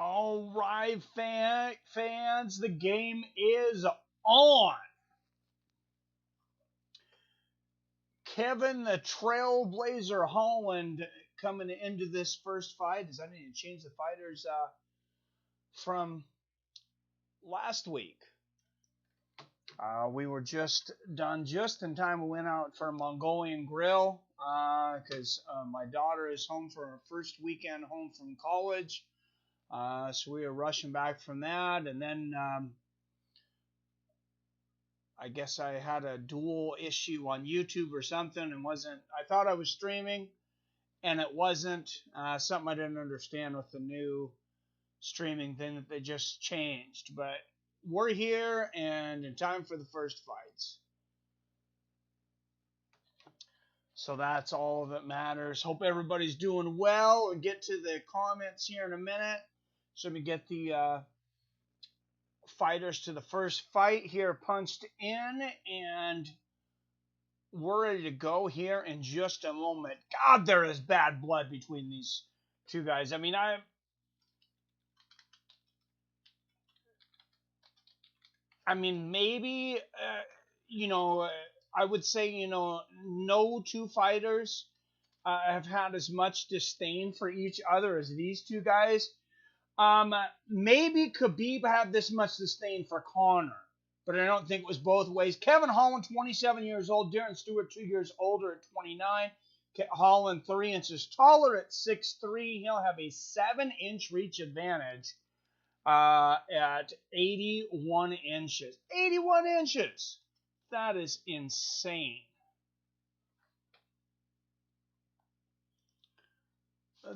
All right, fans, the game is on. Kevin the Trailblazer Holland coming into this first fight. Does that need to change the fighters from last week? We were just done just in time. We went out for a Mongolian grill because my daughter is home for her first weekend home from college. So we were rushing back from that, and then I guess I had a dual issue on YouTube or something, and I thought I was streaming, and it wasn't. Something I didn't understand with the new streaming thing that they just changed. But we're here, and in time for the first fights. So that's all that matters. Hope everybody's doing well. We'll get to the comments here in a minute. So we get the fighters to the first fight here punched in, and we're ready to go here in just a moment. God, there is bad blood between these two guys. I mean, maybe, I would say, no two fighters have had as much disdain for each other as these two guys. Maybe Khabib had this much disdain for Conor, but I don't think it was both ways. Kevin Holland, 27 years old. Dern Stewart, 2 years older at 29. Holland, 3 inches taller at 6'3". He'll have a 7-inch reach advantage at 81 inches. 81 inches! That is insane.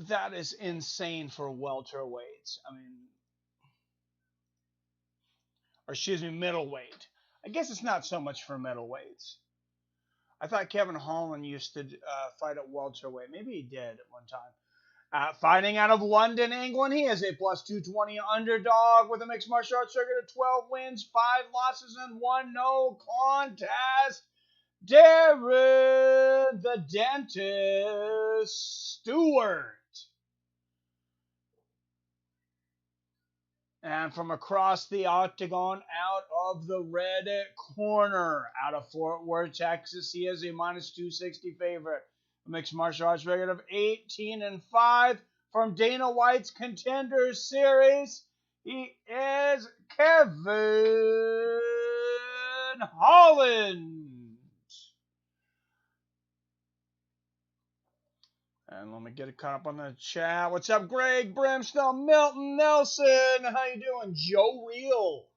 That is insane for welterweights. Middleweight. I guess it's not so much for middleweights. I thought Kevin Holland used to fight at welterweight. Maybe he did at one time. Fighting out of London, England, he is a plus 220 underdog with a mixed martial arts record of 12 wins, 5 losses, and 1 no contest. Darren the Dentist Stewart. And from across the octagon, out of the red corner, out of Fort Worth, Texas, he is a minus 260 favorite. A mixed martial arts record of 18-5 from Dana White's Contenders Series. He is Kevin Holland. And let me get it caught up on the chat. What's up, Greg Brimstone, Milton Nelson? How you doing? Joe Real.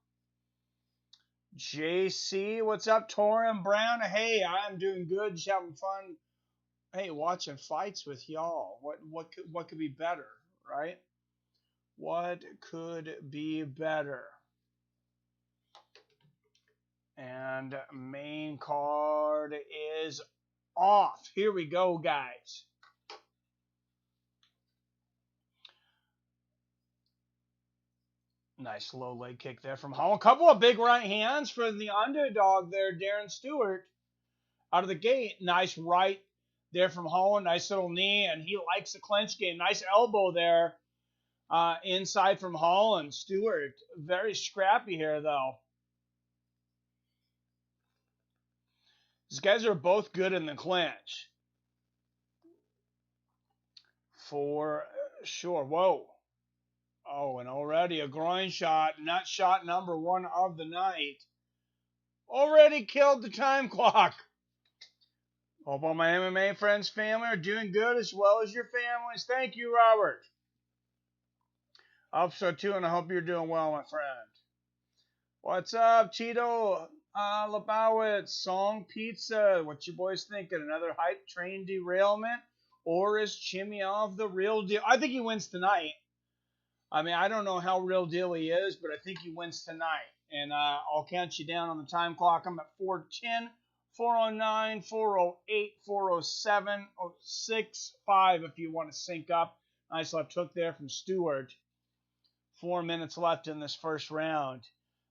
JC, what's up? Torin Brown. Hey, I'm doing good. Just having fun. Hey, watching fights with y'all. What could be better, right? What could be better? And main card is off. Here we go, guys. Nice low leg kick there from Holland. Couple of big right hands for the underdog there, Darren Stewart. Out of the gate. Nice right there from Holland. Nice little knee, and he likes the clinch game. Nice elbow there inside from Holland. Stewart, very scrappy here, though. These guys are both good in the clinch. For sure. Whoa. Oh, and already a groin shot, nut shot number 1 of the night. Already killed the time clock. Hope all my MMA friends, family are doing good as well as your families. Thank you, Robert. I hope so too, and I hope you're doing well, my friend. What's up, Tito Lebowitz, Song Pizza? What you boys thinking? Another hype train derailment? Or is Chimaev the real deal? I think he wins tonight. I don't know how real deal he is, but I think he wins tonight. And I'll count you down on the time clock. I'm at 4:10, 4:09, 4:08, 4:07, 6:05 if you want to sync up. Nice left hook there from Stewart. 4 minutes left in this first round.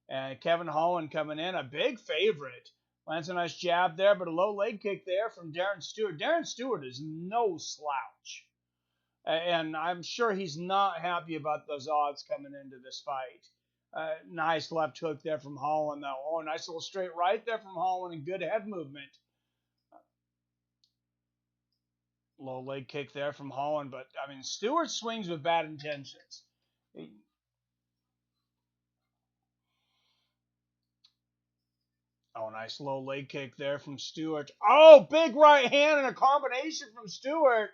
And Kevin Holland coming in, a big favorite. Lands a nice jab there, but a low leg kick there from Darren Stewart. Darren Stewart is no slouch. And I'm sure he's not happy about those odds coming into this fight. Nice left hook there from Holland, though. Oh, nice little straight right there from Holland and good head movement. Low leg kick there from Holland, but, I mean, Stewart swings with bad intentions. Oh, nice low leg kick there from Stewart. Oh, big right hand and a combination from Stewart.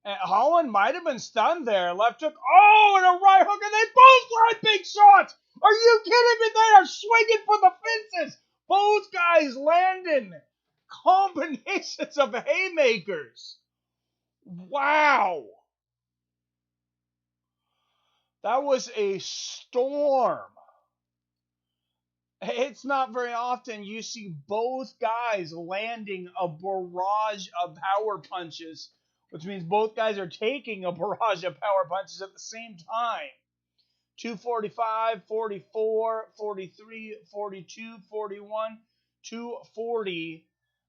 And Holland might have been stunned there. Left hook. Oh, and a right hook, and they both land big shots. Are you kidding me? They are swinging for the fences. Both guys landing combinations of haymakers. Wow. That was a storm. It's not very often you see both guys landing a barrage of power punches, which means both guys are taking a barrage of power punches at the same time. 245, 44, 43, 42, 41, 240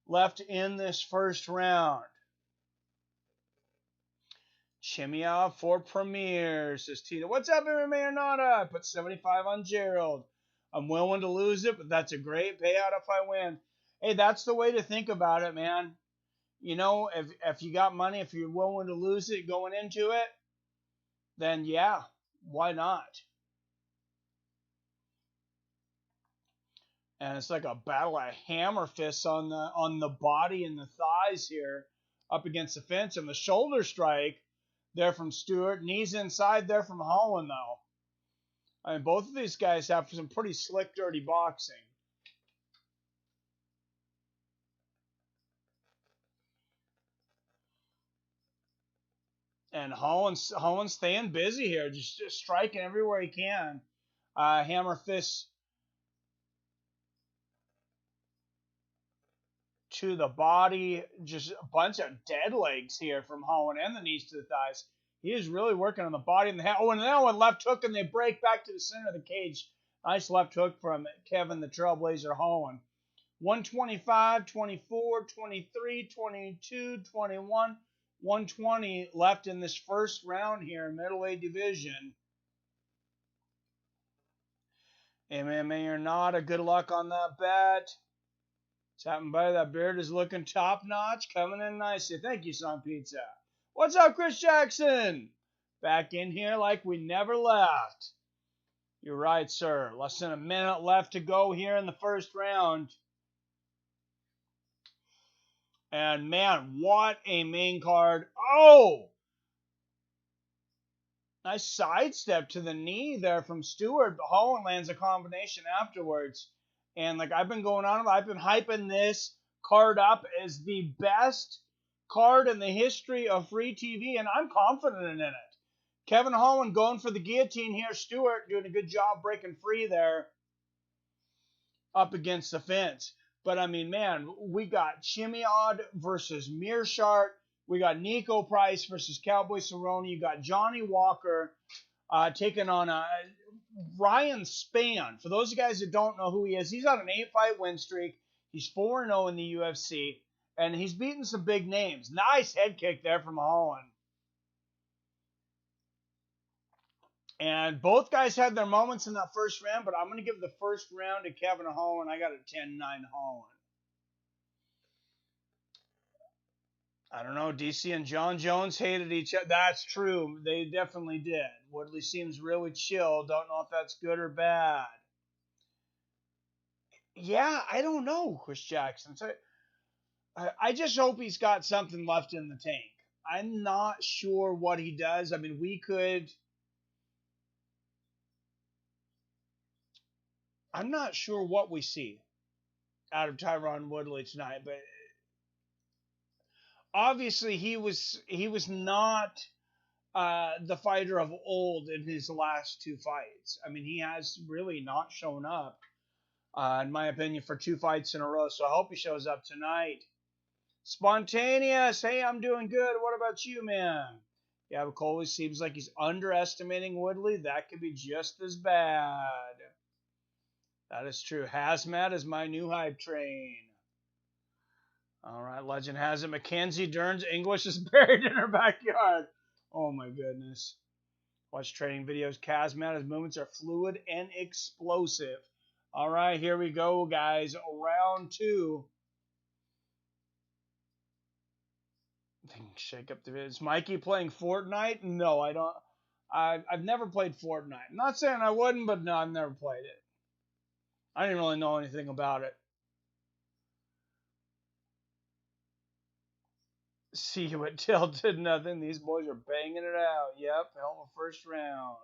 left in this first round. Chimaev for Premier, says Tito. What's up, Marinata? I put 75 on Gerald. I'm willing to lose it, but that's a great payout if I win. Hey, that's the way to think about it, man. You know, if you got money, if you're willing to lose it going into it, then yeah, why not? And it's like a battle of hammer fists on the body and the thighs here up against the fence. And the shoulder strike there from Stewart. Knees inside there from Holland, though. I mean, both of these guys have some pretty slick, dirty boxing. And Holland's staying busy here, just striking everywhere he can. Hammer fists to the body, just a bunch of dead legs here from Holland, and the knees to the thighs. He is really working on the body and the head. Oh, and now one left hook, and they break back to the center of the cage. Nice left hook from Kevin the Trailblazer Holland. 125, 24, 23, 22, 21, 120 left in this first round here in middleweight division. MMA or not, a good luck on that bet. What's happening, buddy? That beard is looking top notch, coming in nicely. Thank you, Son Pizza. What's up, Chris Jackson? Back in here like we never left. You're right, sir. Less than a minute left to go here in the first round. And man, what a main card. Oh! Nice sidestep to the knee there from Stewart. Holland lands a combination afterwards. And like I've been going on, I've been hyping this card up as the best card in the history of free TV, and I'm confident in it. Kevin Holland going for the guillotine here. Stewart doing a good job breaking free there up against the fence. But, I mean, man, we got Chimaev versus Meerschaert. We got Nico Price versus Cowboy Cerrone. You got Johnny Walker taking on Ryan Spann. For those guys that don't know who he is, he's on an 8-fight win streak. He's 4-0 in the UFC. And he's beaten some big names. Nice head kick there from Holland. And both guys had their moments in that first round, but I'm going to give the first round to Kevin Holland. I got a 10-9 Holland. I don't know. DC and John Jones hated each other. That's true. They definitely did. Woodley seems really chill. Don't know if that's good or bad. Yeah, I don't know, Chris Jackson. So I just hope he's got something left in the tank. I'm not sure what he does. I mean, I'm not sure what we see out of Tyron Woodley tonight, but obviously he was not the fighter of old in his last two fights. I mean, he has really not shown up, in my opinion, for 2 fights in a row. So I hope he shows up tonight. Spontaneous. Hey, I'm doing good. What about you, man? Yeah, but Colby seems like he's underestimating Woodley. That could be just as bad. That is true. Hazmat is my new hype train. All right, legend has it. Mackenzie Dern's English is buried in her backyard. Oh my goodness. Watch training videos. Khamzat, his movements are fluid and explosive. All right, here we go, guys. Round 2. Shake up the vids. Is Mikey playing Fortnite? No, I don't. I've never played Fortnite. I'm not saying I wouldn't, but no, I've never played it. I didn't really know anything about it. See what tilted nothing. These boys are banging it out. Yep, hell of a first round.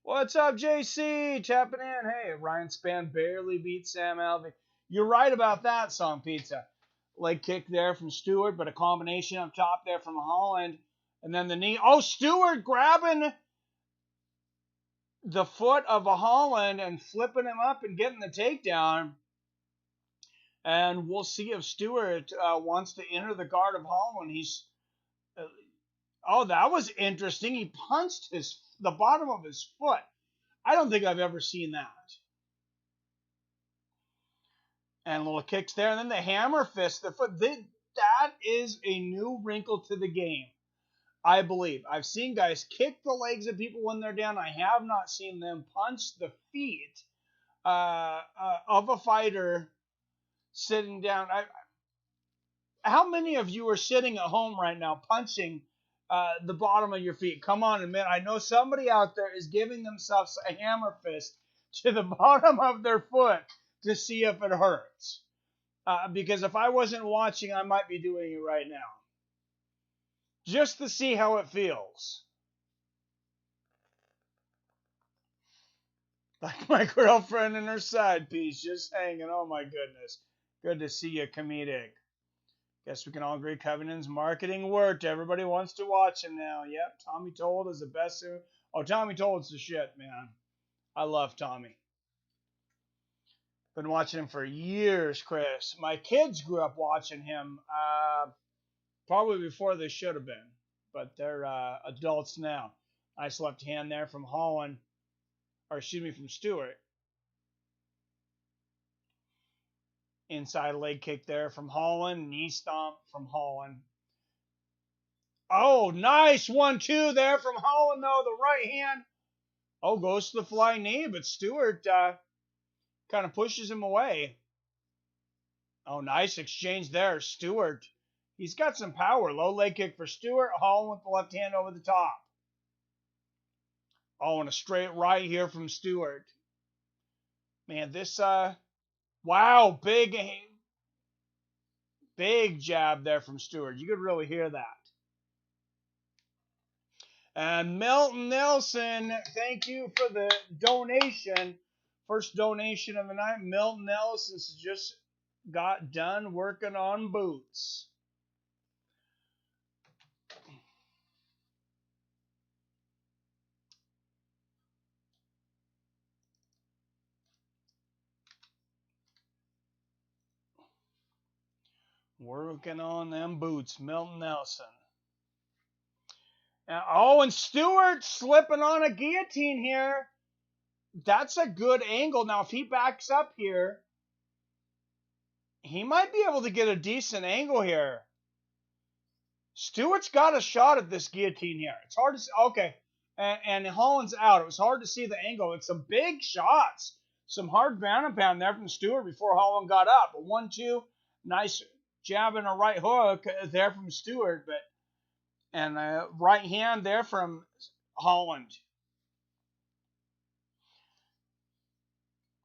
What's up, JC? Tapping in. Hey, Ryan Spann barely beat Sam Alvey. You're right about that, Song Pizza. Leg kick there from Stewart, but a combination up top there from Holland. And then the knee. Oh, Stewart grabbing the foot of a Holland and flipping him up and getting the takedown. And we'll see if Stewart wants to enter the guard of Holland. He's oh, that was interesting. He punched the bottom of his foot. I don't think I've ever seen that. And little kicks there. And then the hammer fist. The foot. That is a new wrinkle to the game, I believe. I've seen guys kick the legs of people when they're down. I have not seen them punch the feet of a fighter sitting down. How many of you are sitting at home right now punching the bottom of your feet? Come on, admit. I know somebody out there is giving themselves a hammer fist to the bottom of their foot to see if it hurts. Because if I wasn't watching, I might be doing it right now. Just to see how it feels. Like my girlfriend and her side piece just hanging. Oh my goodness. Good to see you, comedic. Guess we can all agree Covington's marketing worked. Everybody wants to watch him now. Yep, Tommy Told is the best. Oh, Tommy Told's the shit, man. I love Tommy. Been watching him for years, Chris. My kids grew up watching him probably before they should have been. But they're adults now. Nice left hand there from Holland. Or excuse me, from Stewart. Inside leg kick there from Holland. Knee stomp from Holland. Oh, nice 1-2 there from Holland, though. The right hand. Oh, goes to the flying knee, but Stewart kind of pushes him away. Oh, nice exchange there. Stewart. He's got some power. Low leg kick for Stewart. Holland with the left hand over the top. Oh, and a straight right here from Stewart. Man, this, wow, big jab there from Stewart. You could really hear that. And Milton Nelson, thank you for the donation. First donation of the night. Milton Nelson just got done working on boots. Working on them boots, Milton Nelson. And Stewart slipping on a guillotine here. That's a good angle. Now, if he backs up here, he might be able to get a decent angle here. Stewart's got a shot at this guillotine here. It's hard to see. Okay, and Holland's out. It was hard to see the angle. It's some big shots. Some hard ground and pound there from Stewart before Holland got up. A 1-2, nice jab and a right hook there from Stewart, and a right hand there from Holland.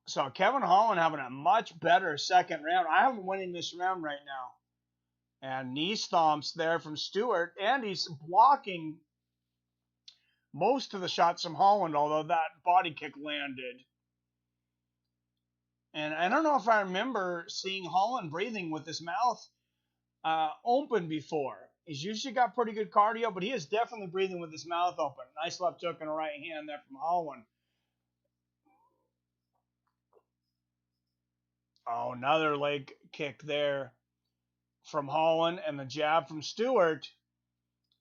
So Kevin Holland having a much better second round. I have him winning this round right now. And knee stomps there from Stewart, and he's blocking most of the shots from Holland, although that body kick landed. And I don't know if I remember seeing Holland breathing with his mouth open before. He's usually got pretty good cardio, but he is definitely breathing with his mouth open. Nice left hook and a right hand there from Holland. Oh, another leg kick there from Holland and the jab from Stewart.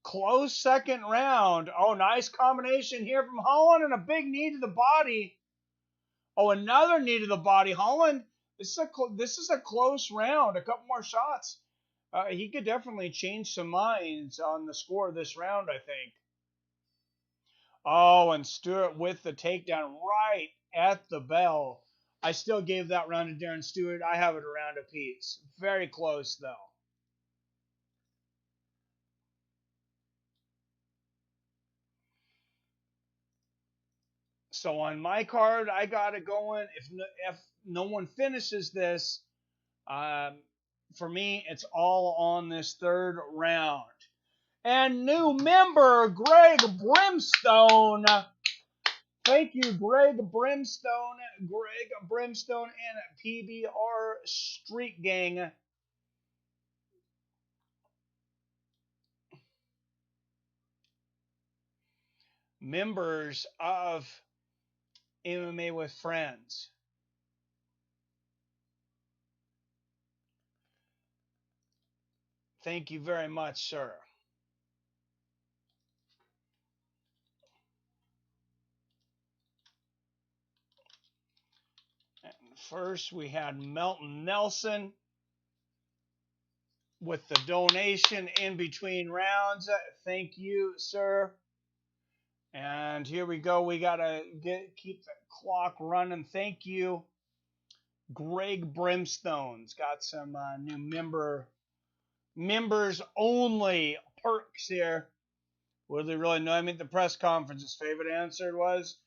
Close second round. Oh, nice combination here from Holland and a big knee to the body. Oh, another knee to the body. Holland, this is a close round. A couple more shots. He could definitely change some minds on the score of this round, I think. Oh, and Stewart with the takedown right at the bell. I still gave that round to Darren Stewart. I have it around apiece. Very close, though. So on my card, I got it going. If no one finishes this, for me, it's all on this third round. And new member, Greg Brimstone. Thank you, Greg Brimstone. Greg Brimstone and PBR Street Gang. Members of MMA with Friends. Thank you very much, sir. And first, we had Melton Nelson with the donation in between rounds. Thank you, sir. And here we go. We gotta keep the clock running. Thank you, Greg Brimstone's got some new members only perks here. Woodley really know. I mean, the press conference, his favorite answer was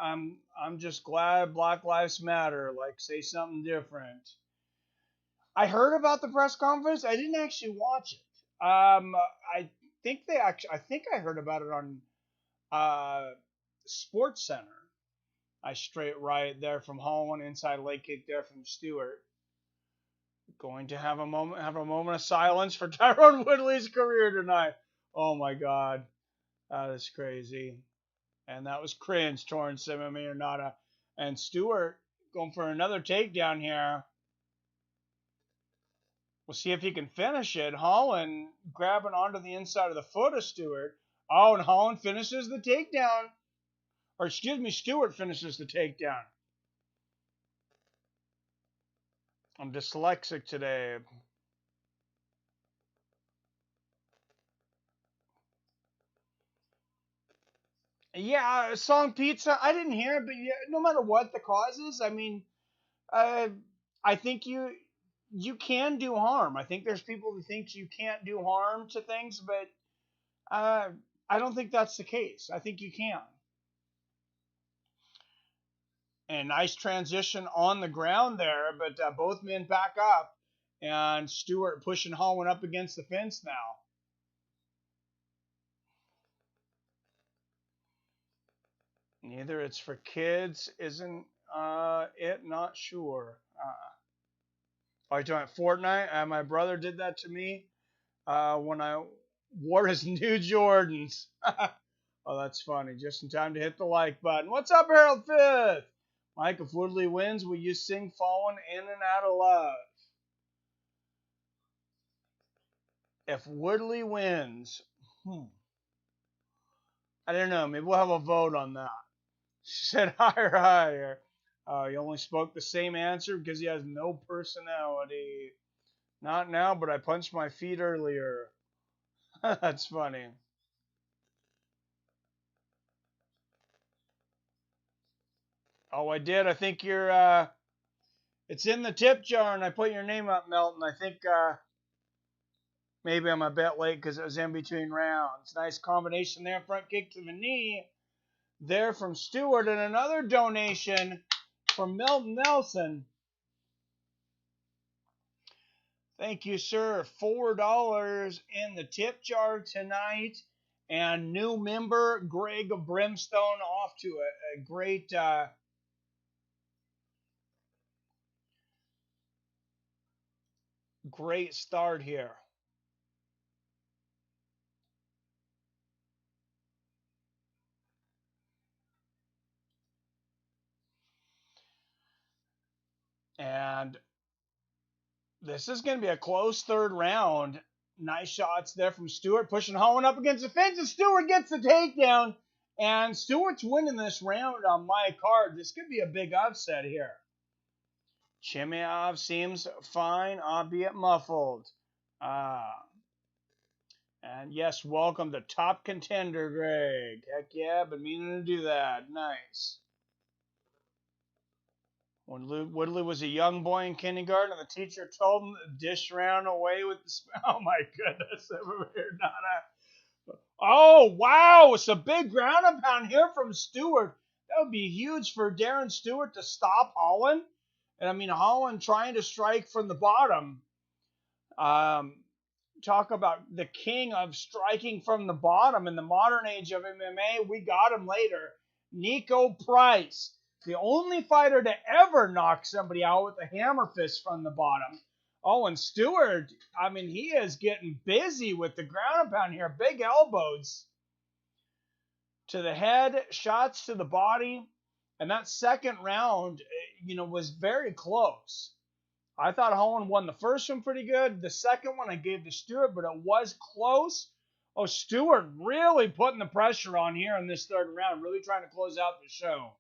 I'm just glad Black Lives Matter. Like, say something different. I heard about the press conference. I didn't actually watch it. I think I heard about it on Sports Center. I straight right there from Holland, inside leg kick there from Stewart. Going to have a moment of silence for Tyron Woodley's career tonight. Oh my God, that is crazy, and that was cringe. Torrance MMA or nada, and Stewart going for another takedown here. We'll see if he can finish it. Holland grabbing onto the inside of the foot of Stewart. Oh, and Holland finishes the takedown. Or excuse me, Stewart finishes the takedown. I'm dyslexic today. Yeah, song pizza. I didn't hear it, but yeah, no matter what the cause is, I mean, I think you can do harm. I think there's people who think you can't do harm to things, but I don't think that's the case. I think you can. And nice transition on the ground there, but both men back up, and Stewart pushing Holland up against the fence now. Neither it's for kids, isn't it? Not sure. Are you talking Fortnite? My brother did that to me when I wore his new Jordans. Oh, that's funny. Just in time to hit the like button. What's up, Harold Fifth? Mike, if Woodley wins, will you sing Falling In and Out of Love? If Woodley wins, I don't know. Maybe we'll have a vote on that. She said higher, higher. He only spoke the same answer because he has no personality. Not now, but I punched my feet earlier. That's funny. Oh, I did. I think you're, it's in the tip jar, and I put your name up, Melton. I think, maybe I'm a bit late because it was in between rounds. Nice combination there. Front kick to the knee. There from Stewart, and another donation from Melton Nelson. Thank you, sir. $4 in the tip jar tonight. And new member, Greg Brimstone, off to a great great start here. And this is going to be a close third round. Nice shots there from Stewart, pushing Holland up against the fence, and Stewart gets the takedown. And Stewart's winning this round on my card. This could be a big upset here. Chimaev seems fine, albeit muffled. And yes, welcome to Top Contender, Greg. Heck yeah, been meaning to do that. Nice. When Woodley was a young boy in kindergarten, the teacher told him to dish around away with the oh my goodness, oh wow, it's a big ground and pound here from Stewart. That would be huge for Darren Stewart to stop Holland. And I mean, Holland trying to strike from the bottom. Talk about the king of striking from the bottom in the modern age of MMA. We got him later. Nico Price. The only fighter to ever knock somebody out with a hammer fist from the bottom. Oh, and Stewart, I mean, he is getting busy with the ground and pound here. Big elbows to the head, shots to the body. And that second round, was very close. I thought Holland won the first one pretty good. The second one I gave to Stewart, but it was close. Oh, Stewart really putting the pressure on here in this third round, really trying to close out the show.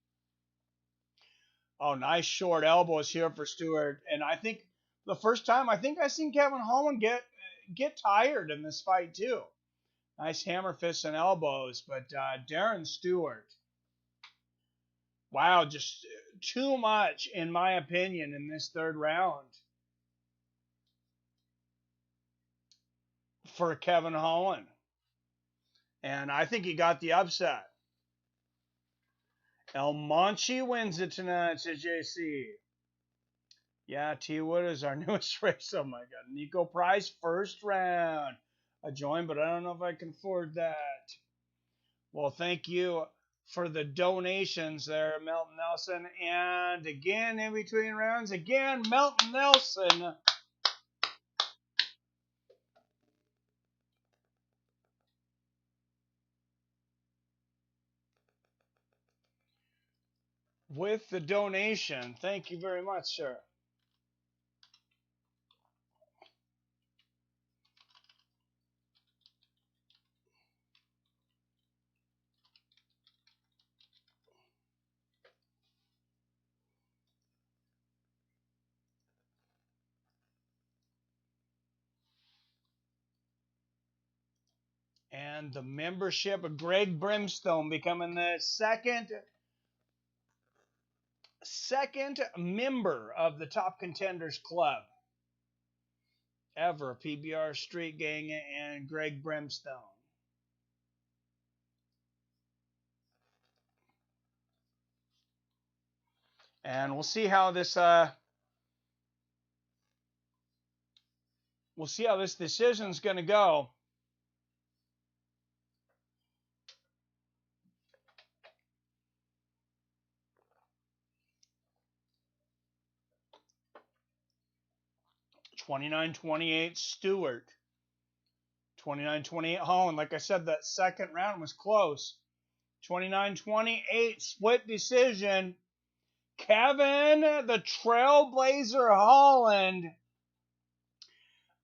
Oh, nice short elbows here for Stewart. And I think the first time, I think I've seen Kevin Holland get tired in this fight too. Nice hammer fists and elbows. But Darren Stewart, wow, just too much, in my opinion, in this third round for Kevin Holland. And I think he got the upset. El Monchi wins it tonight, says JC. Yeah, T Wood is our newest race. Oh my God. Nico Price, first round. I joined, but I don't know if I can afford that. Well, thank you for the donations there, Melton Nelson. And again, in between rounds, again, Melton Nelson. With the donation. Thank you very much, sir. And the membership of Greg Brimstone becoming the second member of the Top Contenders Club ever. PBR Street Gang and Greg Brimstone. And we'll see how this decision's going to go. (29-28) Stewart. 29-28 Holland. Like I said, that second round was close. 29-28 split decision. Kevin, the Trailblazer Holland.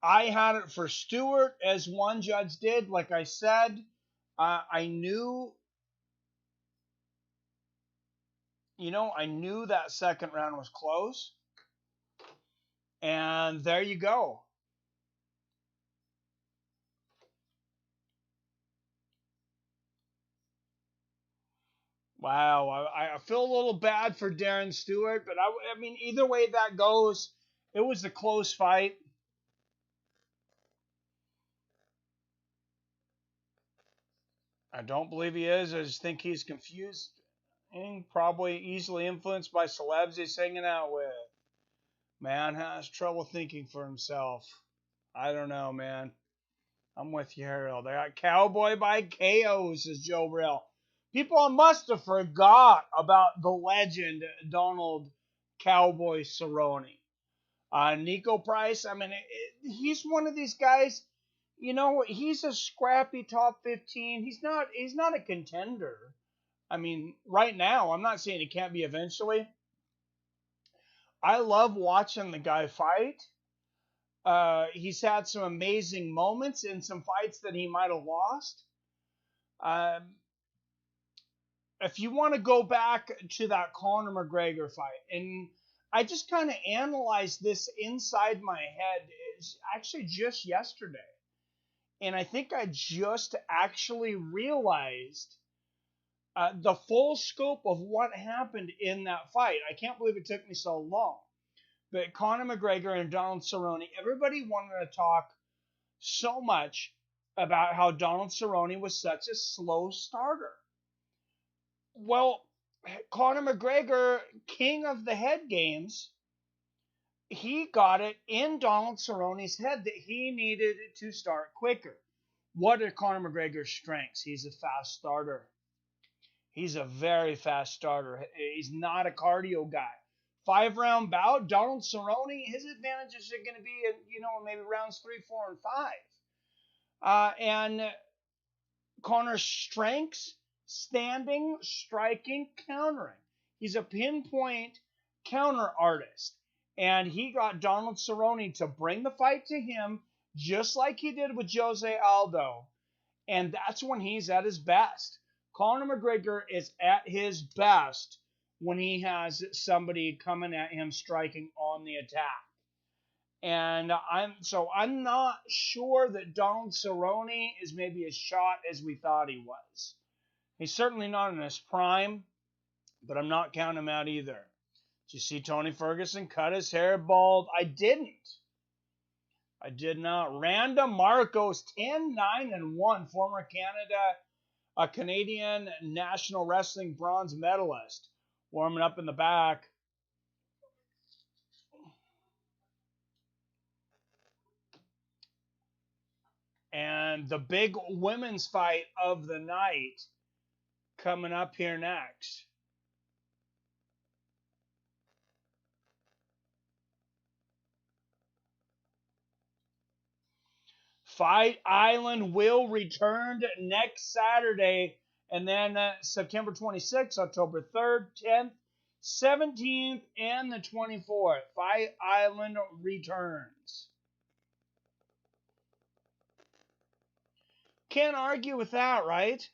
I had it for Stewart, as one judge did. Like I said, I knew that second round was close. And there you go. Wow, I feel a little bad for Darren Stewart, but I mean, either way that goes, it was a close fight. I don't believe he is. I just think he's confused and probably easily influenced by celebs he's hanging out with. Man has trouble thinking for himself. I don't know, man. I'm with you, Harold. I got Cowboy by KO, says Joe Brill. People must have forgot about the legend Donald Cowboy Cerrone. Nico Price, I mean, he's one of these guys, he's a scrappy top 15. He's not a contender. I mean, right now, I'm not saying he can't be eventually. I love watching the guy fight. He's had some amazing moments in some fights that he might have lost. If you want to go back to that Conor McGregor fight, and I just kind of analyzed this inside my head actually just yesterday. And I think I just actually realized the full scope of what happened in that fight. I can't believe it took me so long. But Conor McGregor and Donald Cerrone, everybody wanted to talk so much about how Donald Cerrone was such a slow starter. Well, Conor McGregor, king of the head games, he got it in Donald Cerrone's head that he needed to start quicker. What are Conor McGregor's strengths? He's a fast starter. He's a very fast starter. He's not a cardio guy. 5-round bout, Donald Cerrone, his advantages are going to be, maybe rounds 3, 4, and 5. And Conor's strengths, standing, striking, countering. He's a pinpoint counter artist. And he got Donald Cerrone to bring the fight to him, just like he did with Jose Aldo. And that's when he's at his best. Conor McGregor is at his best when he has somebody coming at him striking on the attack. And I'm not sure that Donald Cerrone is maybe as shot as we thought he was. He's certainly not in his prime, but I'm not counting him out either. Did you see Tony Ferguson cut his hair bald? I didn't. I did not. Randa Marcos, 10-9-1, former a Canadian National Wrestling bronze medalist, warming up in the back. And the big women's fight of the night coming up here next. Fight Island will return next Saturday, and then September 26th, October 3rd, 10th, 17th, and the 24th. Fight Island returns. Can't argue with that, right?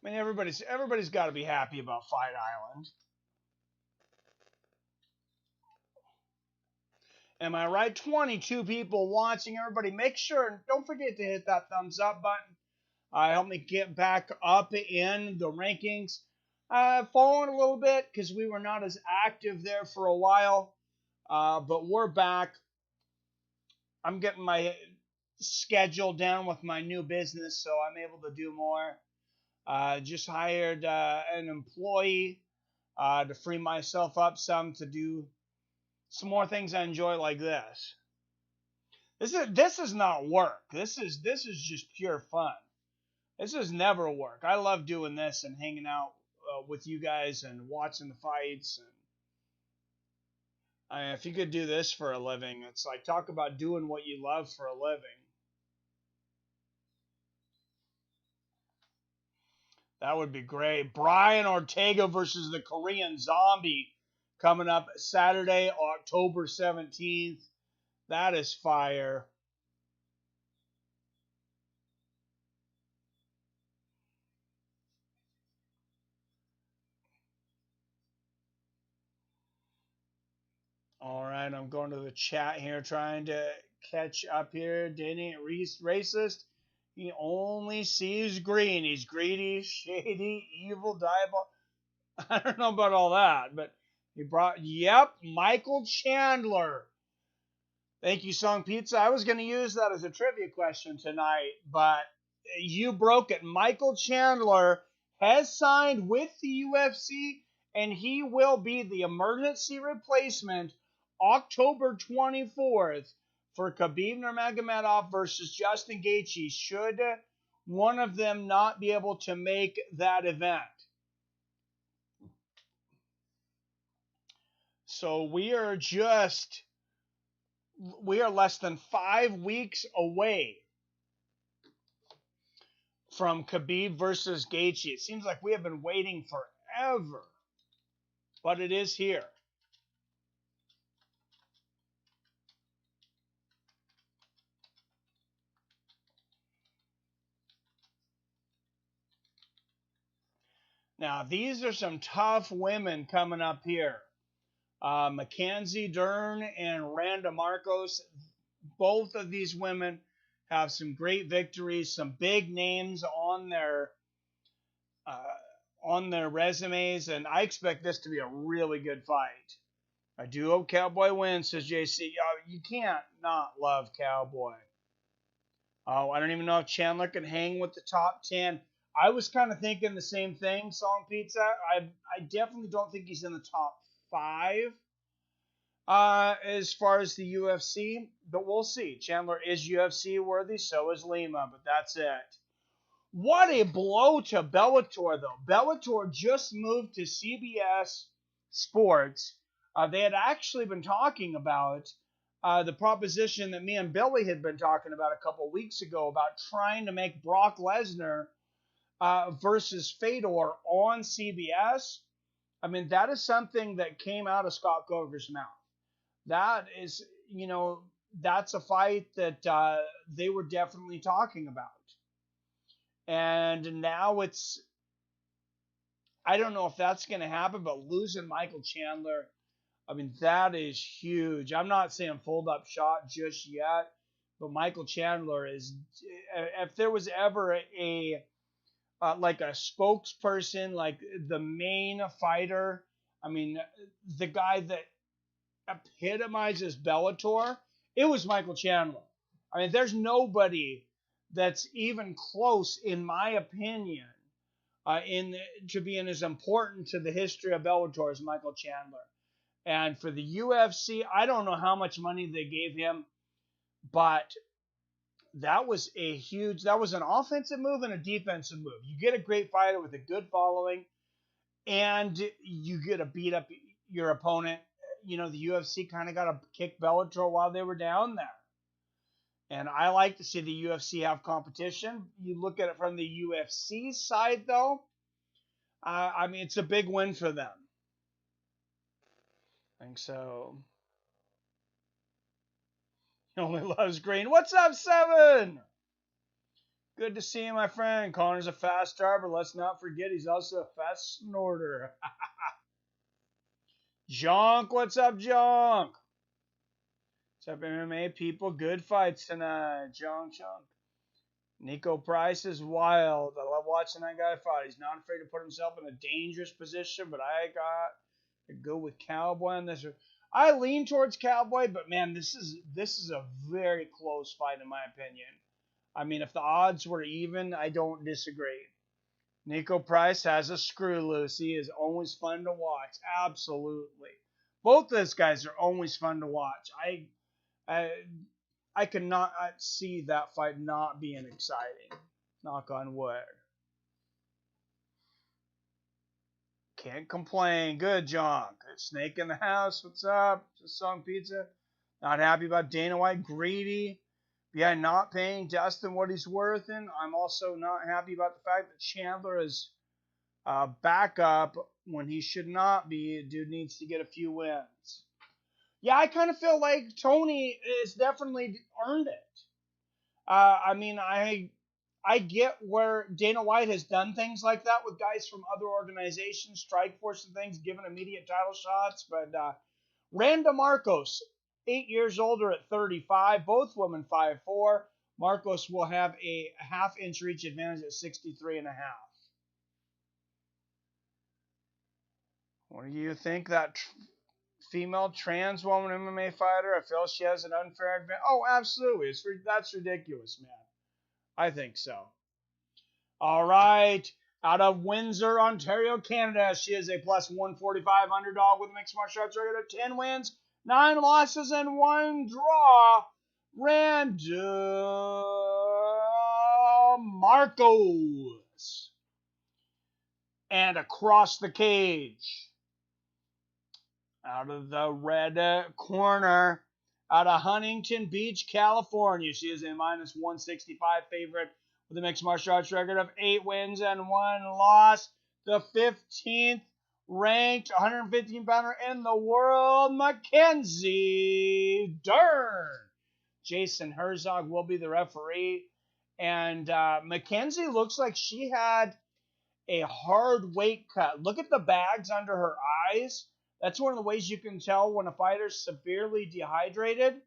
I mean, everybody's got to be happy about Fight Island. Am I right? 22 people watching. Everybody, make sure and don't forget to hit that thumbs up button. Help me get back up in the rankings. Fallen a little bit because we were not as active there for a while. But we're back. I'm getting my schedule down with my new business, so I'm able to do more. Just hired an employee to free myself up some to do some more things I enjoy like this. This is not work. This is just pure fun. This is never work. I love doing this and hanging out with you guys and watching the fights. And if you could do this for a living, it's like talk about doing what you love for a living. That would be great. Brian Ortega versus the Korean Zombie coming up Saturday, October 17th. That is fire. All right, I'm going to the chat here trying to catch up here. Danny ain't racist. He only sees green. He's greedy, shady, evil, diabolical. I don't know about all that, but he brought, Michael Chandler. Thank you, Song Pizza. I was going to use that as a trivia question tonight, but you broke it. Michael Chandler has signed with the UFC, and he will be the emergency replacement October 24th for Khabib Nurmagomedov versus Justin Gaethje, should one of them not be able to make that event. So we are less than 5 weeks away from Khabib versus Gaethje. It seems like we have been waiting forever, but it is here. Now, these are some tough women coming up here. Mackenzie Dern and Randa Marcos. Both of these women have some great victories, some big names uh, on their resumes, and I expect this to be a really good fight. I do hope Cowboy wins, says JC. You can't not love Cowboy. Oh, I don't even know if Chandler can hang with the top 10. I was kind of thinking the same thing, Song Pizza. I definitely don't think he's in the top 5 as far as the UFC, but we'll see. Chandler is UFC worthy, so is Lima, but that's it. What a blow to Bellator, though. Bellator just moved to CBS Sports. They had actually been talking about the proposition that me and Billy had been talking about a couple weeks ago about trying to make Brock Lesnar versus Fedor on CBS. I mean, that is something that came out of Scott Coker's mouth. That is, that's a fight that they were definitely talking about. And now I don't know if that's going to happen, but losing Michael Chandler, I mean, that is huge. I'm not saying fold up shot just yet, but Michael Chandler is, if there was ever like a spokesperson, like the main fighter, I mean, the guy that epitomizes Bellator, it was Michael Chandler. I mean, there's nobody that's even close, in my opinion, to being as important to the history of Bellator as Michael Chandler. And for the UFC, I don't know how much money they gave him, but that was an offensive move and a defensive move. You get a great fighter with a good following, and you get to beat up your opponent. The UFC kind of got to kick Bellator while they were down there. And I like to see the UFC have competition. You look at it from the UFC side, though. I mean, it's a big win for them. I think so. He only loves green. What's up, Seven? Good to see you, my friend. Connor's a fast driver. Let's not forget he's also a fast snorter. Jonk, what's up, Jonk? What's up, MMA people? Good fights tonight. Jonk. Nico Price is wild. I love watching that guy fight. He's not afraid to put himself in a dangerous position, but I got to go with Cowboy on this. I lean towards Cowboy, but man, this is a very close fight in my opinion. I mean, if the odds were even, I don't disagree. Nico Price has a screw loose. He is always fun to watch. Absolutely. Both those guys are always fun to watch. I cannot see that fight not being exciting. Knock on wood. Can't complain. Good, John. Good Snake in the house. What's up? Just Song Pizza. Not happy about Dana White. Greedy. Behind not paying Dustin what he's worth. And I'm also not happy about the fact that Chandler is backup when he should not be. Dude needs to get a few wins. Yeah, I kind of feel like Tony has definitely earned it. I mean, I get where Dana White has done things like that with guys from other organizations, Strikeforce and things, giving immediate title shots. But Randa Marcos, 8 years older at 35, both women 5'4". Marcos will have a half-inch reach advantage at 63.5. What do you think? That female trans woman MMA fighter, I feel she has an unfair advantage. Oh, absolutely. That's ridiculous, man. I think so. All right. Out of Windsor, Ontario, Canada, she is a plus 145 underdog with a mixed martial arts record of 10 wins, 9 losses, and 1 draw. Randa Marcos. And across the cage, out of the red corner, out of Huntington Beach, California, she is a minus 165 favorite with a mixed martial arts record of 8 wins and 1 loss. The 15th ranked 115-pounder in the world, Mackenzie Dern. Jason Herzog will be the referee. And Mackenzie looks like she had a hard weight cut. Look at the bags under her eyes. That's one of the ways you can tell when a fighter's severely dehydrated,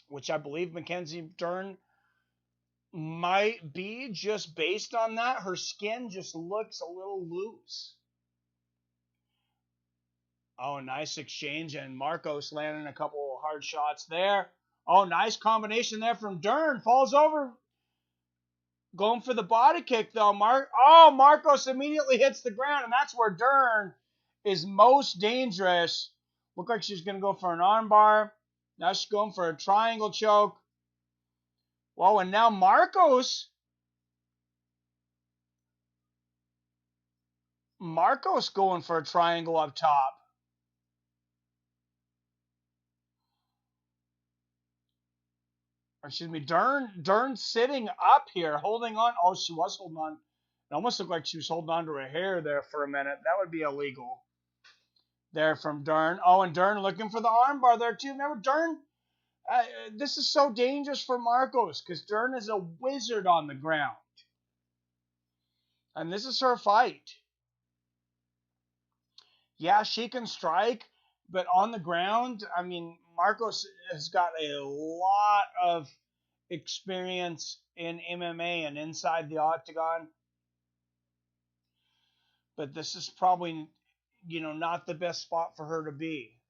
which I believe Mackenzie Dern might be just based on that. Her skin just looks a little loose. Oh, nice exchange, and Marcos landing a couple hard shots there. Oh, nice combination there from Dern. Falls over. Going for the body kick, though. Marcos immediately hits the ground, and that's where Dern is most dangerous. Looked like she's going to go for an armbar. Now she's going for a triangle choke. Well, and now Marcos going for a triangle up top. Excuse me, Dern sitting up here, holding on. Oh, she was holding on. It almost looked like she was holding on to her hair there for a minute. That would be illegal. There from Dern. Oh, and Dern looking for the armbar there too. Remember, Dern, this is so dangerous for Marcos because Dern is a wizard on the ground. And this is her fight. Yeah, she can strike, but on the ground, I mean, Marcos has got a lot of experience in MMA and inside the octagon. But this is probably, not the best spot for her to be.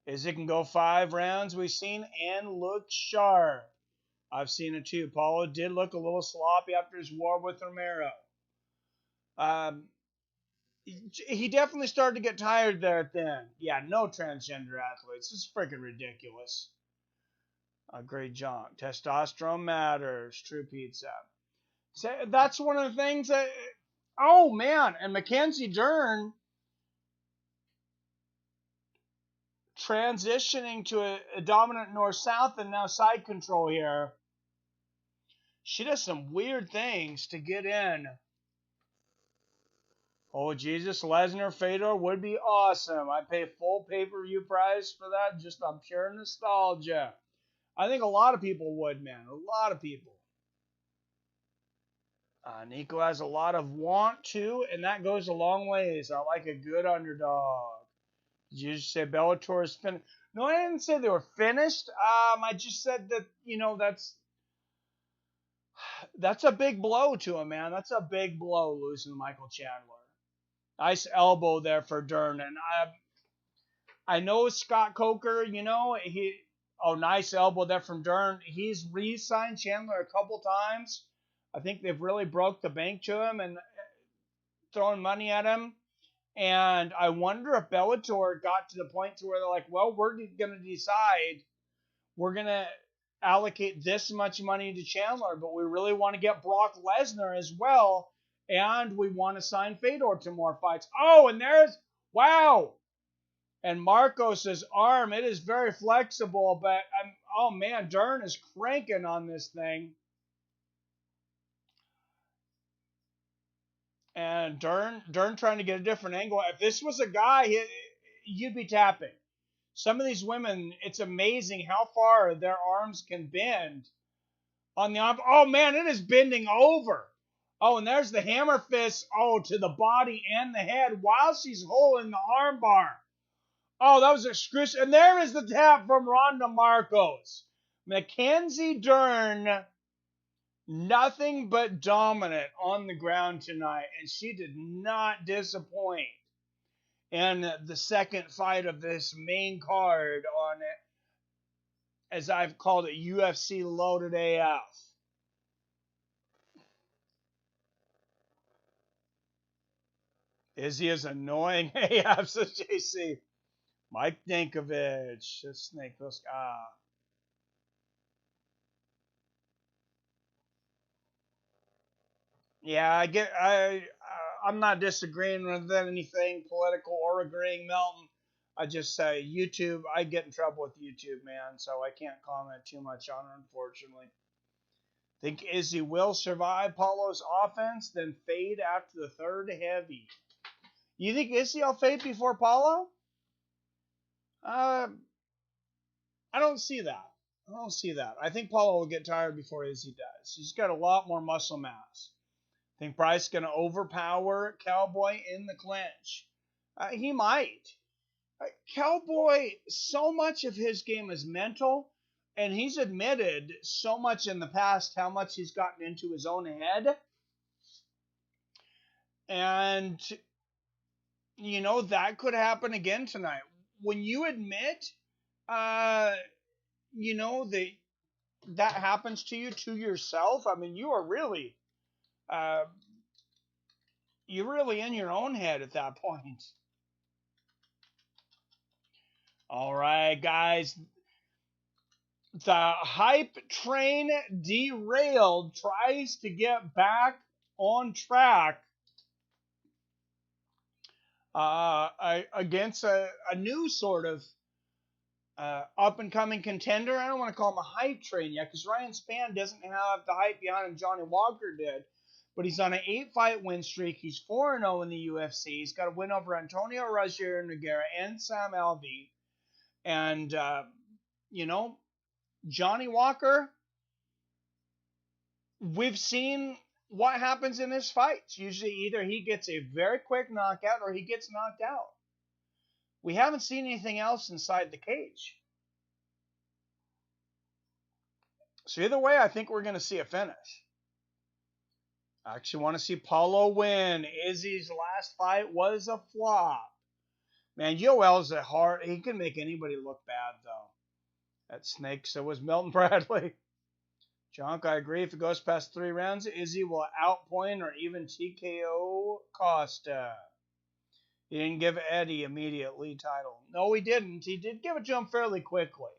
As it can go 5 rounds, we've seen, and look sharp. I've seen it too. Paulo did look a little sloppy after his war with Romero. He definitely started to get tired there at the end. Yeah, no transgender athletes. This is freaking ridiculous. Great junk. Testosterone matters. True pizza. So that's one of the things that... Oh, man. And Mackenzie Dern transitioning to a dominant north-south and now side control here. She does some weird things to get in. Oh, Jesus, Lesnar Fedor would be awesome. I'd pay full pay-per-view price for that just on pure nostalgia. I think a lot of people would, man. A lot of people. Nico has a lot of want to, and that goes a long ways. I like a good underdog. Did you just say Bellator is finished? No, I didn't say they were finished. I just said that, that's a big blow to him, man. That's a big blow losing Michael Chandler. Nice elbow there for Dern. And I know Scott Coker, nice elbow there from Dern. He's re-signed Chandler a couple times. I think they've really broke the bank to him and throwing money at him. And I wonder if Bellator got to the point to where they're like, well, we're going to decide we're going to allocate this much money to Chandler, but we really want to get Brock Lesnar as well. And we want to sign Fedor to more fights. Oh, and wow. And Marcos' arm, it is very flexible, but, Dern is cranking on this thing. And Dern trying to get a different angle. If this was a guy, you'd be tapping. Some of these women, it's amazing how far their arms can bend on the arm. Oh, man, it is bending over. Oh, and there's the hammer fist, to the body and the head while she's holding the arm bar. Oh, that was excruciating. And there is the tap from Ronda Marcos. Mackenzie Dern, nothing but dominant on the ground tonight, and she did not disappoint in the second fight of this main card on it, as I've called it, UFC Loaded AF. Izzy is annoying AF, says JC. Mike Dankovich, Snake those. Yeah, I'm not disagreeing with anything political or agreeing, Melton. I just say YouTube, I get in trouble with YouTube, man, so I can't comment too much on it, unfortunately. Think Izzy will survive Paulo's offense, then fade after the third heavy. You think Izzy will fade before Paulo? I don't see that. I don't see that. I think Paulo will get tired before Izzy does. He's got a lot more muscle mass. I think Price is going to overpower Cowboy in the clinch. He might. Cowboy, so much of his game is mental, and he's admitted so much in the past how much he's gotten into his own head. And, you know, that could happen again tonight. When you admit, you know, that happens to you, to yourself, I mean, you are really, you're really in your own head at that point. All right, guys. The hype train derailed, tries to get back on track against a new sort of up-and-coming contender. I don't want to call him a hype train yet because Ryan Spann doesn't have the hype behind him Johnny Walker did. But he's on an 8-fight win streak. He's 4-0 in the UFC. He's got a win over Antonio Roger Nogueira and Sam Alvey. And, you know, Johnny Walker, we've seen what happens in his fights. Usually either he gets a very quick knockout or he gets knocked out. We haven't seen anything else inside the cage. So either way, I think we're going to see a finish. I actually want to see Paulo win. Izzy's last fight was a flop. Man, Yoel's at heart. He can make anybody look bad, though. That snake, so was Milton Bradley. Junk, I agree. If it goes past 3 rounds, Izzy will outpoint or even TKO Costa. He didn't give Eddie immediate lead title. No, he didn't. He did give it to him fairly quickly.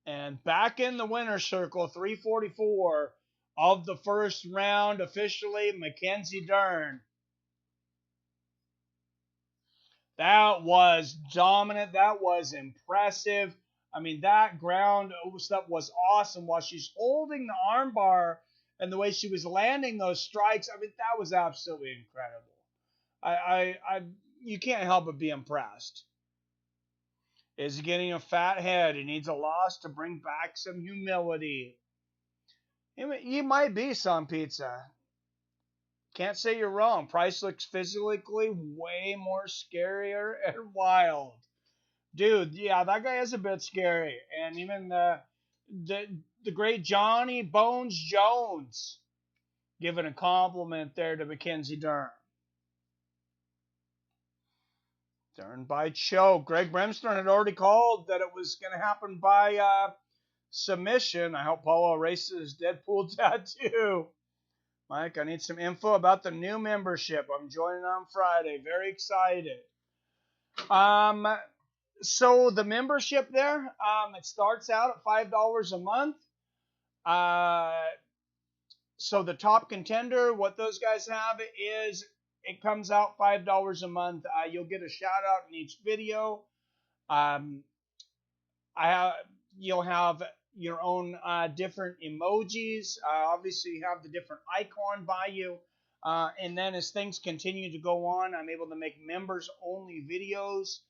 And back in the winner's circle, 344 of the first round, officially Mackenzie Dern. That was dominant. That was impressive. I mean, that ground stuff was awesome. While she's holding the armbar and the way she was landing those strikes, I mean, that was absolutely incredible. You can't help but be impressed. Is he getting a fat head? He needs a loss to bring back some humility. He might be some pizza. Can't say you're wrong. Price looks physically way more scarier and wild. Dude, yeah, that guy is a bit scary. And even the great Johnny Bones Jones giving a compliment there to Mackenzie Dern. Dern by choke. Greg Brimstone had already called that it was going to happen by submission. I hope Paulo erases his Deadpool tattoo. Mike, I need some info about the new membership. I'm joining on Friday. Very excited. So the membership there, it starts out at $5 a month. So the top contender, what those guys have is it comes out $5 a month. You'll get a shout out in each video. You'll have your own different emojis. Obviously, you have the different icon by you. And then as things continue to go on, I'm able to make members-only videos.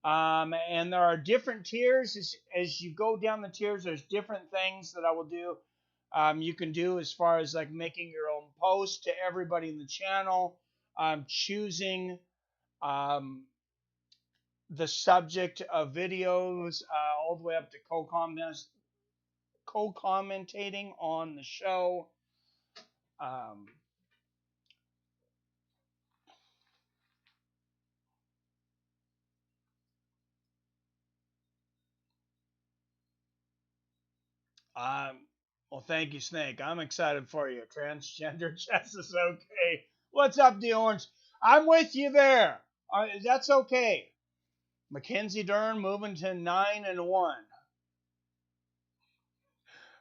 And there are different tiers. As you go down the tiers, there's different things that I will do. You can do as far as like making your own post to everybody in the channel. Choosing the subject of videos all the way up to co-commentating on the show. Well, thank you, Snake. I'm excited for you. Transgender Jess is okay. What's up, D Orange? I'm with you there. That's okay. Mackenzie Dern moving to 9-1.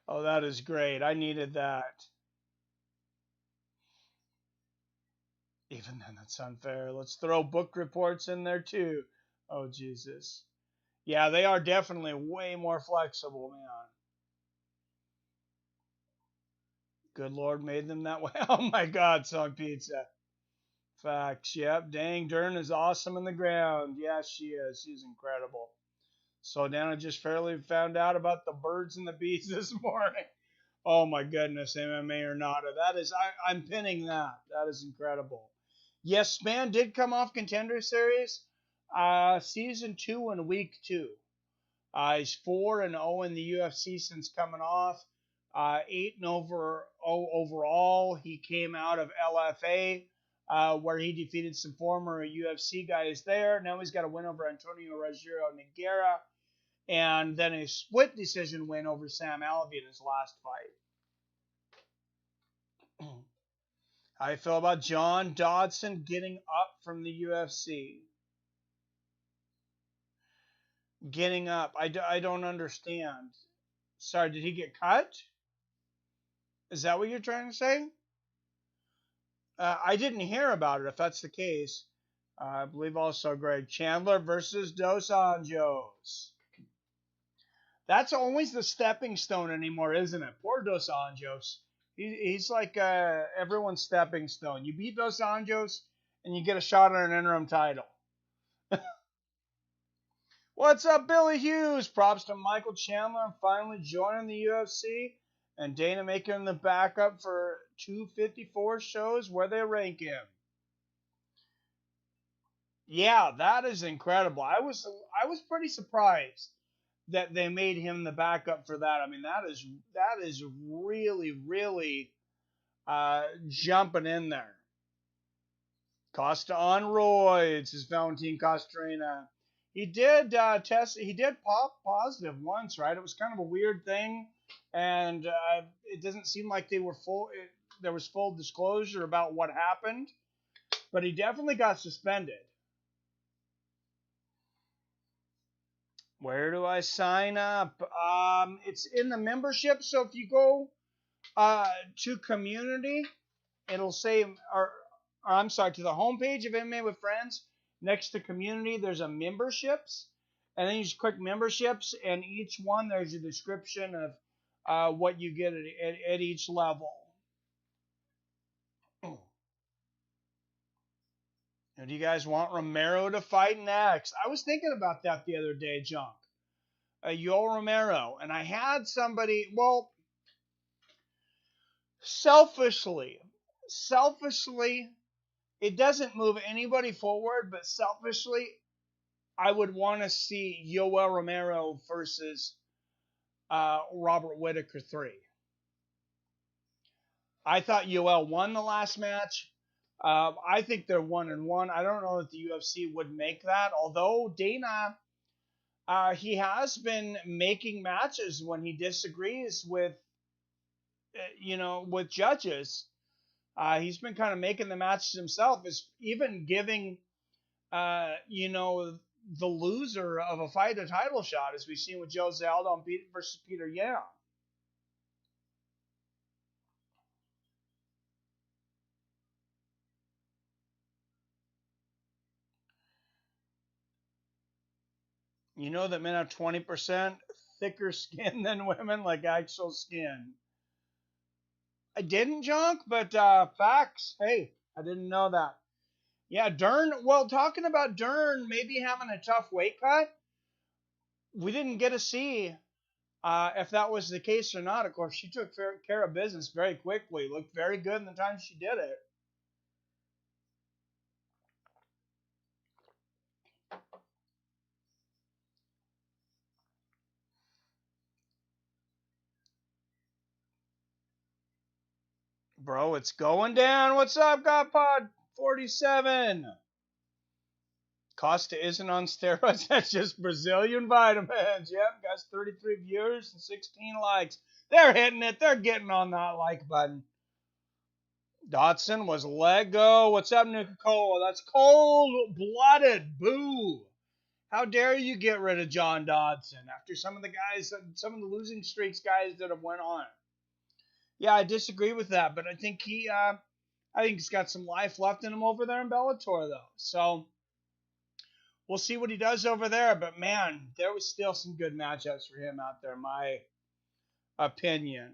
Oh, that is great. I needed that. Even then, that's unfair. Let's throw book reports in there, too. Oh, Jesus. Yeah, they are definitely way more flexible, man. Good Lord made them that way. Oh, my God, Song Pizza. Facts. Yep. Dang, Dern is awesome in the ground. Yes, she is. She's incredible. So Dana just fairly found out about the birds and the bees this morning. Oh my goodness, MMA or nada. That is, I'm pinning that. That is incredible. Yes, Spann did come off Contender Series, season 2 and week 2. He's 4-0 in the UFC since coming off. 8-0 overall. He came out of LFA, where he defeated some former UFC guys there. Now he's got a win over Antonio Rogério Nogueira, and then a split decision win over Sam Alvey in his last fight. How you feel about John Dodson getting up from the UFC? Getting up. I don't understand. Sorry, did he get cut? Is that what you're trying to say? I didn't hear about it, if that's the case. I believe also Greg Chandler versus Dos Anjos. That's always the stepping stone anymore, isn't it? Poor Dos Anjos. He's like everyone's stepping stone. You beat Dos Anjos, and you get a shot at an interim title. What's up, Billy Hughes? Props to Michael Chandler finally joining the UFC, and Dana making him the backup for 254 shows where they rank him. Yeah, that is incredible. I was pretty surprised that they made him the backup for that. I mean, that is really jumping in there. Costa on roids is Valentin Castrena. He did test. He did pop positive once, right? It was kind of a weird thing, and it doesn't seem like they were there was full disclosure about what happened, but he definitely got suspended. Where do I sign up? It's in the membership. So if you go to community, it'll say, or I'm sorry, to the homepage of MMA with Friends. Next to community, there's a memberships, and then you just click memberships, and each one there's a description of what you get at each level. And do you guys want Romero to fight next? I was thinking about that the other day, Junk. Yoel Romero, and I had somebody. Well, selfishly. It doesn't move anybody forward, but selfishly, I would want to see Yoel Romero versus Robert Whittaker 3. I thought Yoel won the last match. I think they're 1-1. I don't know if the UFC would make that, although Dana, he has been making matches when he disagrees with, with judges. He's been kind of making the matches himself, is even giving, the loser of a fight a title shot, as we've seen with Jose Aldo versus Peter Yan. You know that men have 20% thicker skin than women, like actual skin. I didn't, Junk, but facts. Hey, I didn't know that. Yeah, Dern, well, talking about Dern maybe having a tough weight cut, we didn't get to see if that was the case or not. Of course, she took care of business very quickly. Looked very good in the time she did it. Bro, it's going down. What's up, Godpod 47? Costa isn't on steroids. That's just Brazilian vitamins. Yep, got 33 viewers and 16 likes. They're hitting it. They're getting on that like button. Dodson was let go. What's up, Nicola? That's cold-blooded. Boo. How dare you get rid of John Dodson after some of the losing streaks guys that have went on. Yeah, I disagree with that, but I think he's got some life left in him over there in Bellator, though. So we'll see what he does over there. But man, there was still some good matchups for him out there, in my opinion.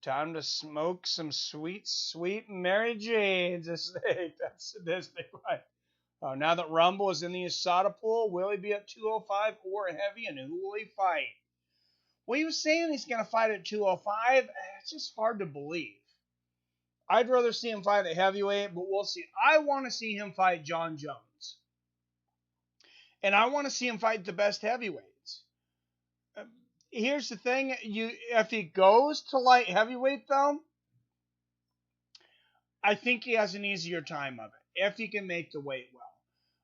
Time to smoke some sweet, sweet Mary Jane's. That's sadistic, right? Oh, now that Rumble is in the USADA pool, will he be at 205 or heavy, and who will he fight? Well, he was saying he's going to fight at 205. It's just hard to believe. I'd rather see him fight at heavyweight, but we'll see. I want to see him fight John Jones. And I want to see him fight the best heavyweights. Here's the thing. If he goes to light heavyweight, though, I think he has an easier time of it. If he can make the weight well.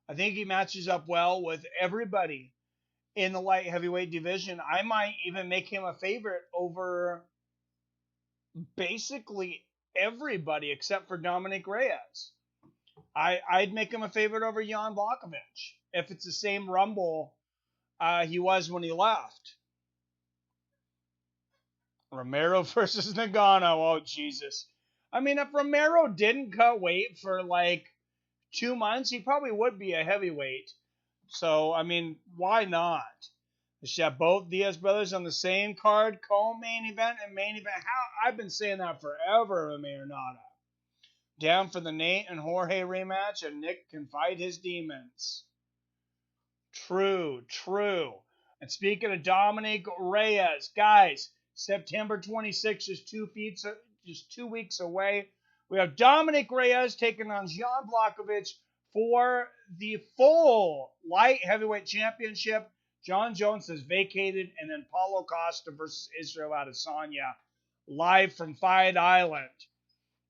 I think he matches up well with everybody in the light heavyweight division. I might even make him a favorite over basically everybody except for Dominic Reyes. I'd make him a favorite over Jan Blachowicz if it's the same Rumble he was when he left. Romero versus Nagano. Oh, Jesus. I mean, if Romero didn't cut weight for like 2 months, he probably would be a heavyweight. So, I mean, why not? They should have both Diaz brothers on the same card, co-main event and main event. I've been saying that forever, Meerschaert. Down for the Nate and Jorge rematch, and Nick can fight his demons. True. And speaking of Dominic Reyes, guys, September 26th is 2 weeks away. We have Dominic Reyes taking on Jan Blachowicz for the full light heavyweight championship. John Jones has vacated, and then Paulo Costa versus Israel Adesanya live from Fight Island.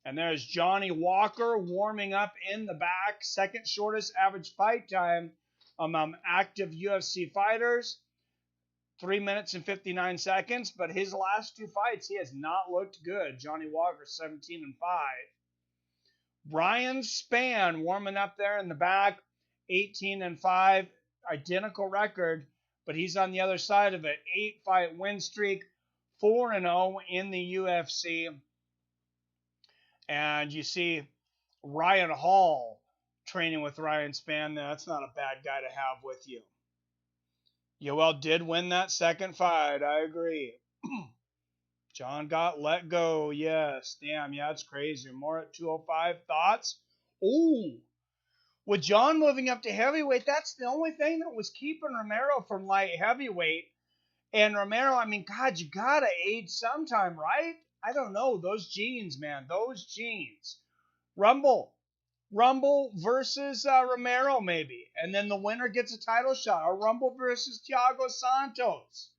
And there's Johnny Walker warming up in the back, second shortest average fight time among active UFC fighters. 3 minutes and 59 seconds, but his last 2 fights, he has not looked good. Johnny Walker, 17-5. Ryan Spann warming up there in the back, 18-5, identical record, but he's on the other side of it. 8-fight win streak, 4-0 in the UFC. And you see Ryan Hall training with Ryan Spann. That's not a bad guy to have with you. Yoel did win that second fight. I agree. John got let go. Yes. Damn, yeah, it's crazy. More at 205. Thoughts? Ooh. With John moving up to heavyweight, that's the only thing that was keeping Romero from light heavyweight. And Romero, I mean, God, you got to age sometime, right? I don't know. Those genes, man. Those genes. Rumble versus Romero, maybe. And then the winner gets a title shot. Or Rumble versus Thiago Santos.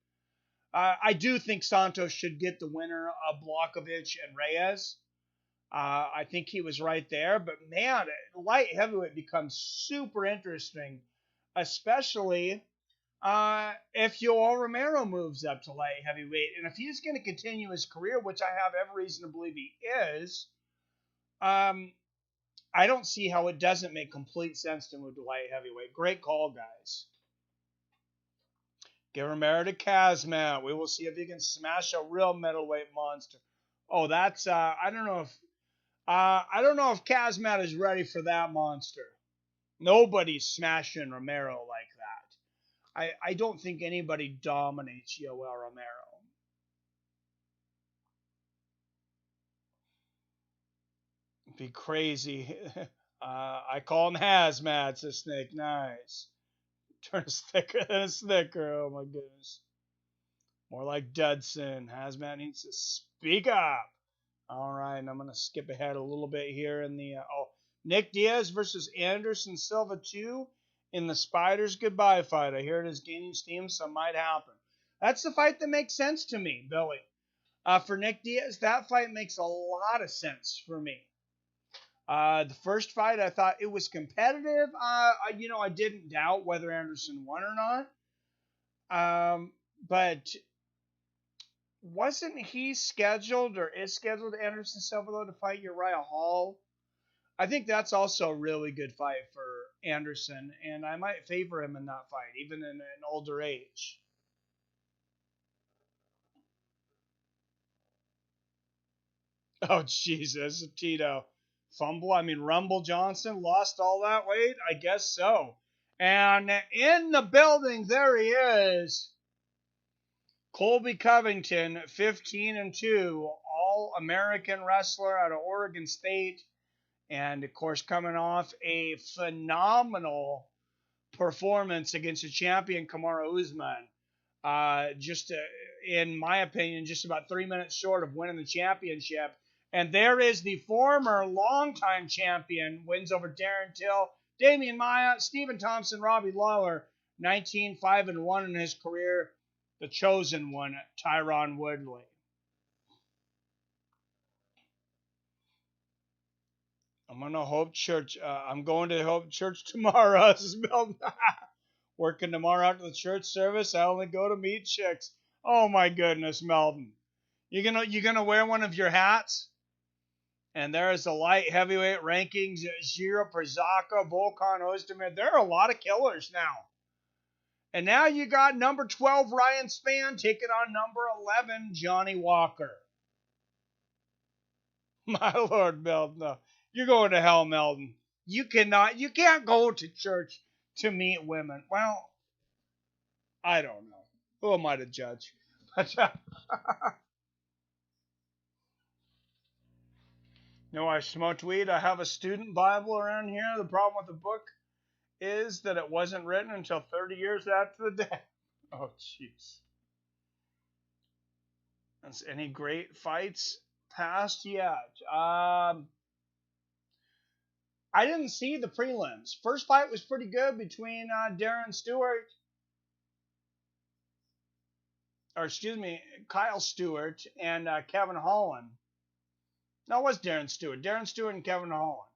I do think Santos should get the winner of Blachowicz and Reyes. I think he was right there. But, man, light heavyweight becomes super interesting. Especially if Yoel Romero moves up to light heavyweight. And if he's going to continue his career, which I have every reason to believe he is, I don't see how it doesn't make complete sense to move to light heavyweight. Great call, guys. Give Romero to Khamzat. We will see if he can smash a real middleweight monster. Oh, that's I don't know if Khamzat is ready for that monster. Nobody's smashing Romero like that. I don't think anybody dominates Yoel Romero. Be crazy. I call him Hazmat, says Snake. Nice. Turn us thicker than a Snicker. Oh my goodness. More like Dudson. Hazmat needs to speak up. All right, I'm going to skip ahead a little bit here in the... Nick Diaz versus Anderson Silva 2 in the Spiders Goodbye fight. I hear it is gaining steam, so it might happen. That's the fight that makes sense to me, Billy. For Nick Diaz, that fight makes a lot of sense for me. The first fight, I thought it was competitive. I didn't doubt whether Anderson won or not. But wasn't he scheduled or is scheduled Anderson Silva to fight Uriah Hall? I think that's also a really good fight for Anderson, and I might favor him in that fight, even in an older age. Oh, Jesus, Tito. Fumble. I mean, Rumble Johnson lost all that weight? I guess so. And in the building, there he is. Colby Covington, 15-2, all All-American wrestler out of Oregon State. And, of course, coming off a phenomenal performance against the champion, Kamaru Usman. In my opinion, just about 3 minutes short of winning the championship. And there is the former longtime champion, wins over Darren Till, Damian Maia, Stephen Thompson, Robbie Lawler, 19-5-1 in his career. The chosen one, Tyron Woodley. I'm going to Hope Church. I'm going to Hope Church tomorrow. Working tomorrow after the church service. I only go to meet chicks. Oh my goodness, Melton. You gonna wear one of your hats? And there's the light heavyweight rankings. Jiro Przaka, Volkan Ozdemir. There are a lot of killers now. And now you got number 12 Ryan Spann taking on number 11 Johnny Walker. My Lord, Melton. No. You're going to hell, Melton. You can't go to church to meet women. Well, I don't know. Who am I to judge? No, I smoked weed. I have a student Bible around here. The problem with the book is that it wasn't written until 30 years after the death. Oh, jeez. Any great fights past yet? I didn't see the prelims. First fight was pretty good between Kyle Stewart and Kevin Holland. No, it was Darren Stewart. Darren Stewart and Kevin Holland.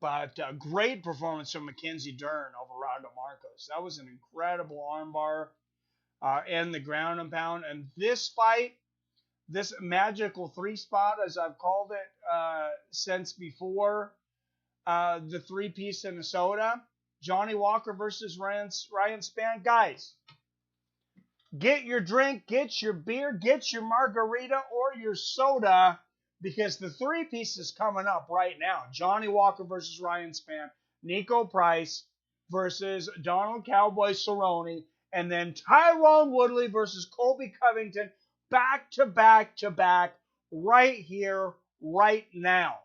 But great performance from Mackenzie Dern over Rado Marcos. That was an incredible armbar and the ground and pound. And this fight, this magical three-spot, as I've called it since before the three-piece in Minnesota, Johnny Walker versus Ryan Spann. Guys, get your drink, get your beer, get your margarita or your soda, because the three-piece is coming up right now. Johnny Walker versus Ryan Spann, Nico Price versus Donald Cowboy Cerrone, and then Tyron Woodley versus Colby Covington, back to back to back, right here, right now.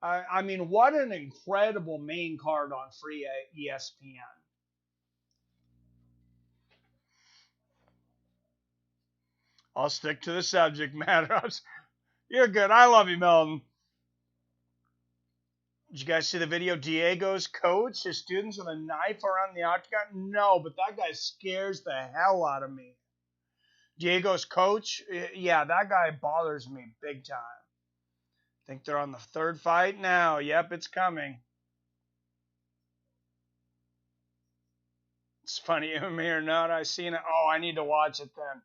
I mean, what an incredible main card on free ESPN. I'll stick to the subject matter. You're good. I love you, Melton. Did you guys see the video? Diego's coach, his students with a knife around the octagon? No, but that guy scares the hell out of me. Diego's coach, yeah, that guy bothers me big time. I think they're on the third fight now. Yep, it's coming. It's funny, me or not, I seen it. Oh, I need to watch it then.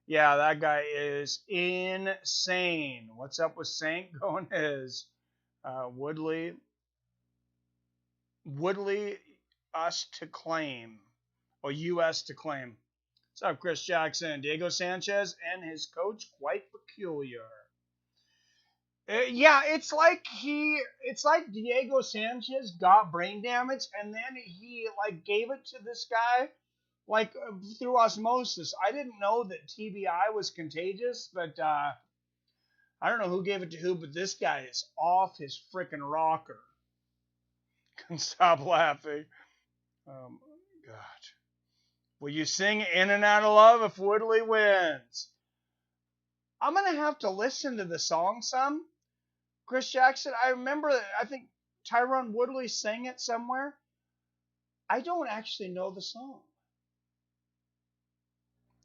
Yeah, that guy is insane. What's up with Saint going his? Woodley, us to claim. Or U.S. to claim. What's up, Chris Jackson? Diego Sanchez and his coach, quite peculiar. Yeah, it's like Diego Sanchez got brain damage and then he gave it to this guy through osmosis. I didn't know that TBI was contagious, but I don't know who gave it to who, but this guy is off his frickin' rocker. Can stop laughing. Oh my God. Will you sing In and Out of Love if Woodley wins? I'm going to have to listen to the song some. Chris Jackson, I think Tyron Woodley sang it somewhere. I don't actually know the song.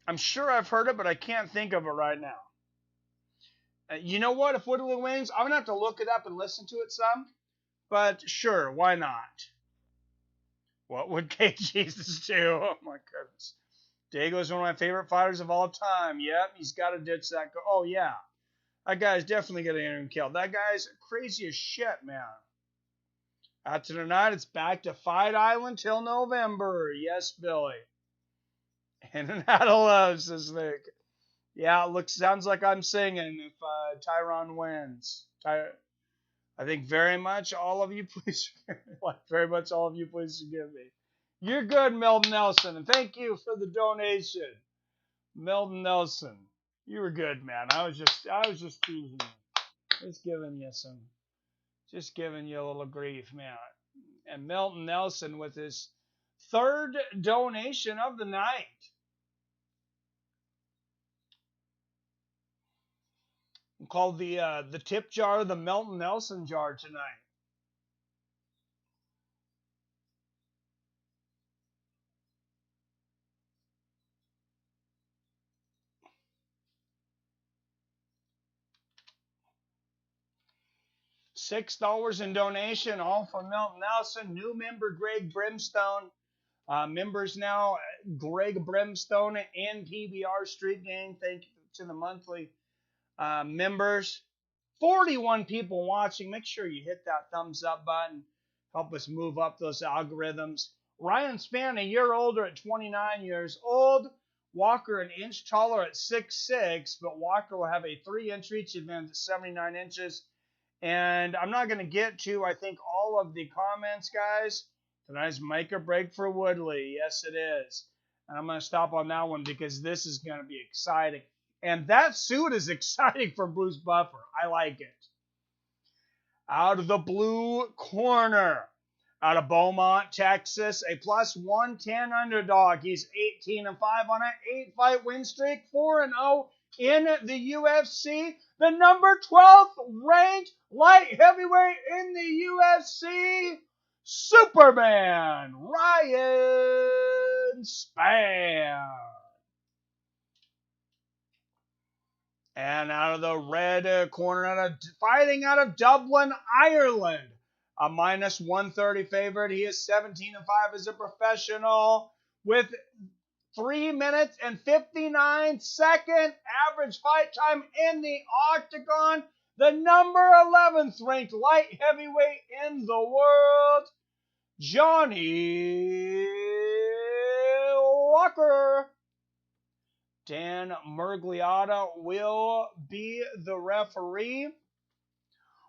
I'm sure I've heard it, but I can't think of it right now. You know what? If Woodley wins, I'm going to have to look it up and listen to it some. But sure, why not? What would K Jesus do? Oh my goodness. Diego's one of my favorite fighters of all time. Yep, he's got to ditch that. Oh yeah. That guy's definitely going to get him killed. That guy's crazy as shit, man. After tonight, it's back to Fight Island till November. Yes, Billy. In and Out of Love, says Nick. Yeah, sounds like I'm singing if Tyron wins. I think very much all of you, please forgive me. You're good, Melton Nelson, and thank you for the donation. Melton Nelson. You were good, man. I was just teasing you. Just giving you a little grief, man. And Milton Nelson with his third donation of the night. Called the tip jar the Milton Nelson jar tonight. $6 in donation, all from Milton Nelson. New member Greg Brimstone. Members now, Greg Brimstone and PBR Street Gang. Thank you to the monthly members. 41 people watching. Make sure you hit that thumbs up button. Help us move up those algorithms. Ryan Spann, a year older at 29 years old. Walker, an inch taller at 6'6", but Walker will have a 3-inch reach advantage at 79 inches. And I'm not going to get to, I think, all of the comments, guys. Tonight's make or break for Woodley. Yes, it is. And I'm going to stop on that one because this is going to be exciting. And that suit is exciting for Bruce Buffer. I like it. Out of the blue corner, out of Beaumont, Texas, a plus 110 underdog. He's 18-5 on an 8-fight win streak, 4-0 in the UFC. The number 12th ranked light heavyweight in the UFC, Superman Ryan Spann. And out of the red corner, fighting out of Dublin, Ireland, a minus 130 favorite. He is 17-5 as a professional with 3 minutes and 59 second average fight time in the octagon. The number 11th ranked light heavyweight in the world, Johnny Walker. Dan Murgliata will be the referee.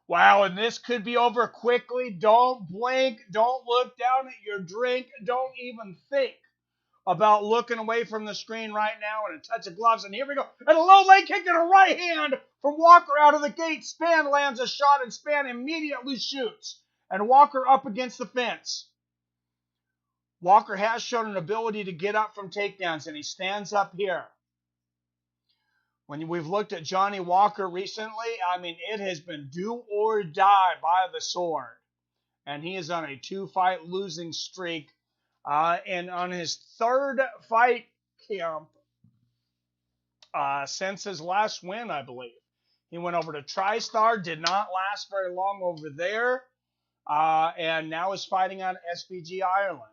Wow, and this could be over quickly. Don't blink. Don't look down at your drink. Don't even think about looking away from the screen right now, and a touch of gloves. And here we go. And a low leg kick and a right hand from Walker out of the gate. Spann lands a shot, and Spann immediately shoots. And Walker up against the fence. Walker has shown an ability to get up from takedowns, and he stands up here. When we've looked at Johnny Walker recently, I mean, it has been do or die by the sword. And he is on a 2-fight losing streak. And on his third fight camp since his last win, I believe. He went over to TriStar, did not last very long over there, and now is fighting on SBG Ireland.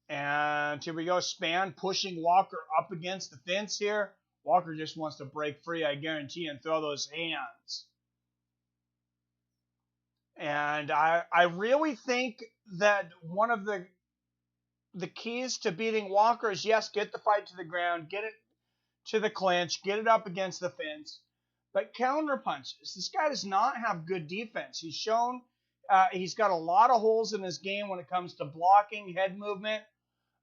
And here we go, Spann pushing Walker up against the fence here. Walker just wants to break free, I guarantee, and throw those hands. And I really think that one of the keys to beating Walker is, yes, get the fight to the ground, get it to the clinch, get it up against the fence, but counter punches. This guy does not have good defense. He's shown he's got a lot of holes in his game when it comes to blocking, head movement,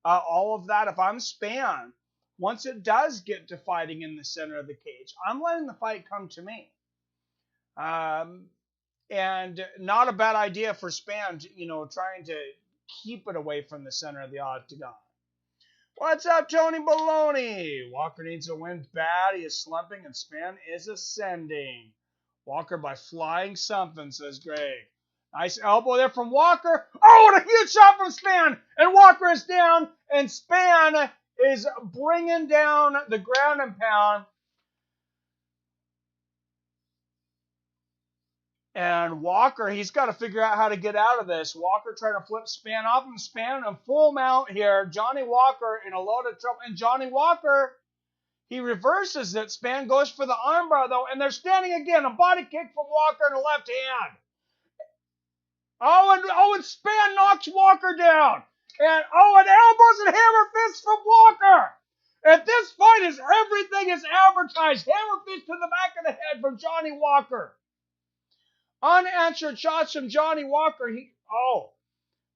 all of that. If I'm Spann, once it does get to fighting in the center of the cage, I'm letting the fight come to me. And not a bad idea for Spann, trying to keep it away from the center of the octagon. What's up, Tony Baloney? Walker needs a win bad. He is slumping, and Spann is ascending. Walker by flying something, says Greg. Nice elbow there from Walker. Oh, what a huge shot from Spann. And Walker is down, and Spann is bringing down the ground and pound. And Walker, he's got to figure out how to get out of this. Walker trying to flip Spann off, and Spann in full mount here. Johnny Walker in a load of trouble. And Johnny Walker, he reverses it. Spann goes for the armbar, though. And they're standing again. A body kick from Walker in the left hand. And Spann knocks Walker down. And elbows and hammer fists from Walker. And this fight is everything is advertised. Hammer fist to the back of the head from Johnny Walker. Unanswered shots from Johnny Walker.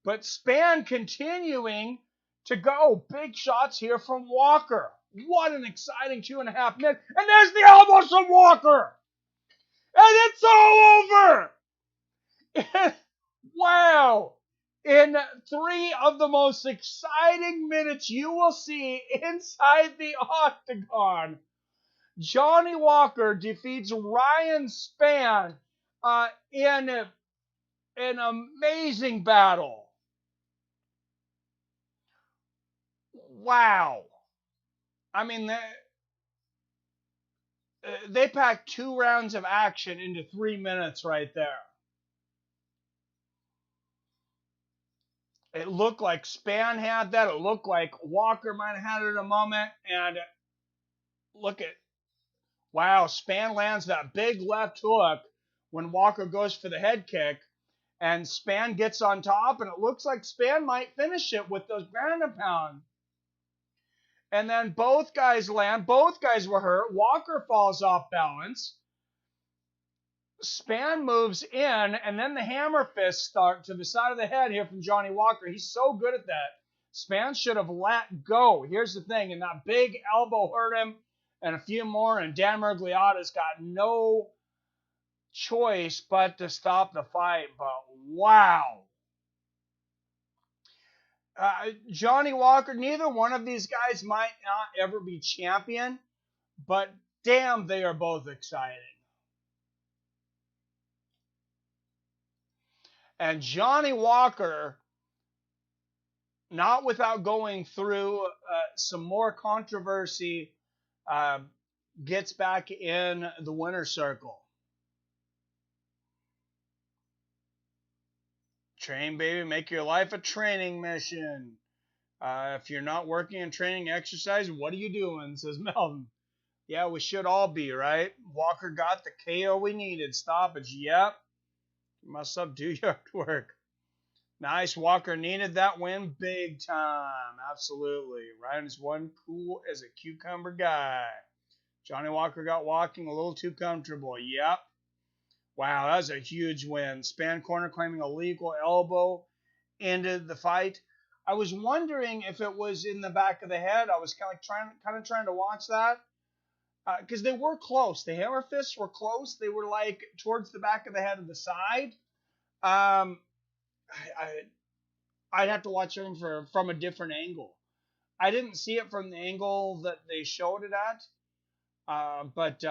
But Spann continuing to go. Big shots here from Walker. What an exciting 2.5 minutes. And there's the elbows from Walker. And it's all over. Wow. In 3 of the most exciting minutes you will see inside the octagon, Johnny Walker defeats Ryan Spann in an amazing battle. Wow. I mean, they packed 2 rounds of action into 3 minutes right there. It looked like Spann had that. It looked like Walker might have had it in a moment. And look at, wow, Spann lands that big left hook when Walker goes for the head kick. And Spann gets on top. And it looks like Spann might finish it with those ground and pound. And then both guys land. Both guys were hurt. Walker falls off balance. Spann moves in, and then the hammer fists start to the side of the head here from Johnny Walker. He's so good at that. Spann should have let go. Here's the thing, and that big elbow hurt him, and a few more, and Dan Miragliotta's got no choice but to stop the fight. But wow. Johnny Walker, neither one of these guys might not ever be champion, but damn, they are both exciting. And Johnny Walker, not without going through some more controversy, gets back in the winner's circle. Train, baby. Make your life a training mission. If you're not working and training exercise, what are you doing? Says Melvin. Yeah, we should all be, right? Walker got the KO we needed. Stoppage. Yep. Must up, do your work. Nice. Walker needed that win big time. Absolutely. Ryan's one cool as a cucumber guy. Johnny Walker got walking a little too comfortable. Yep. Wow, that was a huge win. Spann corner claiming a legal elbow ended the fight. I was wondering if it was in the back of the head. I was kind of trying to watch that. Because they were close. The hammer fists were close. They were like towards the back of the head of the side. I'd have to watch them from a different angle. I didn't see it from the angle that they showed it at. But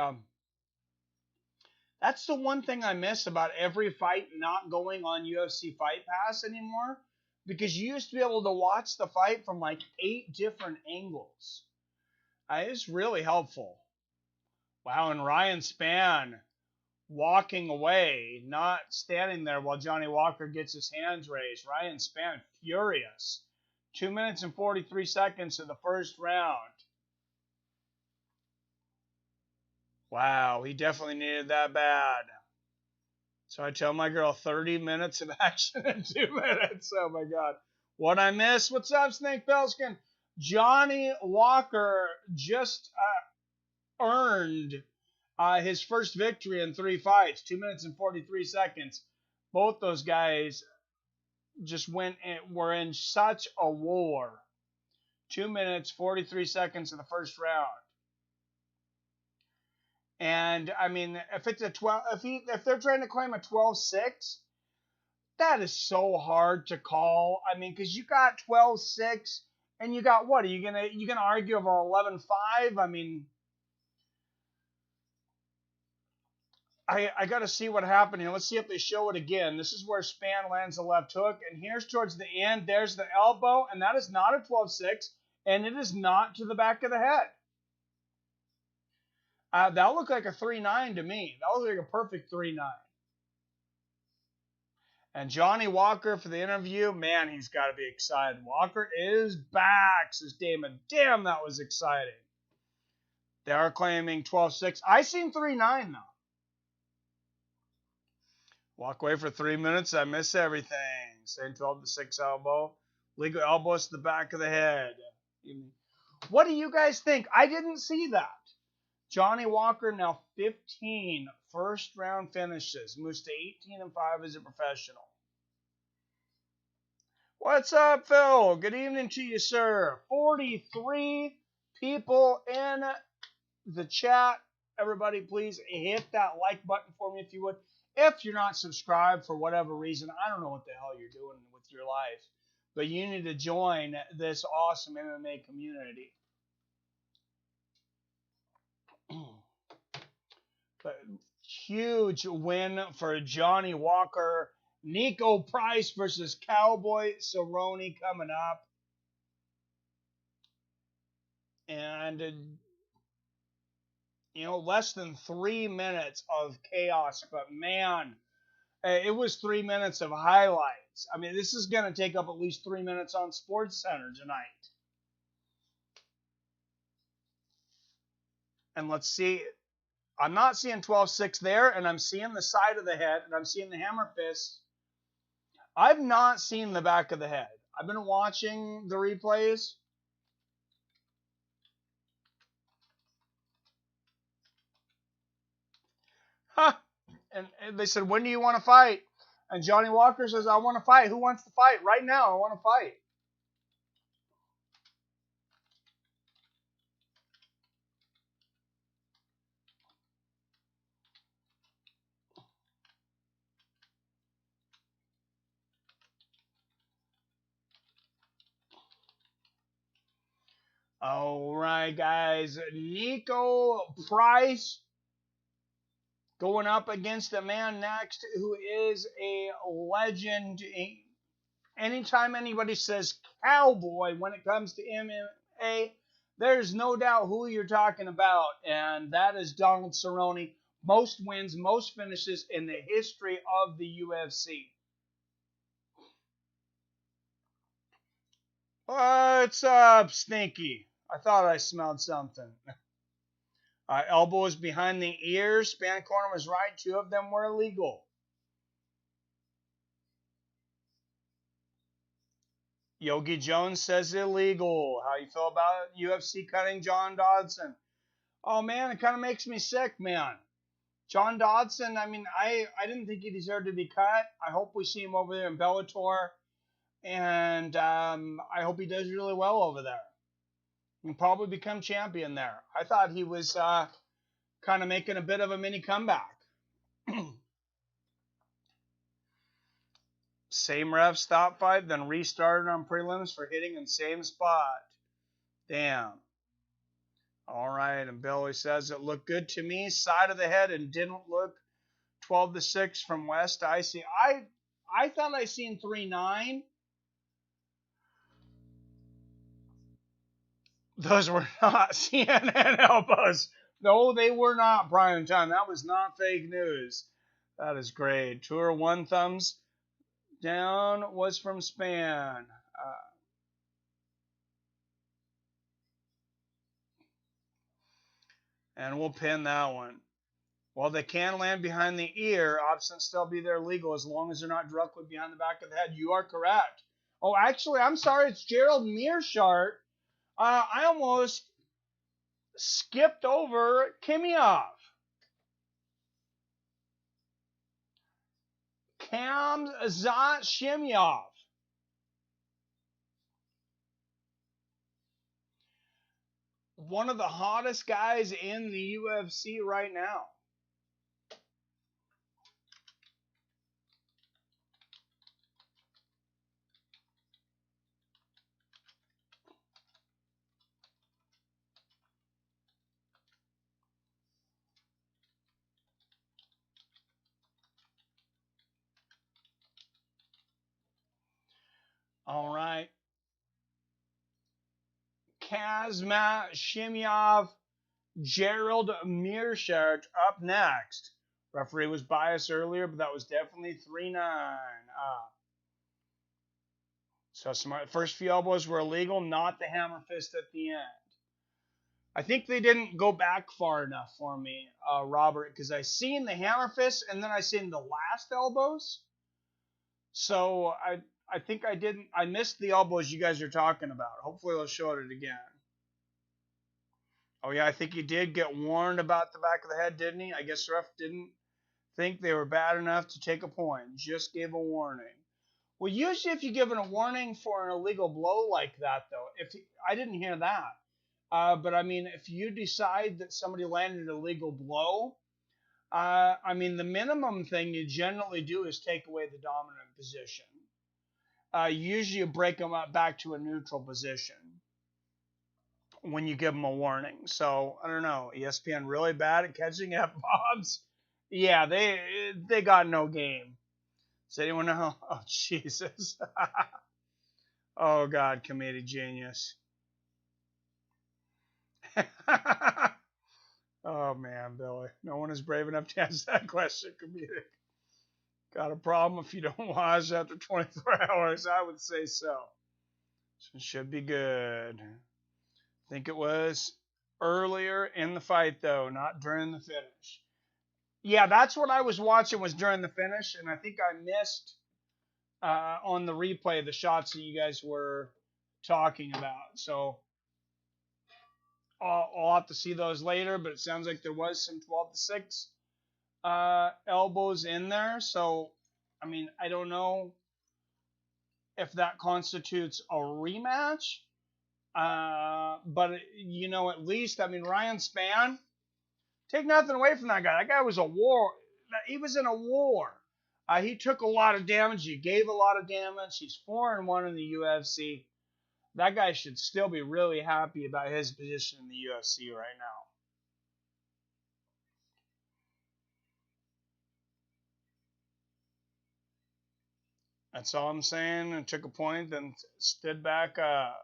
that's the one thing I miss about every fight not going on UFC Fight Pass anymore. Because you used to be able to watch the fight from like 8 different angles. It's really helpful. Wow, and Ryan Spann walking away, not standing there while Johnny Walker gets his hands raised. Ryan Spann furious. 2 minutes and 43 seconds in the first round. Wow, he definitely needed that bad. So I tell my girl 30 minutes of action in 2 minutes. Oh my God. What I miss? What's up, Snake Belskin? Johnny Walker just earned his first victory in 3 fights, 2 minutes and 43 seconds. Both those guys just were in such a war. 2 minutes, 43 seconds in the first round. And I mean, if it's a 12, if they're trying to claim a 12-6, that is so hard to call. I mean, because you got 12-6, and you got what? Are you gonna argue over 11-5? I mean, I got to see what happened here. Let's see if they show it again. This is where Spann lands the left hook. And here's towards the end. There's the elbow. And that is not a 12-6. And it is not to the back of the head. That looked like a 3-9 to me. That looked like a perfect 3-9. And Johnny Walker for the interview. Man, he's got to be excited. Walker is back, says Damon. Damn, that was exciting. They are claiming 12-6. I seen 3-9, though. Walk away for 3 minutes. I miss everything. Saying 12-6 elbow. Legal elbows to the back of the head. What do you guys think? I didn't see that. Johnny Walker now 15 first round finishes. Moves to 18-5 as a professional. What's up, Phil? Good evening to you, sir. 43 people in the chat. Everybody, please hit that like button for me if you would. If you're not subscribed for whatever reason, I don't know what the hell you're doing with your life, but you need to join this awesome MMA community. But huge win for Johnny Walker. Nico Price versus Cowboy Cerrone coming up. And, less than 3 minutes of chaos. But, man, it was 3 minutes of highlights. I mean, this is going to take up at least 3 minutes on SportsCenter tonight. And let's see. I'm not seeing 12-6 there, and I'm seeing the side of the head, and I'm seeing the hammer fist. I've not seen the back of the head. I've been watching the replays. Huh. And they said, when do you want to fight? And Johnny Walker says, I want to fight. Who wants to fight? Right now, I want to fight. All right, guys. Nico Price going up against a man next who is a legend. Anytime anybody says Cowboy when it comes to MMA, there's no doubt who you're talking about, and that is Donald Cerrone. Most wins, most finishes in the history of the UFC. What's up, Stinky? I thought I smelled something. Elbows behind the ears. Spann corner was right. 2 of them were illegal. Yogi Jones says illegal. How you feel about UFC cutting John Dodson? Oh, man, it kind of makes me sick, man. John Dodson, I mean, I didn't think he deserved to be cut. I hope we see him over there in Bellator. And I hope he does really well over there. And probably become champion there. I thought he was kind of making a bit of a mini comeback. Same ref stop fight, then restarted on prelims for hitting in the same spot. Damn. All right, and Billy says it looked good to me, side of the head, and didn't look 12-6 from West. I see. I thought I seen 3-9. Those were not CNN elbows. No, they were not, Prime Time. That was not fake news. That is great. Tour 1 thumbs down was from Spann. And we'll pin that one. While they can land behind the ear, options still be there legal as long as they're not directly behind the back of the head. You are correct. Oh, actually, I'm sorry. It's Gerald Meershart. I almost skipped over Chimaev. Khamzat Chimaev. One of the hottest guys in the UFC right now. All right. Khamzat Chimaev, Gerald Meershart up next. Referee was biased earlier, but that was definitely 3-9. So smart. First few elbows were illegal, not the hammer fist at the end. I think they didn't go back far enough for me, Robert, because I seen the hammer fist and then I seen the last elbows. So I think I missed the elbows you guys are talking about. Hopefully they'll show it again. Oh yeah, I think he did get warned about the back of the head, didn't he? I guess the ref didn't think they were bad enough to take a point. Just gave a warning. Well, usually if you're given a warning for an illegal blow like that, though, I didn't hear that. But I mean, if you decide that somebody landed a legal blow, I mean, the minimum thing you generally do is take away the dominant position. Usually you break them up back to a neutral position when you give them a warning. So, I don't know. ESPN really bad at catching F-bombs? Yeah, they got no game. Does anyone know? Oh, Jesus. Oh, God, comedic genius. Oh, man, Billy. No one is brave enough to answer that question, comedic. Got a problem if you don't watch after 24 hours? I would say so. So it should be good. I think it was earlier in the fight, though, not during the finish. Yeah, that's what I was watching was during the finish, and I think I missed on the replay the shots that you guys were talking about. So I'll have to see those later, but it sounds like there was some 12-6 elbows in there. So, I mean, I don't know if that constitutes a rematch. But, you know, at least, I mean, Ryan Spann, take nothing away from that guy. That guy was a war. He was in a war. He took a lot of damage. He gave a lot of damage. He's 4-1 in the UFC. That guy should still be really happy about his position in the UFC right now. That's all I'm saying. And took a point, then stood back up.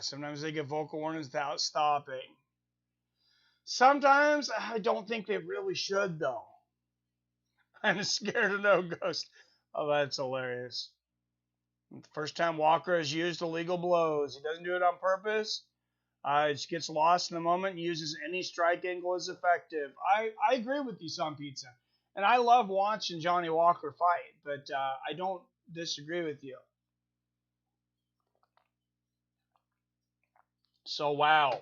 Sometimes they give vocal warnings without stopping. Sometimes I don't think they really should, though. I'm scared of no ghost. Oh, that's hilarious. The first time Walker has used illegal blows. He doesn't do it on purpose. He just gets lost in the moment and uses any strike angle as effective. I agree with you, Son Pizza. And I love watching Johnny Walker fight, but I don't disagree with you. So, wow.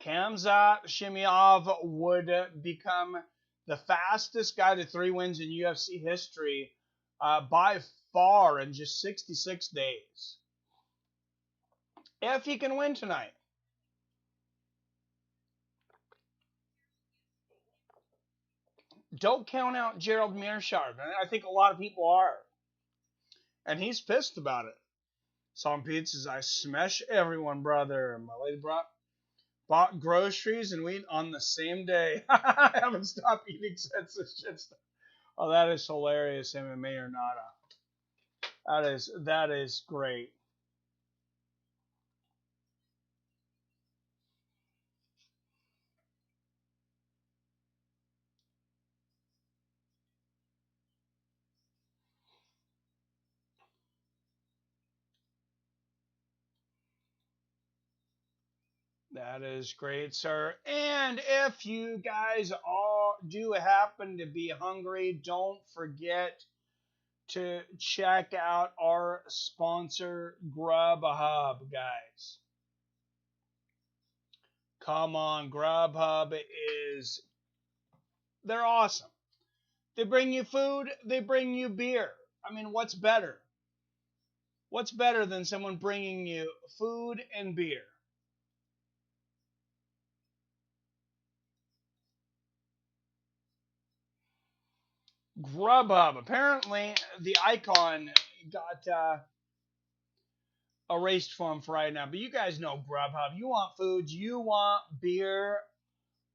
Khamzat Chimaev would become the fastest guy to 3 wins in UFC history by far in just 66 days. If he can win tonight. Don't count out Gerald Meershart. I think a lot of people are. And he's pissed about it. Some pizzas, I smash everyone, brother. My lady bought groceries and wheat on the same day. I haven't stopped eating since this shit started. Oh, that is hilarious, MMA or nada. That is great. That is great, sir. And if you guys all do happen to be hungry, don't forget to check out our sponsor, Grubhub, guys. Come on, Grubhub they're awesome. They bring you food, they bring you beer. I mean, what's better? What's better than someone bringing you food and beer? Grubhub. Apparently, the icon got erased from right now. But you guys know Grubhub. You want food, you want beer.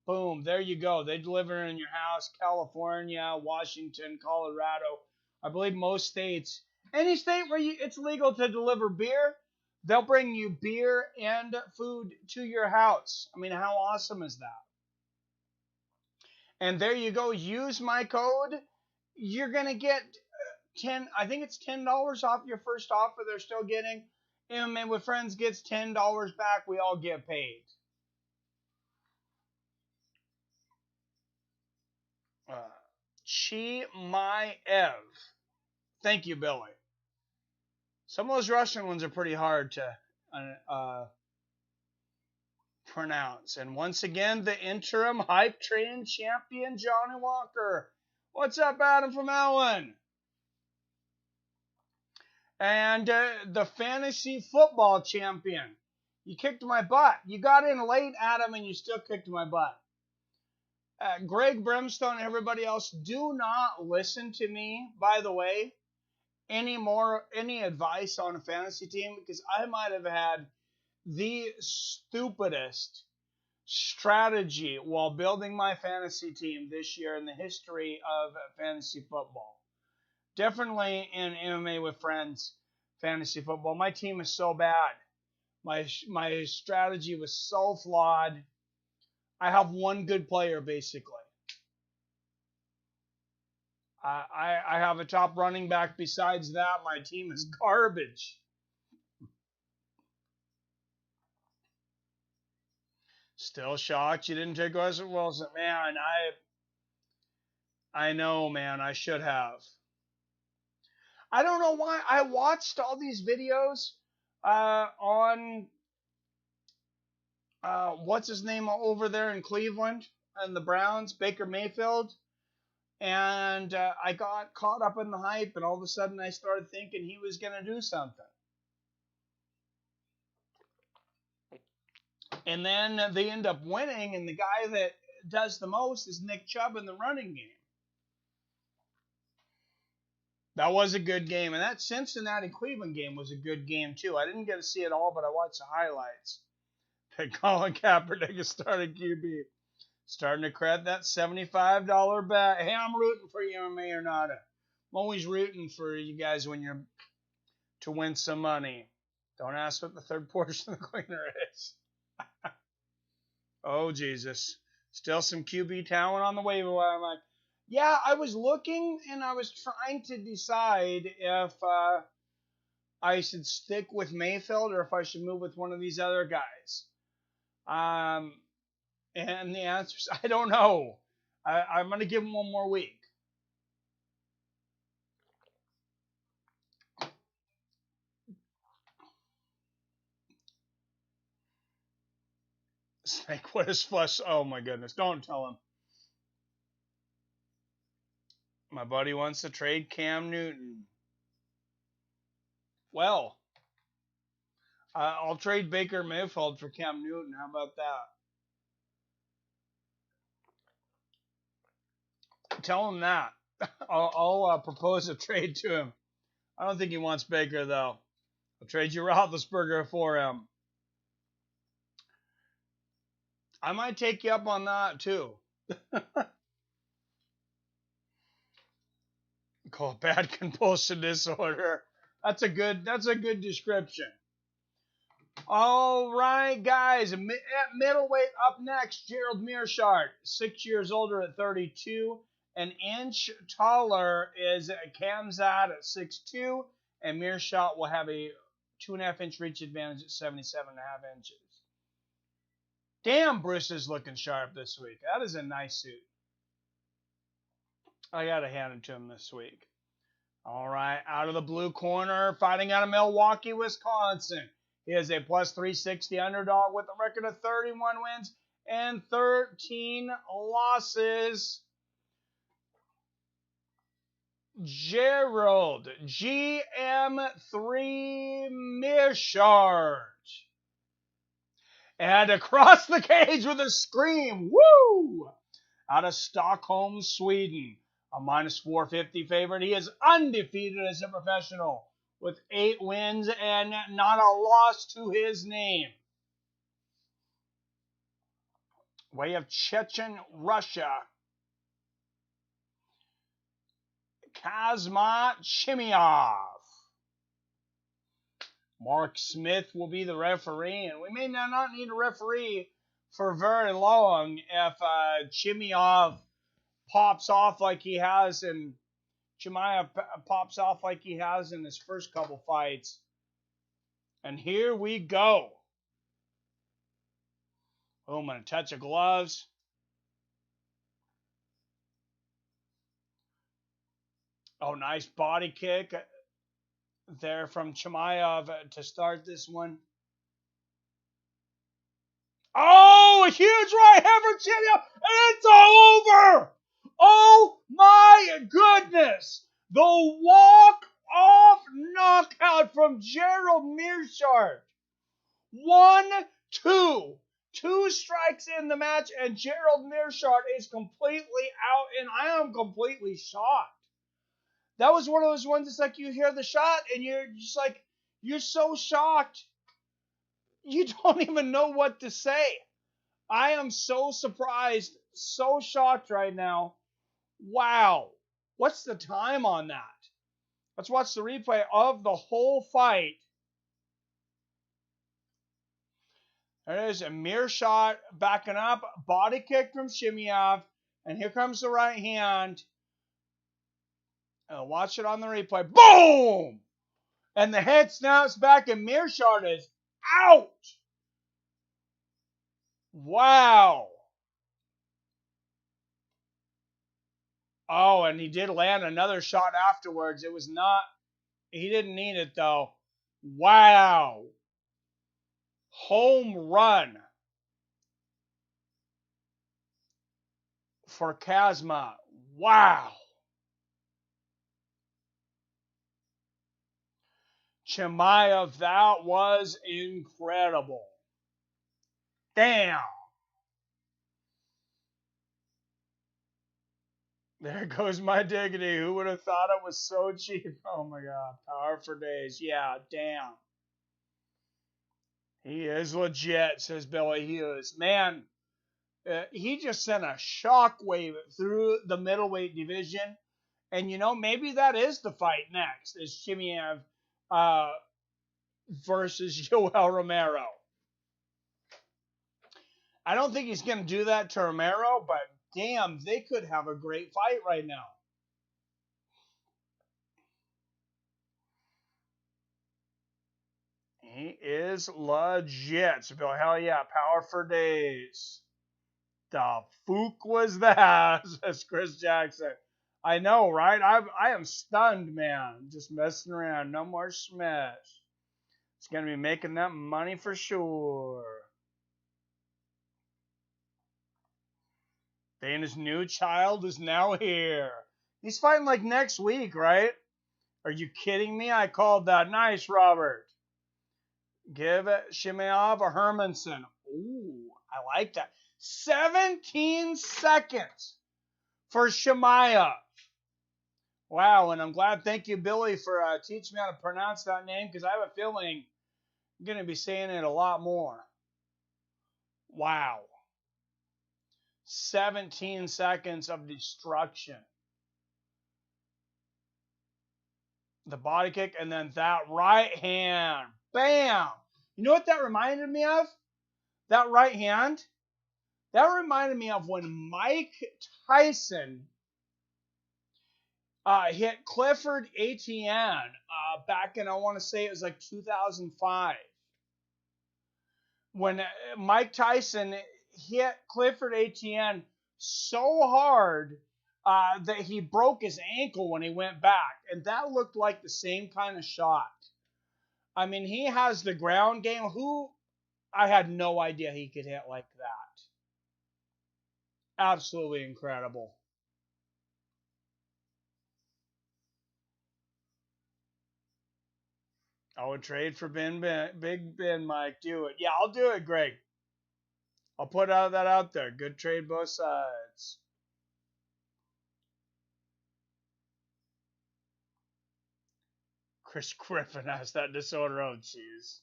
Boom, there you go. They deliver in your house. California, Washington, Colorado. I believe most states. Any state where it's legal to deliver beer, they'll bring you beer and food to your house. I mean, how awesome is that? And there you go. Use my code. You're going to get I think it's $10 off your first offer they're still getting. MMA with Friends gets $10 back. We all get paid. Chimaev. Thank you, Billy. Some of those Russian ones are pretty hard to pronounce. And once again, the interim hype train champion, Johnny Walker. What's up, Adam from Allen? And the fantasy football champion. You kicked my butt. You got in late, Adam, and you still kicked my butt. Greg Brimstone and everybody else, do not listen to me, by the way, any advice on a fantasy team, because I might have had the stupidest strategy while building my fantasy team this year in the history of fantasy football. Definitely in MMA with Friends fantasy football. My team is so bad. My strategy was so flawed. I have one good player, basically. I have a top running back. Besides that, my team is garbage. Still shocked you didn't take Russell Wilson. Man, I know, man. I should have. I don't know why. I watched all these videos on what's his name over there in Cleveland and the Browns, Baker Mayfield. And I got caught up in the hype, and all of a sudden I started thinking he was going to do something. And then they end up winning, and the guy that does the most is Nick Chubb in the running game. That was a good game, and that Cincinnati-Cleveland game was a good game, too. I didn't get to see it all, but I watched the highlights. Colin Kaepernick is starting QB. Starting to credit that $75 bet. Hey, I'm rooting for you, MMA or not. I'm always rooting for you guys when you're to win some money. Don't ask what the third portion of the cleaner is. Oh, Jesus. Still some QB talent on the waiver wire. I'm like, yeah, I was looking and I was trying to decide if I should stick with Mayfield or if I should move with one of these other guys. And the answer is, I don't know. I'm going to give him one more week. Snake, what is flush? Oh, my goodness. Don't tell him. My buddy wants to trade Cam Newton. Well, I'll trade Baker Mayfield for Cam Newton. How about that? Tell him that. I'll propose a trade to him. I don't think he wants Baker, though. I'll trade you Roethlisberger for him. I might take you up on that, too. Call it bad compulsion disorder. That's a good description. All right, guys. At middleweight, up next, Gerald Meershart, 6 years older at 32. An inch taller is Khamzat at 6'2", and Meerschaert will have a 2.5-inch reach advantage at 77.5 inches. Damn, Bruce is looking sharp this week. That is a nice suit. I got to hand it to him this week. All right, out of the blue corner, fighting out of Milwaukee, Wisconsin. He is a plus 360 underdog with a record of 31 wins and 13 losses. Gerald GM3 Meerschart. And across the cage with a scream, woo! Out of Stockholm, Sweden. A minus 450 favorite. He is undefeated as a professional with 8 wins and not a loss to his name. We have Chechen, Russia. Khamzat Chimaev. Mark Smith will be the referee, and we may not need a referee for very long if Chimaev pops off like he has in his first couple fights. And here we go. Boom, and a touch of gloves. Oh, nice body kick there from Chimaev to start this one. Oh, a huge right hand for Chimaev, and it's all over. Oh my goodness! The walk-off knockout picks in the match, and Gerald Meershart is completely out, and I am completely shocked. That was one of those ones that's like you hear the shot, and you're just like, you're so shocked. You don't even know what to say. I am so surprised, so shocked right now. Wow. What's the time on that? Let's watch the replay of the whole fight. There it is, a Meerschaert backing up, body kick from Chimaev, and here comes the right hand. Watch it on the replay. Boom! And the head snaps back, and Meerschaert is out. Wow. Oh, and he did land another shot afterwards. It was not, he didn't need it though. Wow. Home run for Khamzat. Wow. Chimaev, that was incredible. Damn. There goes my dignity. Who would have thought it was so cheap? Oh my God. Power for days. Yeah, damn. He is legit, says Billy Hughes. Man, he just sent a shockwave through the middleweight division. And, you know, maybe that is the fight next, is Chimaev versus Yoel Romero. I don't think he's going to do that to Romero, but damn, they could have a great fight right now. He is legit. So, Bill, hell yeah, power for days. The fook was that, says Chris Jackson. I know, right? I am stunned, man. Just messing around. No more smash. It's going to be making that money for sure. Dana's new child is now here. He's fighting like next week, right? Are you kidding me? I called that. Nice, Robert. Give it Chimaev or Hermanson. Ooh, I like that. 17 seconds for Chimaev. Wow, and I'm glad, thank you, Billy, for teaching me how to pronounce that name, because I have a feeling I'm going to be saying it a lot more. Wow. 17 seconds of destruction. The body kick, and then that right hand. Bam! You know what that reminded me of? That right hand? That reminded me of when Mike Tyson hit Clifford Etienne back in, I want to say it was like 2005. When Mike Tyson hit Clifford Etienne so hard that he broke his ankle when he went back. And that looked like the same kind of shot. I mean, he has the ground game. I had no idea he could hit like that. Absolutely incredible. I would trade for Big Ben, Mike. Do it. Yeah, I'll do it, Greg. I'll put that out there. Good trade both sides. Chris Griffin has that disorder. Oh, jeez.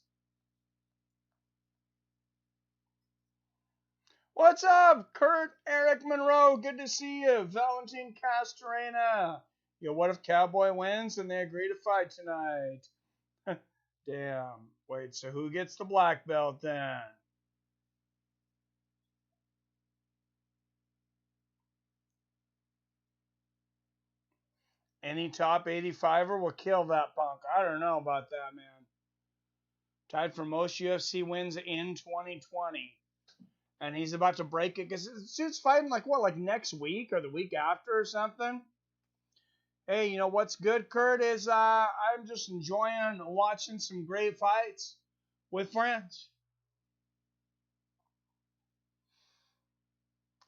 What's up, Kurt Eric Monroe? Good to see you. Valentin Castorena. Yo, what if Cowboy wins and they agree to fight tonight? Damn. Wait, so who gets the black belt then? Any top 85er will kill that punk. I don't know about that, man. Tied for most UFC wins in 2020. And he's about to break it because the dude's fighting like next week or the week after or something. Hey, you know what's good, Kurt, is I'm just enjoying watching some great fights with friends.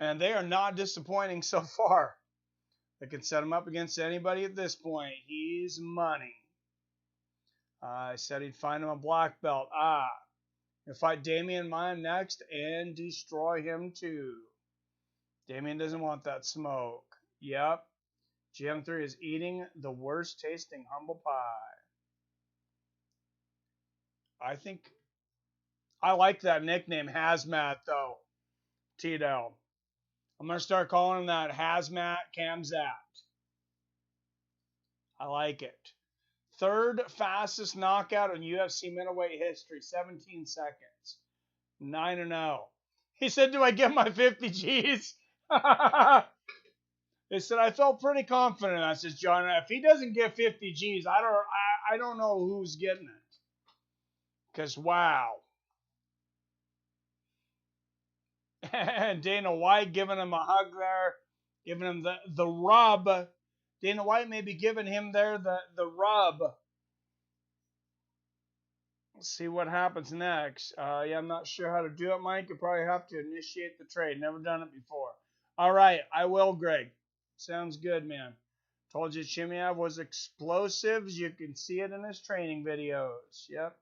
And they are not disappointing so far. They can set him up against anybody at this point. He's money. I said he'd find him a black belt. He'll fight Damian Maia next and destroy him too. Damian doesn't want that smoke. Yep. GM3 is eating the worst tasting humble pie. I think I like that nickname, Hazmat, though. Tito. I'm going to start calling him that, Hazmat Khamzat. I like it. Third fastest knockout in UFC middleweight history, 17 seconds. 9-0. He said, do I get my 50 G's? He said, I felt pretty confident. I said, John, if he doesn't get 50 G's, I don't know who's getting it. Because, wow. And Dana White giving him a hug there, giving him the rub. Dana White may be giving him there the rub. Let's see what happens next. Yeah, I'm not sure how to do it, Mike. You probably have to initiate the trade. Never done it before. All right, I will, Greg. Sounds good, man. Told you Chimaev was explosives. You can see it in his training videos. Yep.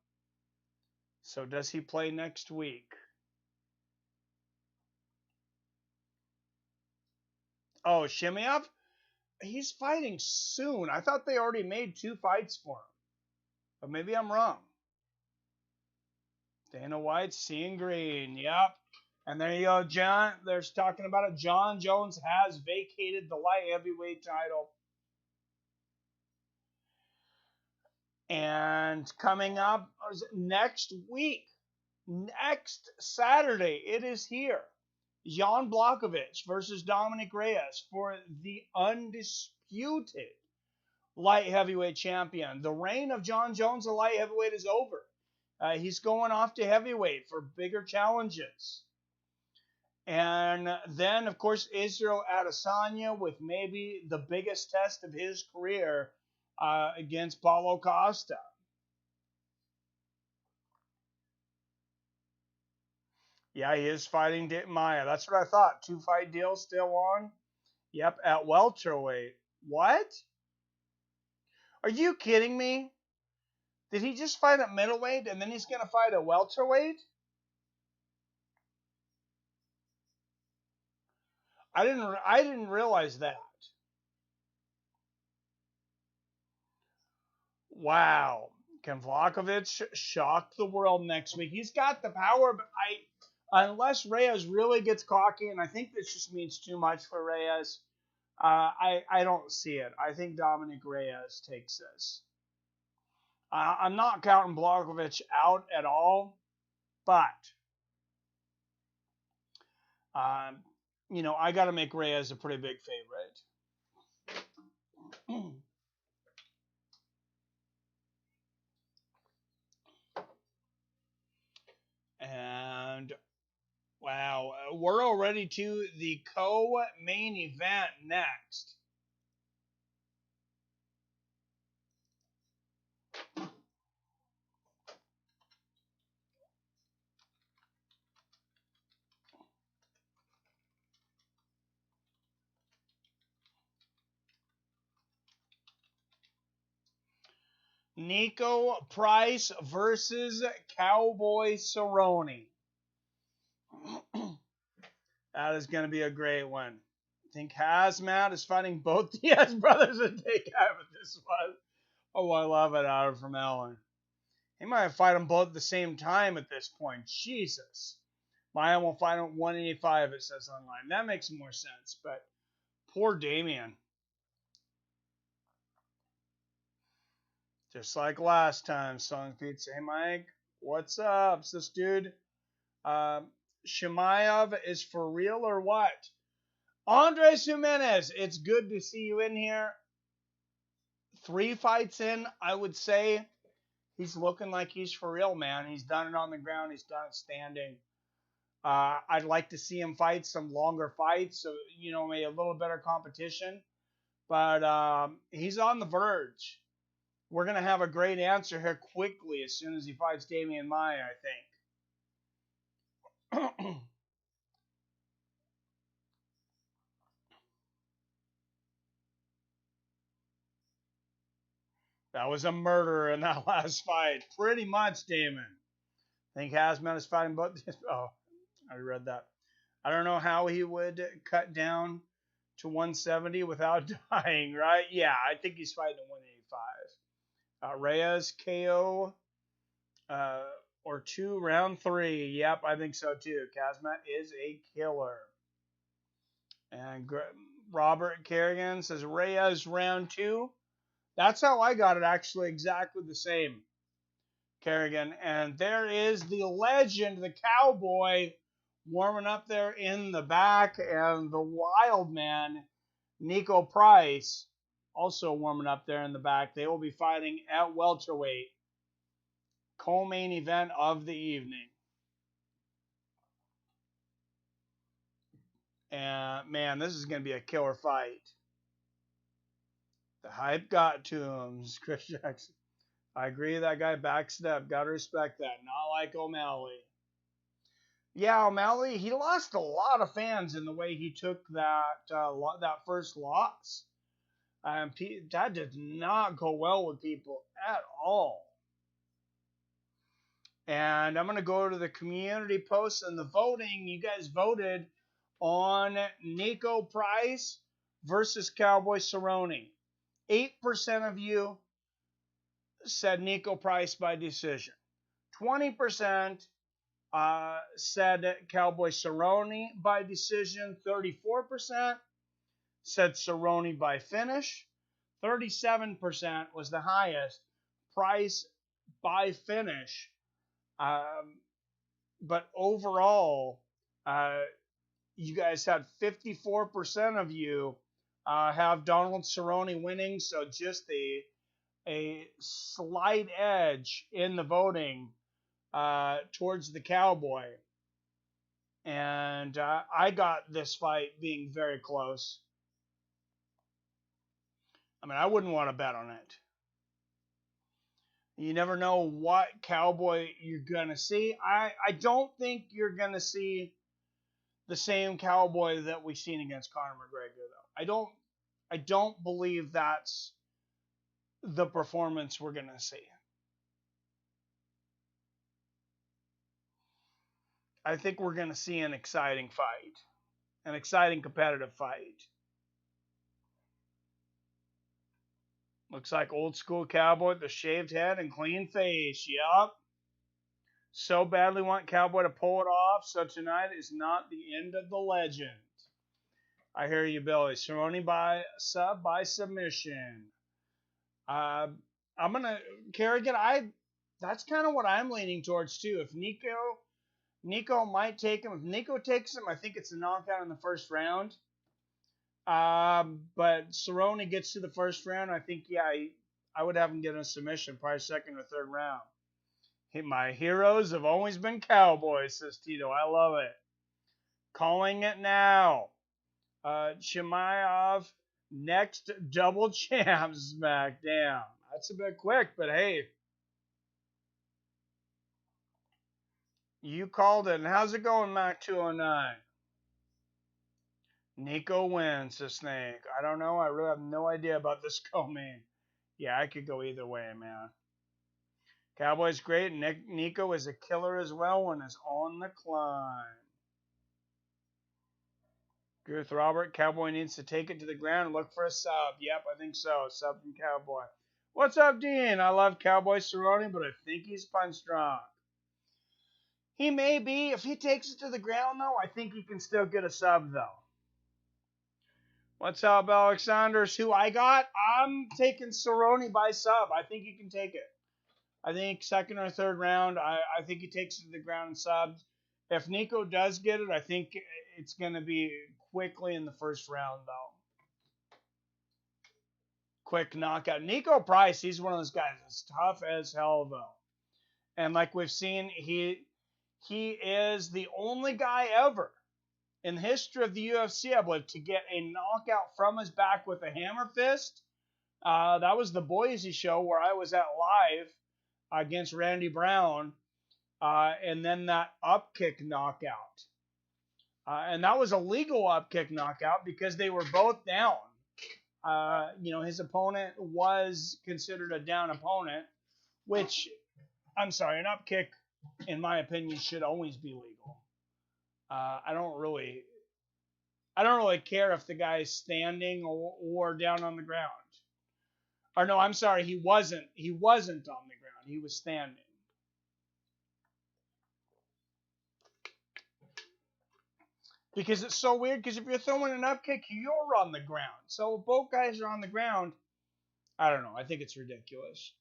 So does he play next week? Oh, Chimaev? He's fighting soon. I thought they already made 2 fights for him. But maybe I'm wrong. Dana White, seeing green. Yep. And there you go, John. They're talking about it. John Jones has vacated the light heavyweight title. And coming up next week, next Saturday, it is here. Jan Blachowicz versus Dominic Reyes for the undisputed light heavyweight champion. The reign of John Jones, the light heavyweight, is over. He's going off to heavyweight for bigger challenges. And then, of course, Israel Adesanya with maybe the biggest test of his career against Paulo Costa. Yeah, he is fighting Maia. That's what I thought. 2-fight deal still on. Yep, at welterweight. What? Are you kidding me? Did he just fight at middleweight and then he's going to fight at welterweight? I didn't realize that. Wow. Can Blachowicz shock the world next week? He's got the power, but unless Reyes really gets cocky, and I think this just means too much for Reyes, I don't see it. I think Dominic Reyes takes this. I'm not counting Blachowicz out at all, but you know, I got to make Reyes a pretty big favorite. And wow, we're already to the co-main event next. Nico Price versus Cowboy Cerrone. That is going to be a great one. I think Hazmat is fighting both Diaz brothers to take out of this one. Oh, I love it out from Ellen. He might fight them both at the same time at this point. Jesus. Maia will fight him at 185, it says online. That makes more sense, but poor Damian. Just like last time, Song Pizza. Hey, Mike, what's up? It's this dude. Chimaev is for real or what? Andres Jimenez, it's good to see you in here. 3 fights in, I would say he's looking like he's for real, man. He's done it on the ground. He's done it standing. I'd like to see him fight some longer fights, so, you know, maybe a little better competition. But he's on the verge. We're going to have a great answer here quickly as soon as he fights Damian Maia, I think. That was a murder in that last fight. Pretty much, Damon. I think Khamzat is fighting both. Oh, I read that. I don't know how he would cut down to 170 without dying, right? Yeah, I think he's fighting at 185. Reyes KO or 2, round 3. Yep, I think so too. Khamzat is a killer. And Robert Kerrigan says Reyes round 2. That's how I got it, actually, exactly the same. Kerrigan. And there is the legend, the Cowboy, warming up there in the back, and the wild man, Nico Price, also warming up there in the back. They will be fighting at welterweight. Co-main event of the evening. And, man, this is going to be a killer fight. The hype got to him, Chris Jackson. I agree, that guy backstep. Got to respect that. Not like O'Malley. Yeah, O'Malley, he lost a lot of fans in the way he took that first loss. That did not go well with people at all. And I'm going to go to the community post and the voting. You guys voted on Nico Price versus Cowboy Cerrone. 8% of you said Nico Price by decision. 20% said Cowboy Cerrone by decision. 34% said Cerrone by finish. 37% was the highest. Price by finish. But overall, you guys had 54% of you have Donald Cerrone winning, so just a slight edge in the voting towards the Cowboy. And I got this fight being very close. I mean, I wouldn't want to bet on it. You never know what Cowboy you're going to see. I don't think you're going to see the same Cowboy that we've seen against Conor McGregor, though. I don't believe that's the performance we're going to see. I think we're going to see an exciting fight. An exciting competitive fight. Looks like old school Cowboy with the shaved head and clean face. Yup. So badly want Cowboy to pull it off, so tonight is not the end of the legend. I hear you, Billy. Cerrone by submission. I'm gonna Kerrigan. That's kind of what I'm leaning towards too. If Nico might take him. If Nico takes him, I think it's a knockout in the first round. But Cerrone gets to the first round, I think, yeah, I would have him get a submission, probably second or third round. My heroes have always been Cowboys, says Tito. I love it. Calling it now. Chimaev, next double champ SmackDown. That's a bit quick, but hey. You called it. And how's it going, Mac 209? Nico wins, says Snake. I don't know. I really have no idea about this co-main. Yeah, I could go either way, man. Cowboy's great. Nico is a killer as well when it's on the climb. Agree with Robert. Cowboy needs to take it to the ground and look for a sub. Yep, I think so. Sub from Cowboy. What's up, Dean? I love Cowboy Cerrone, but I think he's punch drunk. He may be. If he takes it to the ground, though, I think he can still get a sub, though. What's up, Alexander's? Who I got? I'm taking Cerrone by sub. I think he can take it. I think second or third round, I think he takes it to the ground and subs. If Nico does get it, I think it's going to be quickly in the first round, though. Quick knockout. Nico Price, he's one of those guys that's tough as hell, though. And like we've seen, he is the only guy ever in the history of the UFC, I believe, to get a knockout from his back with a hammer fist. That was the Boise show where I was at live against Randy Brown. And then that upkick knockout. And that was a legal upkick knockout because they were both down. His opponent was considered a down opponent, which, I'm sorry, an upkick in my opinion, should always be legal. I don't really care if the guy's standing or down on the ground. Or no, I'm sorry, he wasn't on the ground. He was standing. Because it's so weird, because if you're throwing an up kick, you're on the ground. So if both guys are on the ground, I don't know. I think it's ridiculous.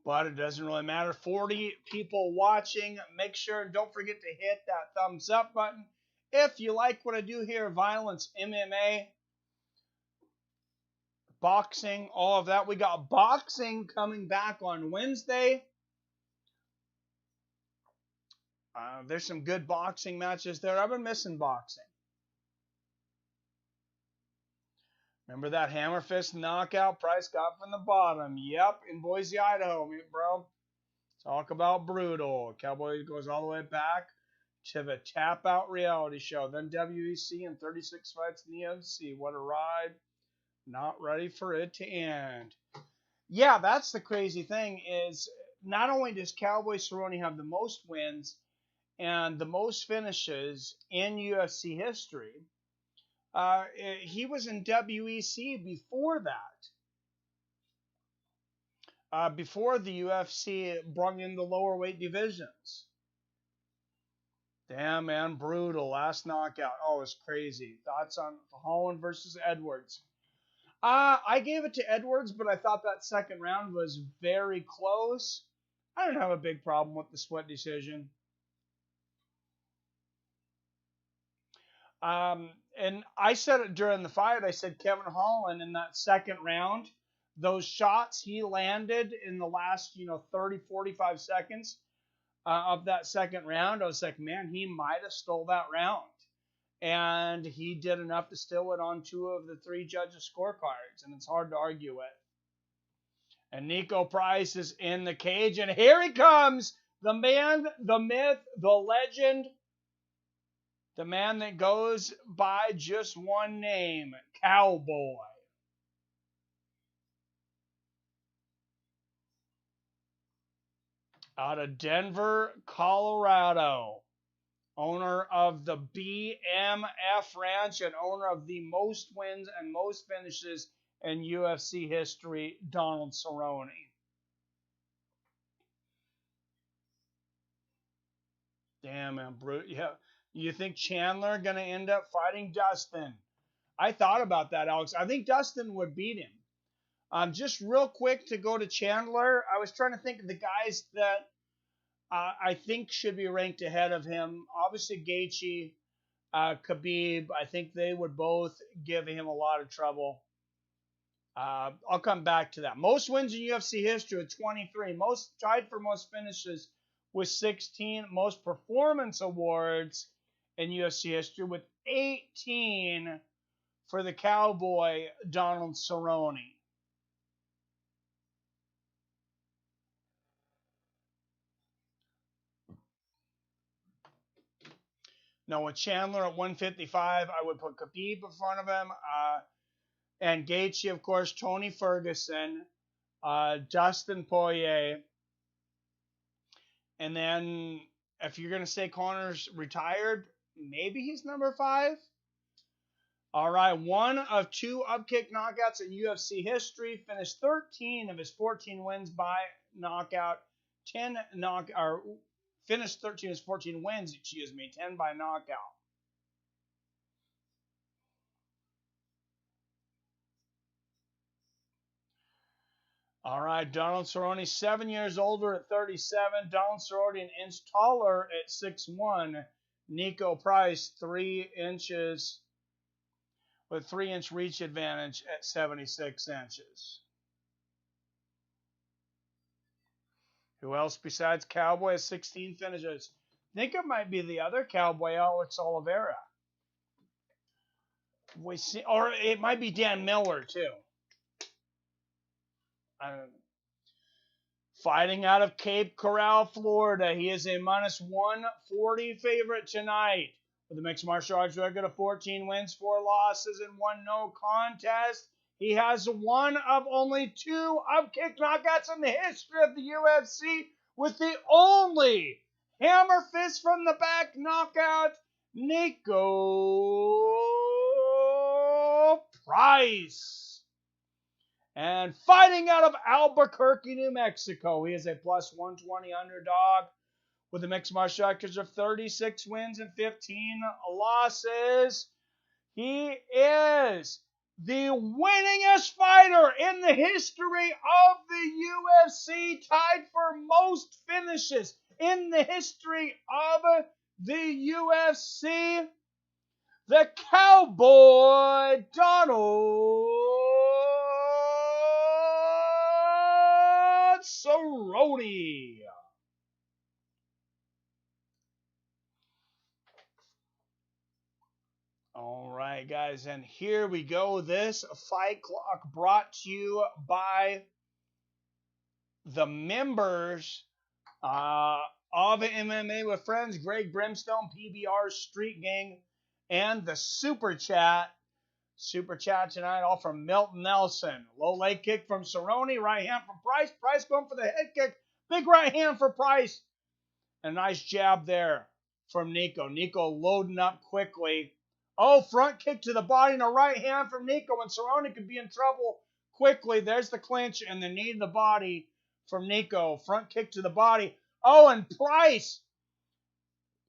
But it doesn't really matter. 40 people watching. Make sure and don't forget to hit that thumbs up button. If you like what I do here, violence, MMA, boxing, all of that. We got boxing coming back on Wednesday. There's some good boxing matches there. I've been missing boxing. Remember that hammer fist knockout Price got from the bottom? Yep, in Boise, Idaho, bro. Talk about brutal. Cowboy goes all the way back to the Tap Out reality show. Then WEC and 36 fights in the UFC. What a ride. Not ready for it to end. Yeah, that's the crazy thing is not only does Cowboy Cerrone have the most wins and the most finishes in UFC history, he was in WEC before that. Before the UFC brought in the lower weight divisions. Damn, man, brutal. Last knockout. Oh, it's crazy. Thoughts on Holland versus Edwards? I gave it to Edwards, but I thought that second round was very close. I don't have a big problem with the split decision. And I said it during the fight. I said Kevin Holland in that second round, those shots he landed in the last, 30, 45 seconds of that second round, I was like, man, he might have stole that round. And he did enough to steal it on 2 of the 3 judges' scorecards, and it's hard to argue with. And Nico Price is in the cage, and here he comes, the man, the myth, the legend, the man that goes by just one name, Cowboy. Out of Denver, Colorado. Owner of the BMF Ranch and owner of the most wins and most finishes in UFC history, Donald Cerrone. Damn, man, brute. Yeah. You think Chandler going to end up fighting Dustin? I thought about that, Alex. I think Dustin would beat him. Just real quick to go to Chandler, I was trying to think of the guys that I think should be ranked ahead of him. Obviously, Gaethje, Khabib, I think they would both give him a lot of trouble. I'll come back to that. Most wins in UFC history with 23. Most tied for most finishes with 16. Most performance awards in UFC history with 18 for the Cowboy, Donald Cerrone. No, with Chandler at 155, I would put Khabib in front of him. And Gaethje, of course, Tony Ferguson, Dustin Poirier. And then if you're going to say Connor's retired, maybe he's number 5. All right, 1 of 2 upkick knockouts in UFC history. Finished 13 of his 14 wins by knockout. Finished 13 of his 14 wins, 10 by knockout. All right, Donald Cerrone, 7 years older at 37. Donald Cerrone, an inch taller at 6'1". Nico Price, 3 inches with 3-inch reach advantage at 76 inches. Who else besides Cowboy has 16 finishes? I think it might be the other Cowboy, Alex Oliveira. Or it might be Dan Miller, too. Fighting out of Cape Coral, Florida. He is a minus 140 favorite tonight. With a mixed martial arts record of 14 wins, 4 losses, and 1 no contest. He has one of only 2 up-kick knockouts in the history of the UFC, with the only hammer fist from the back knockout, Nico Price. And fighting out of Albuquerque, New Mexico, he is a plus 120 underdog with a mixed martial arts of 36 wins and 15 losses. He is the winningest fighter in the history of the UFC, tied for most finishes in the history of the UFC. The Cowboy Donald Cerrone. All right, guys, and here we go. This Fight Clock brought to you by the members of MMA with Friends, Greg Brimstone, PBR Street Gang, and the Super Chat. Super Chat tonight, all from Milton Nelson. Low leg kick from Cerrone, right hand from Price. Price going for the head kick. Big right hand for Price. A nice jab there from Nico. Nico loading up quickly. Oh, front kick to the body and a right hand from Nico, and Cerrone could be in trouble quickly. There's the clinch and the knee to the body from Nico. Front kick to the body. Oh, and Price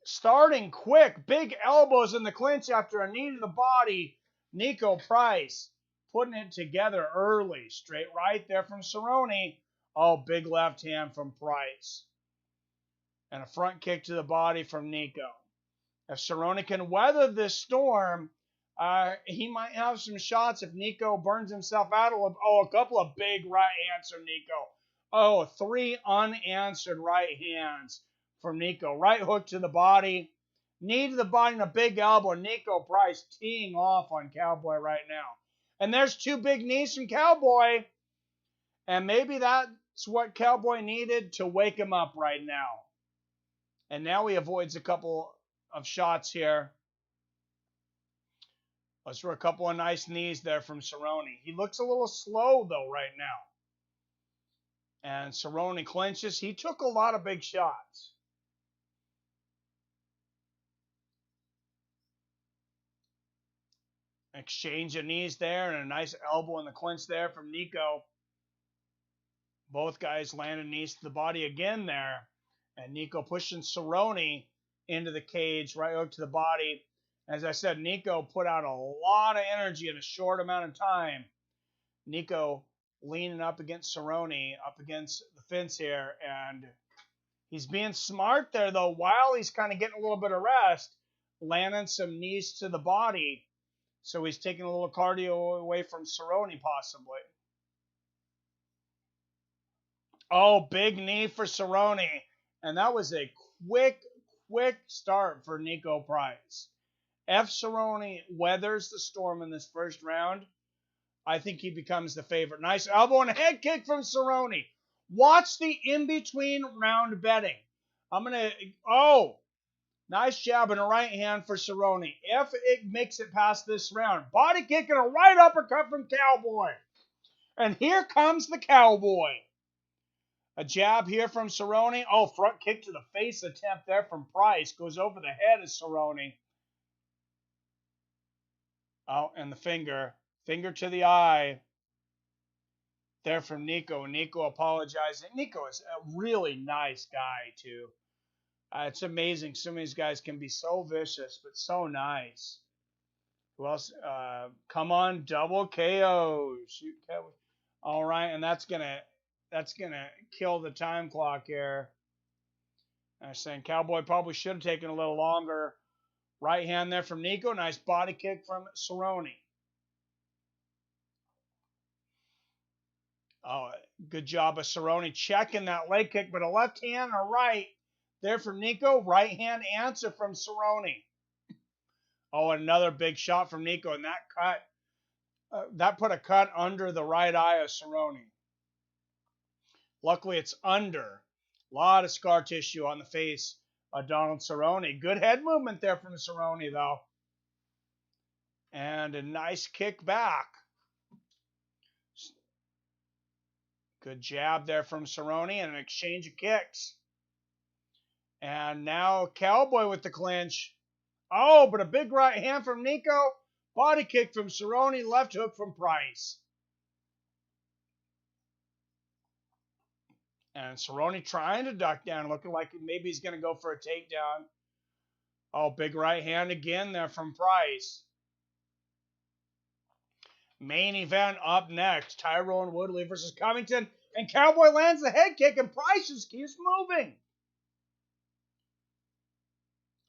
starting quick. Big elbows in the clinch after a knee to the body. Nico Price putting it together early. Straight right there from Cerrone. Oh, big left hand from Price. And a front kick to the body from Nico. If Cerrone can weather this storm, he might have some shots if Nico burns himself out. A couple of big right hands from Nico. Oh, 3 unanswered right hands from Nico. Right hook to the body. Knee to the body and a big elbow. Nico Price teeing off on Cowboy right now. And there's 2 big knees from Cowboy. And maybe that's what Cowboy needed to wake him up right now. And now he avoids a couple of shots here. Let's throw a couple of nice knees there from Cerrone. He looks a little slow, though, right now. And Cerrone clinches. He took a lot of big shots. Exchange of knees there and a nice elbow in the clinch there from Nico. Both guys landed knees to the body again there. And Nico pushing Cerrone into the cage, right hook to the body. As I said, Nico put out a lot of energy in a short amount of time. Nico leaning up against Cerrone, up against the fence here, and he's being smart there, though, while he's kind of getting a little bit of rest, landing some knees to the body. So he's taking a little cardio away from Cerrone, possibly. Oh, big knee for Cerrone. And that was a quick start for Nico Price. If Cerrone weathers the storm in this first round, I think he becomes the favorite. Nice elbow and a head kick from Cerrone. Watch the in-between round betting. Nice jab and a right hand for Cerrone. If it makes it past this round, body kick and a right uppercut from Cowboy. And here comes the Cowboy. A jab here from Cerrone. Oh, front kick to the face attempt there from Price. Goes over the head of Cerrone. Oh, and the finger. Finger to the eye. There from Nico. Nico apologizing. Nico is a really nice guy, too. It's amazing. Some of these guys can be so vicious, but so nice. Who else? Come on, double KO. Shoot, Cowboy. All right, and that's gonna kill the time clock here. I'm saying Cowboy probably should have taken a little longer. Right hand there from Nico. Nice body kick from Cerrone. Oh, good job of Cerrone checking that leg kick, but a left hand and a right there from Nico. Right hand answer from Cerrone. Oh, another big shot from Nico, and that put a cut under the right eye of Cerrone. Luckily, it's under. A lot of scar tissue on the face of Donald Cerrone. Good head movement there from Cerrone, though. And a nice kick back. Good jab there from Cerrone and an exchange of kicks. And now Cowboy with the clinch. Oh, but a big right hand from Nico. Body kick from Cerrone. Left hook from Price. And Cerrone trying to duck down, looking like maybe he's going to go for a takedown. Oh, big right hand again there from Price. Main event up next. Tyron Woodley versus Covington. And Cowboy lands the head kick and Price just keeps moving.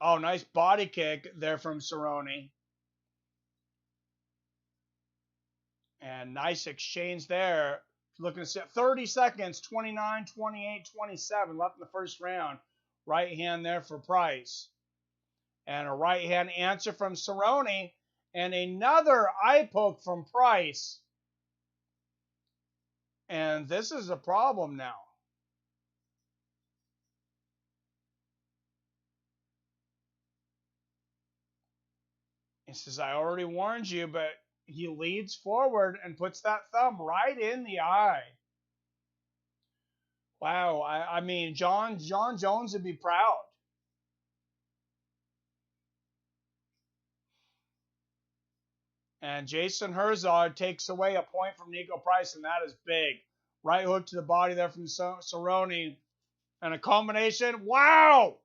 Oh, nice body kick there from Cerrone. And nice exchange there. Looking to set 30 seconds, 29, 28, 27 left in the first round. Right hand there for Price. And a right hand answer from Cerrone. And another eye poke from Price. And this is a problem now. He says, I already warned you, but he leads forward and puts that thumb right in the eye. Wow, I mean, John Jones would be proud. And Jason Herzog takes away a point from Nico Price, and that is big. Right hook to the body there from Cerrone. And a combination. Wow!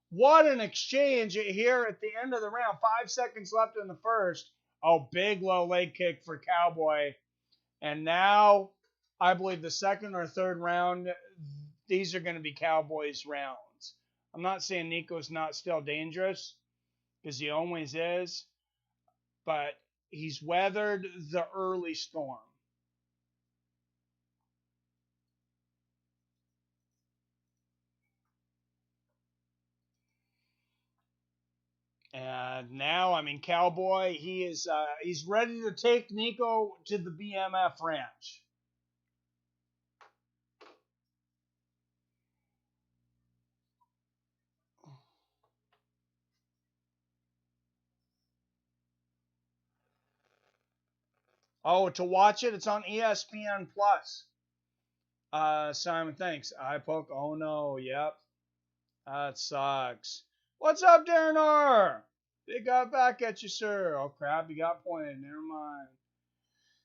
What an exchange here at the end of the round. 5 seconds left in the first. Oh, big low leg kick for Cowboy. And now, I believe the second or third round, these are going to be Cowboys rounds. I'm not saying Nico's not still dangerous, because he always is. But he's weathered the early storm. And now, I mean, Cowboy, he's ready to take Nico to the BMF ranch. Oh, to watch it, it's on ESPN Plus. Simon, thanks. Eye poke. Oh no, yep. That sucks. What's up, Dern R? They got back at you, sir. Oh crap, you got pointed. Never mind.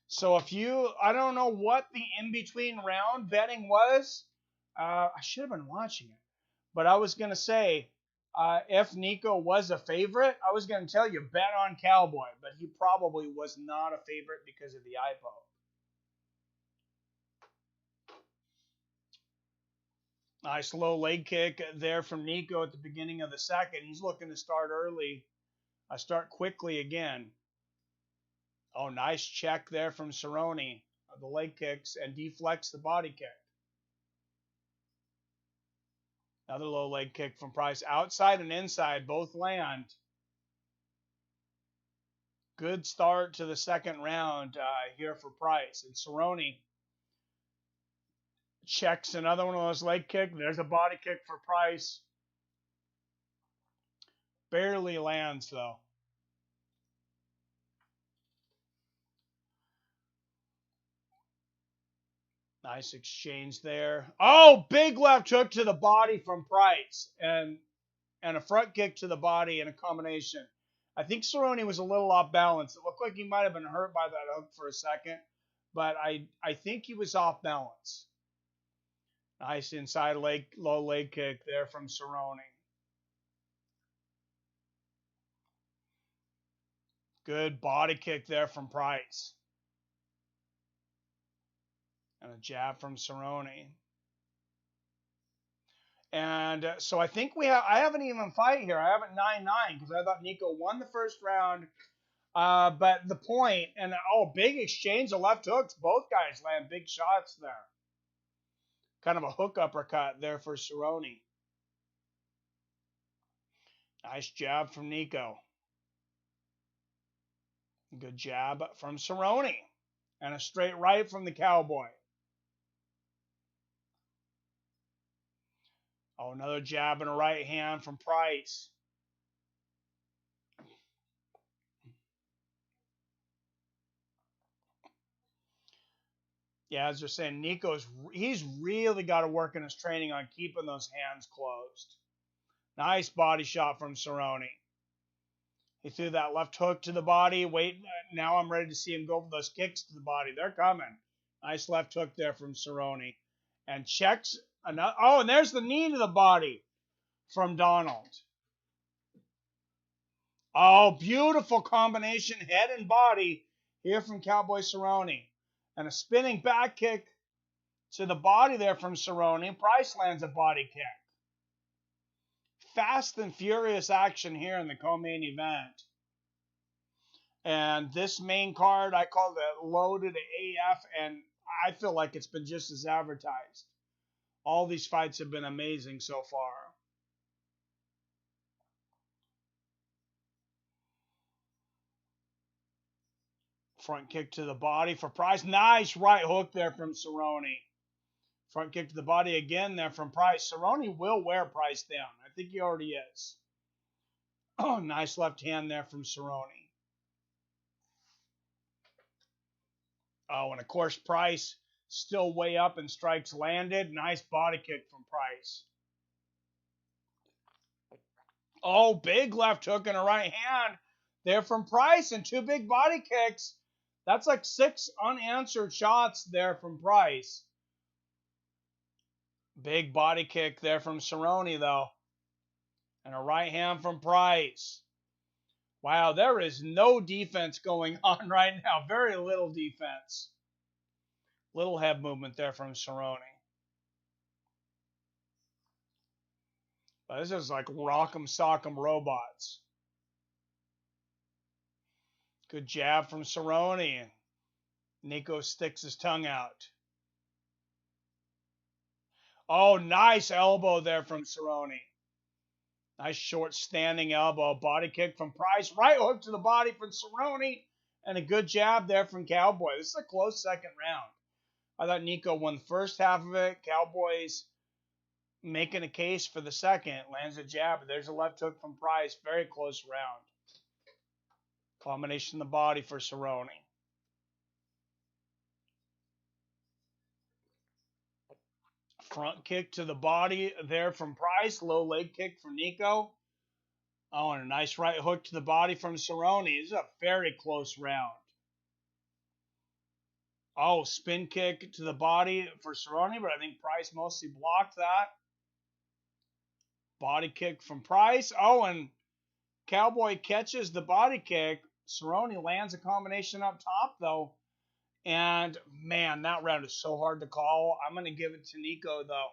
So I don't know what the in-between round betting was. I should have been watching it. But I was going to say, if Nico was a favorite, I was going to tell you, bet on Cowboy. But he probably was not a favorite because of the eye poke. Nice low leg kick there from Nico at the beginning of the second. He's looking to start early. Start quickly again. Oh, nice check there from Cerrone. The leg kicks and deflects the body kick. Another low leg kick from Price. Outside and inside, both land. Good start to the second round here for Price. And Cerrone checks another one of those leg kicks. There's a body kick for Price. Barely lands, though. Nice exchange there. Oh, big left hook to the body from Price. And a front kick to the body in a combination. I think Cerrone was a little off balance. It looked like he might have been hurt by that hook for a second. But I think he was off balance. Nice inside low leg kick there from Cerrone. Good body kick there from Price. And a jab from Cerrone. And so I think I have an even fight here. I have it 9-9 because I thought Nico won the first round. But the point, and big exchange of left hooks. Both guys land big shots there. Kind of a hook uppercut there for Cerrone. Nice jab from Nico. Good jab from Cerrone. And a straight right from the Cowboy. Oh, another jab and a right hand from Price. Yeah, as you're saying, he's really got to work in his training on keeping those hands closed. Nice body shot from Cerrone. He threw that left hook to the body. Wait, now I'm ready to see him go for those kicks to the body. They're coming. Nice left hook there from Cerrone. And checks another. Oh, and there's the knee to the body from Donald. Oh, beautiful combination, head and body here from Cowboy Cerrone. And a spinning back kick to the body there from Cerrone. Price lands a body kick. Fast and furious action here in the co-main event. And this main card, I call it loaded AF, and I feel like it's been just as advertised. All these fights have been amazing so far. Front kick to the body for Price. Nice right hook there from Cerrone. Front kick to the body again there from Price. Cerrone will wear Price down. I think he already is. Oh, nice left hand there from Cerrone. Oh, and of course, Price still way up and strikes landed. Nice body kick from Price. Oh, big left hook and a right hand there from Price and two big body kicks. That's like 6 unanswered shots there from Price. Big body kick there from Cerrone, though. And a right hand from Price. Wow, there is no defense going on right now. Very little defense. Little head movement there from Cerrone. But this is like rock'em sock'em robots. Good jab from Cerrone. Nico sticks his tongue out. Oh, nice elbow there from Cerrone. Nice short standing elbow. Body kick from Price. Right hook to the body from Cerrone. And a good jab there from Cowboy. This is a close second round. I thought Nico won the first half of it. Cowboy's making a case for the second. Lands a jab. There's a left hook from Price. Very close round. Combination of the body for Cerrone. Front kick to the body there from Price. Low leg kick from Nico. Oh, and a nice right hook to the body from Cerrone. This is a very close round. Oh, spin kick to the body for Cerrone, but I think Price mostly blocked that. Body kick from Price. Oh, and Cowboy catches the body kick. Cerrone lands a combination up top, though. And, man, that round is so hard to call. I'm going to give it to Nico, though.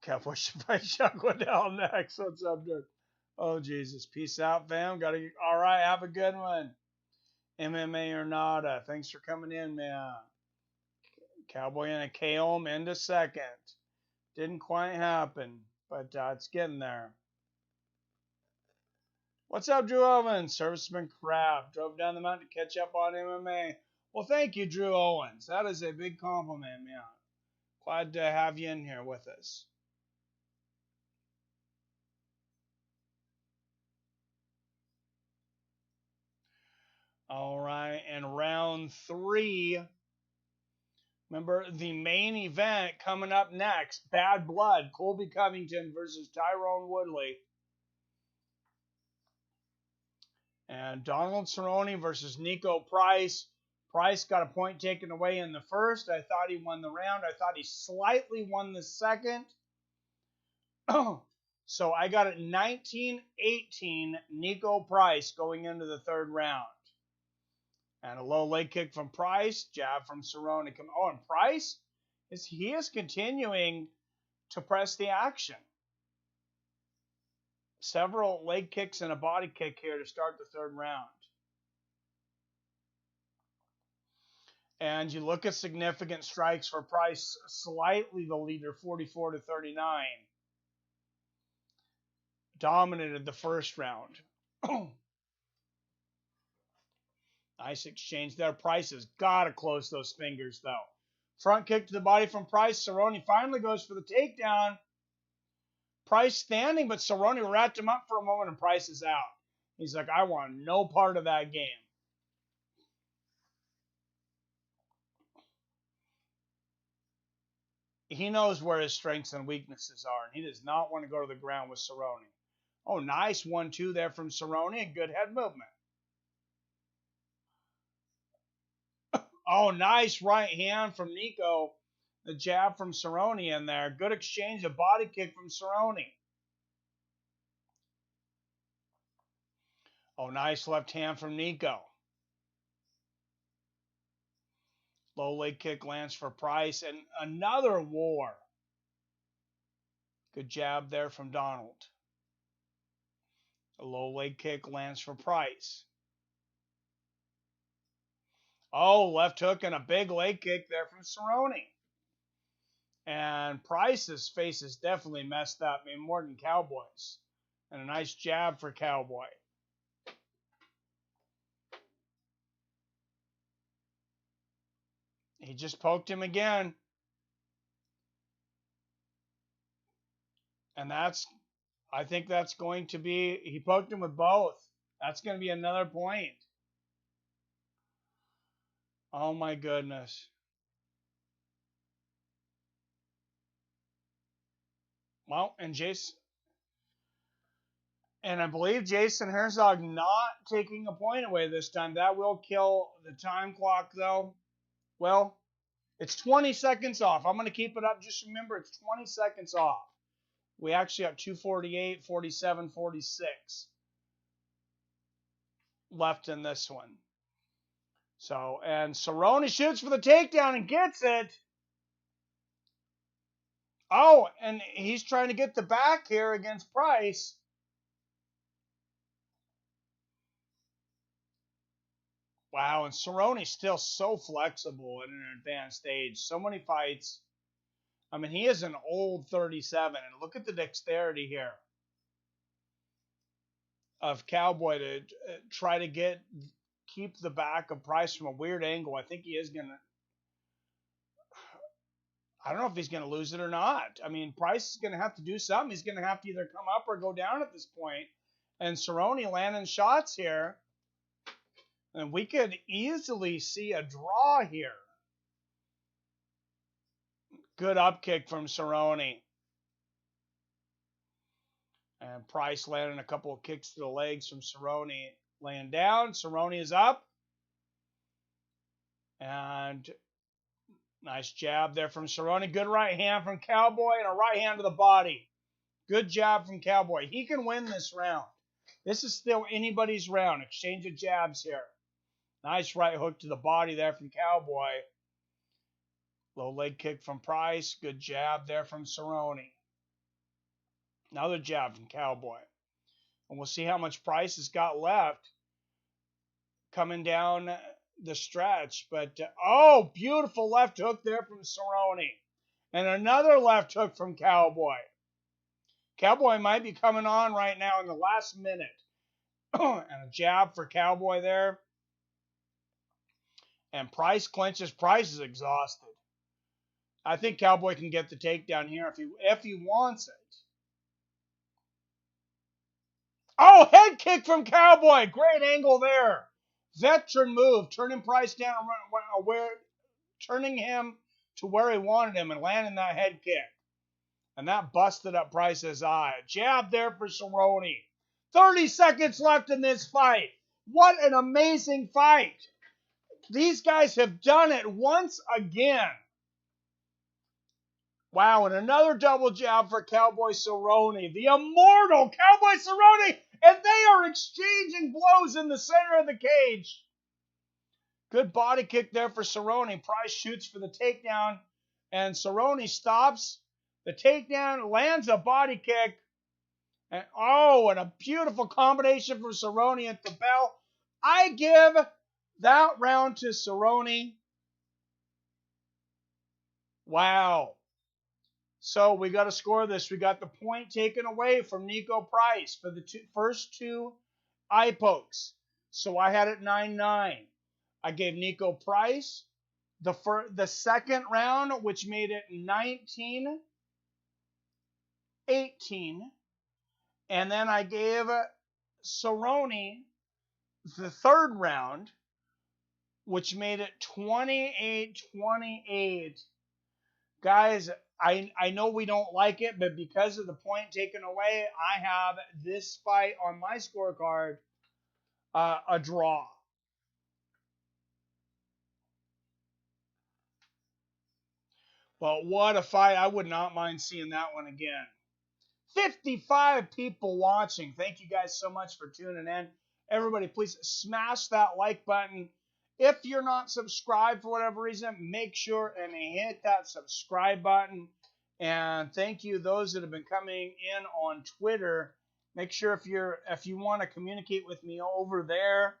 Cowboy should fight Chuck Waddell next. What's up, dude? Oh, Jesus. Peace out, fam. All right, have a good one. MMA or nada. Thanks for coming in, man. Cowboy in a KO him into second. Didn't quite happen, but it's getting there. What's up, Drew Owens? Serviceman Crab. Drove down the mountain to catch up on MMA. Well, thank you, Drew Owens. That is a big compliment, man. Glad to have you in here with us. All right, and round 3. Remember, the main event coming up next. Bad Blood. Colby Covington versus Tyron Woodley. And Donald Cerrone versus Nico Price. Price got a point taken away in the first. I thought he won the round. I thought he slightly won the second. So I got it 19-18 Nico Price going into the third round. And a low leg kick from Price. Jab from Cerrone. Oh, and Price, he is continuing to press the action. Several leg kicks and a body kick here to start the third round. And you look at significant strikes for Price, slightly the leader, 44-39. Dominated the first round. Nice exchange there. Price has got to close those fingers, though. Front kick to the body from Price. Cerrone finally goes for the takedown. Price standing, but Cerrone wrapped him up for a moment, and Price is out. He's like, I want no part of that game. He knows where his strengths and weaknesses are, and he does not want to go to the ground with Cerrone. Oh, nice 1-2 there from Cerrone, and good head movement. Oh, nice right hand from Nico. The jab from Cerrone in there. Good exchange of body kick from Cerrone. Oh, nice left hand from Nico. Low leg kick lands for Price, and another war. Good jab there from Donald. A low leg kick lands for Price. Oh, left hook and a big leg kick there from Cerrone. And Price's face is definitely messed up, I mean, more than Cowboy's. And a nice jab for Cowboy. He just poked him again. And I think that's going to be, he poked him with both. That's going to be another point. Oh my goodness. Well, and I believe Jason Herzog not taking a point away this time. That will kill the time clock, though. Well, it's 20 seconds off. I'm going to keep it up. Just remember, it's 20 seconds off. We actually have 2:48, 47, 46 left in this one. So, and Cerrone shoots for the takedown and gets it. Oh, and he's trying to get the back here against Price. Wow, and Cerrone's still so flexible at an advanced age. So many fights. I mean, he is an old 37, and look at the dexterity here of Cowboy to try to keep the back of Price from a weird angle. I think he is going to, I don't know if he's going to lose it or not. I mean, Price is going to have to do something. He's going to have to either come up or go down at this point. And Cerrone landing shots here. And we could easily see a draw here. Good up kick from Cerrone. And Price landing a couple of kicks to the legs from Cerrone. Laying down. Cerrone is up. And nice jab there from Cerrone. Good right hand from Cowboy and a right hand to the body. Good job from Cowboy. He can win this round. This is still anybody's round. Exchange of jabs here. Nice right hook to the body there from Cowboy. Low leg kick from Price. Good jab there from Cerrone. Another jab from Cowboy. And we'll see how much Price has got left coming down the stretch. But, oh, beautiful left hook there from Cerrone. And another left hook from Cowboy. Cowboy might be coming on right now in the last minute. And a jab for Cowboy there. And Price clinches. Price is exhausted. I think Cowboy can get the takedown here if he wants it. Oh, head kick from Cowboy. Great angle there. Veteran move. Turning Price down, turning him to where he wanted him and landing that head kick. And that busted up Price's eye. Jab there for Cerrone. 30 seconds left in this fight. What an amazing fight. These guys have done it once again. Wow, and another double jab for Cowboy Cerrone. The immortal Cowboy Cerrone. And they are exchanging blows in the center of the cage. Good body kick there for Cerrone. Price shoots for the takedown. And Cerrone stops the takedown, lands a body kick. And oh, and a beautiful combination from Cerrone at the bell. I give that round to Cerrone. Wow. So we got to score this. We got the point taken away from Nico Price for the first two eye pokes. So I had it 9-9. I gave Nico Price the second round, which made it 19-18. And then I gave Cerrone the third round, which made it 28-28. Guys, I know we don't like it, but because of the point taken away, I have this fight on my scorecard a draw. But what a fight. I would not mind seeing that one again. 55 people watching. Thank you guys so much for tuning in. Everybody, please smash that like button. If you're not subscribed for whatever reason, make sure and hit that subscribe button. And thank you those that have been coming in on Twitter. Make sure if you want to communicate with me over there,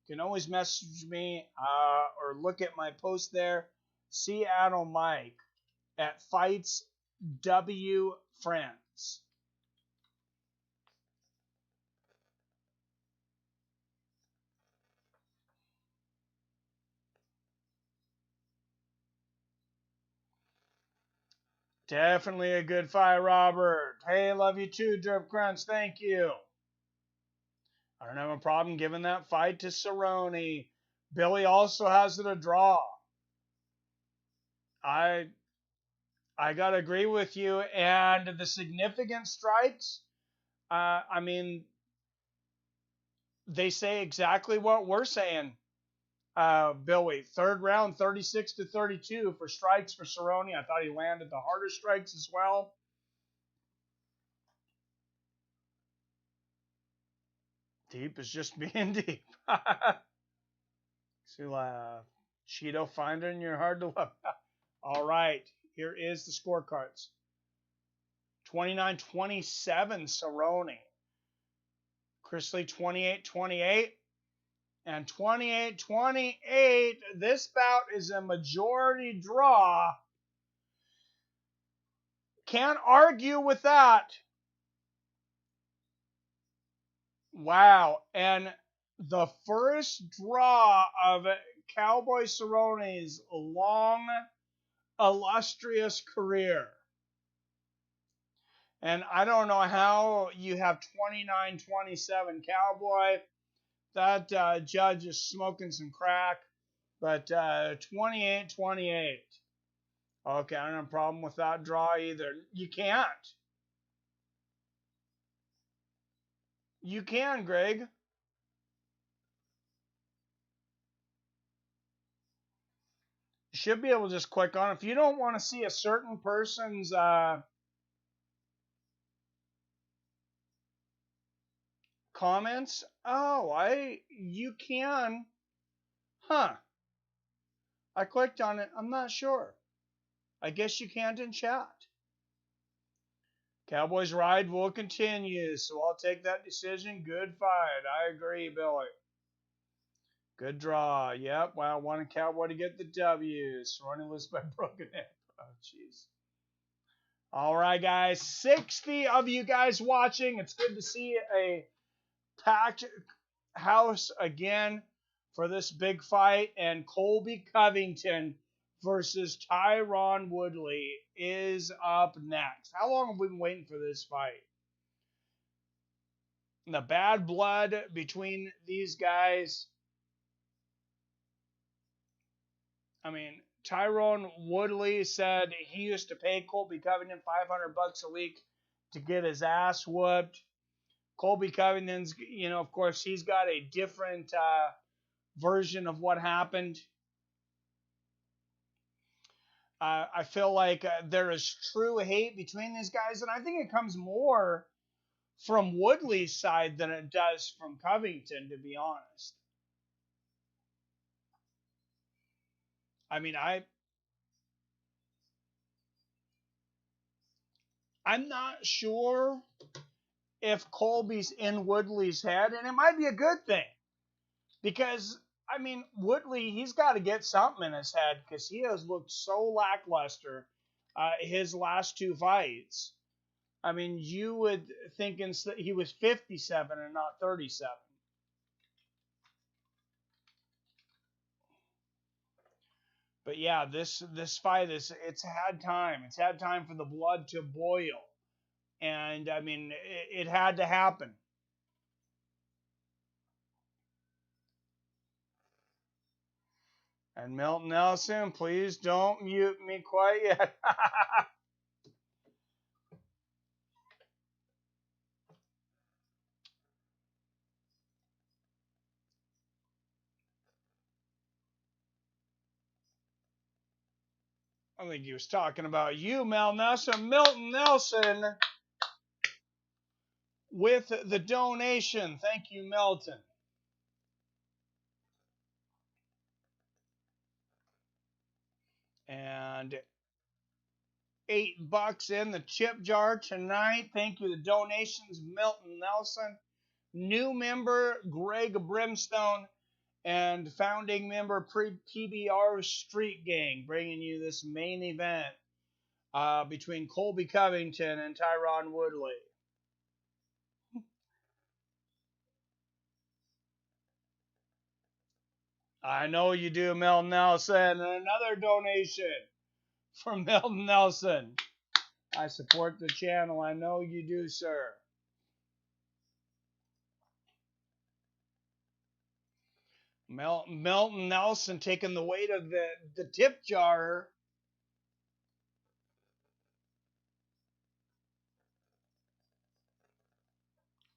you can always message me or look at my post there. Seattle Mike at Fights W Friends. Definitely a good fight, Robert. Hey, love you too, Drip Crunch. Thank you. I don't have a problem giving that fight to Cerrone. Billy also has it a draw. I gotta agree with you. And the significant strikes, I mean, they say exactly what we're saying. Billy, third round, 36-32 for strikes for Cerrone. I thought he landed the harder strikes as well. Deep is just being deep. Cheeto finding you're hard to love. All right, here is the scorecards. 29-27 Cerrone. Chrisley 28-28. And 28-28, this bout is a majority draw. Can't argue with that. Wow. And the first draw of Cowboy Cerrone's long, illustrious career. And I don't know how you have 29-27 Cowboy. That judge is smoking some crack. But 28-28. Okay, I don't have a problem with that draw either. You can't. You can, Greg. You should be able to just click on. If you don't want to see a certain person's comments, you can. Huh. I clicked on it. I'm not sure. I guess you can't in chat. Cowboys ride will continue, so I'll take that decision. Good fight. I agree, Billy. Good draw. Yep. Wow, wanted Cowboy to get the W. Cerrone lists by broken hip. Oh, jeez. All right, guys. 60 of you guys watching. It's good to see a packed house again for this big fight. And Colby Covington versus Tyron Woodley is up next. How long have we been waiting for this fight? The bad blood between these guys. I mean, Tyron Woodley said he used to pay Colby Covington $500 a week to get his ass whooped. Colby Covington's, of course, he's got a different version of what happened. I feel like there is true hate between these guys, and I think it comes more from Woodley's side than it does from Covington, to be honest. I mean, I'm not sure if Colby's in Woodley's head, and it might be a good thing. Because, I mean, Woodley, he's got to get something in his head because he has looked so lackluster his last two fights. I mean, you would think he was 57 and not 37. But yeah, this fight it's had time. It's had time for the blood to boil. And I mean, it had to happen. And Milton Nelson, please don't mute me quite yet. I think he was talking about you, Mel Nelson. Milton Nelson with the donation. Thank you, Milton. And $8 in the chip jar tonight. Thank you. The donations, Milton Nelson. New member, Greg Brimstone. And founding member, PBR Street Gang, bringing you this main event between Colby Covington and Tyron Woodley. I know you do, Milton Nelson. And another donation from Milton Nelson. I support the channel. I know you do, sir. Milton Nelson taking the weight of the tip jar.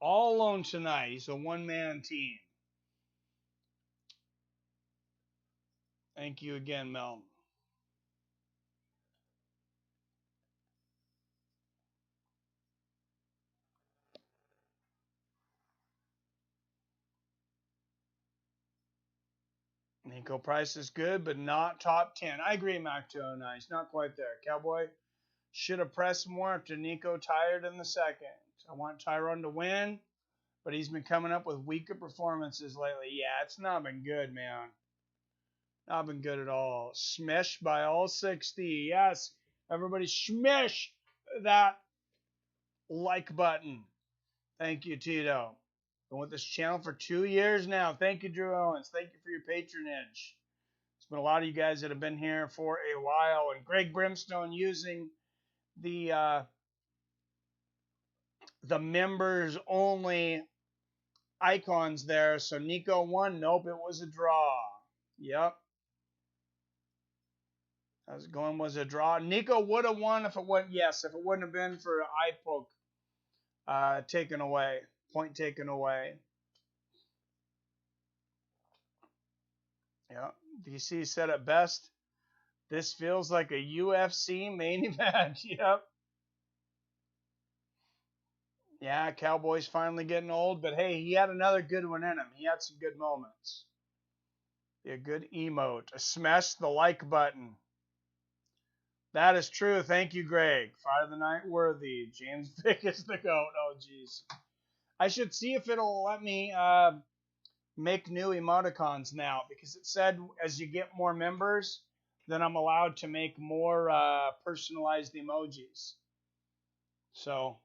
All alone tonight. He's a one-man team. Thank you again, Milton. Nico Price is good, but not top 10. I agree, Mac 209. He's not quite there. Cowboy should have pressed more after Nico tired in the second. I want Tyron to win, but he's been coming up with weaker performances lately. Yeah, it's not been good, man. Not been good at all. Smash by all 60. Yes, everybody smash that like button. Thank you, Tito. Been with this channel for 2 years now. Thank you, Drew Owens. Thank you for your patronage. There's been a lot of you guys that have been here for a while. And Greg Brimstone using the members only icons there. So Nico won. Nope, it was a draw. Yep. How's it going? Was a draw. Nico would have won if it wouldn't. Yes, if it wouldn't have been for eye poke taken away. Point taken away. Yeah. DC said it best. This feels like a UFC main event. Yep. Yeah, Cowboy's finally getting old, but hey, he had another good one in him. He had some good moments. A good emote. Smash the like button. That is true. Thank you, Greg. Fight of the night worthy. James Vick is the GOAT. Oh, jeez. I should see if it'll let me make new emoticons now, because it said as you get more members, then I'm allowed to make more personalized emojis. So,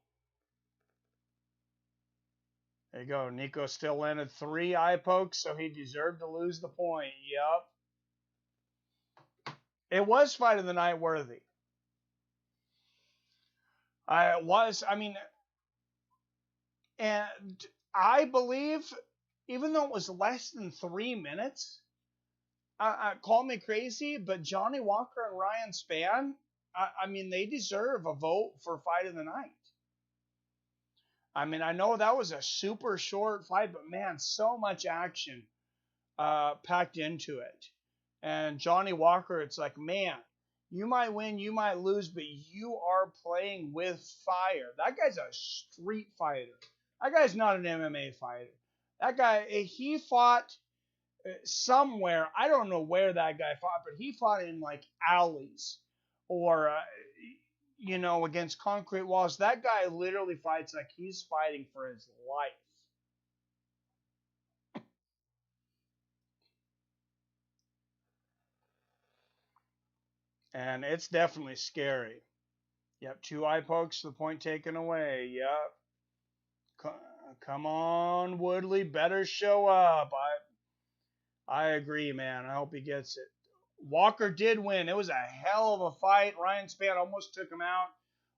there you go. Nico still landed 3 eye pokes, so he deserved to lose the point. Yep. It was fight of the night worthy. And I believe, even though it was less than 3 minutes, call me crazy, but Johnny Walker and Ryan Spann, they deserve a vote for fight of the night. I know that was a super short fight, but man, so much action packed into it. And Johnny Walker, it's like, man, you might win, you might lose, but you are playing with fire. That guy's a street fighter. That guy's not an MMA fighter. That guy, he fought somewhere. I don't know where that guy fought, but he fought in like alleys or, against concrete walls. That guy literally fights like he's fighting for his life. And it's definitely scary. Yep, 2 eye pokes, the point taken away. Yep. Come on, Woodley, better show up. I agree, man. I hope he gets it. Walker did win. It was a hell of a fight. Ryan Spann almost took him out.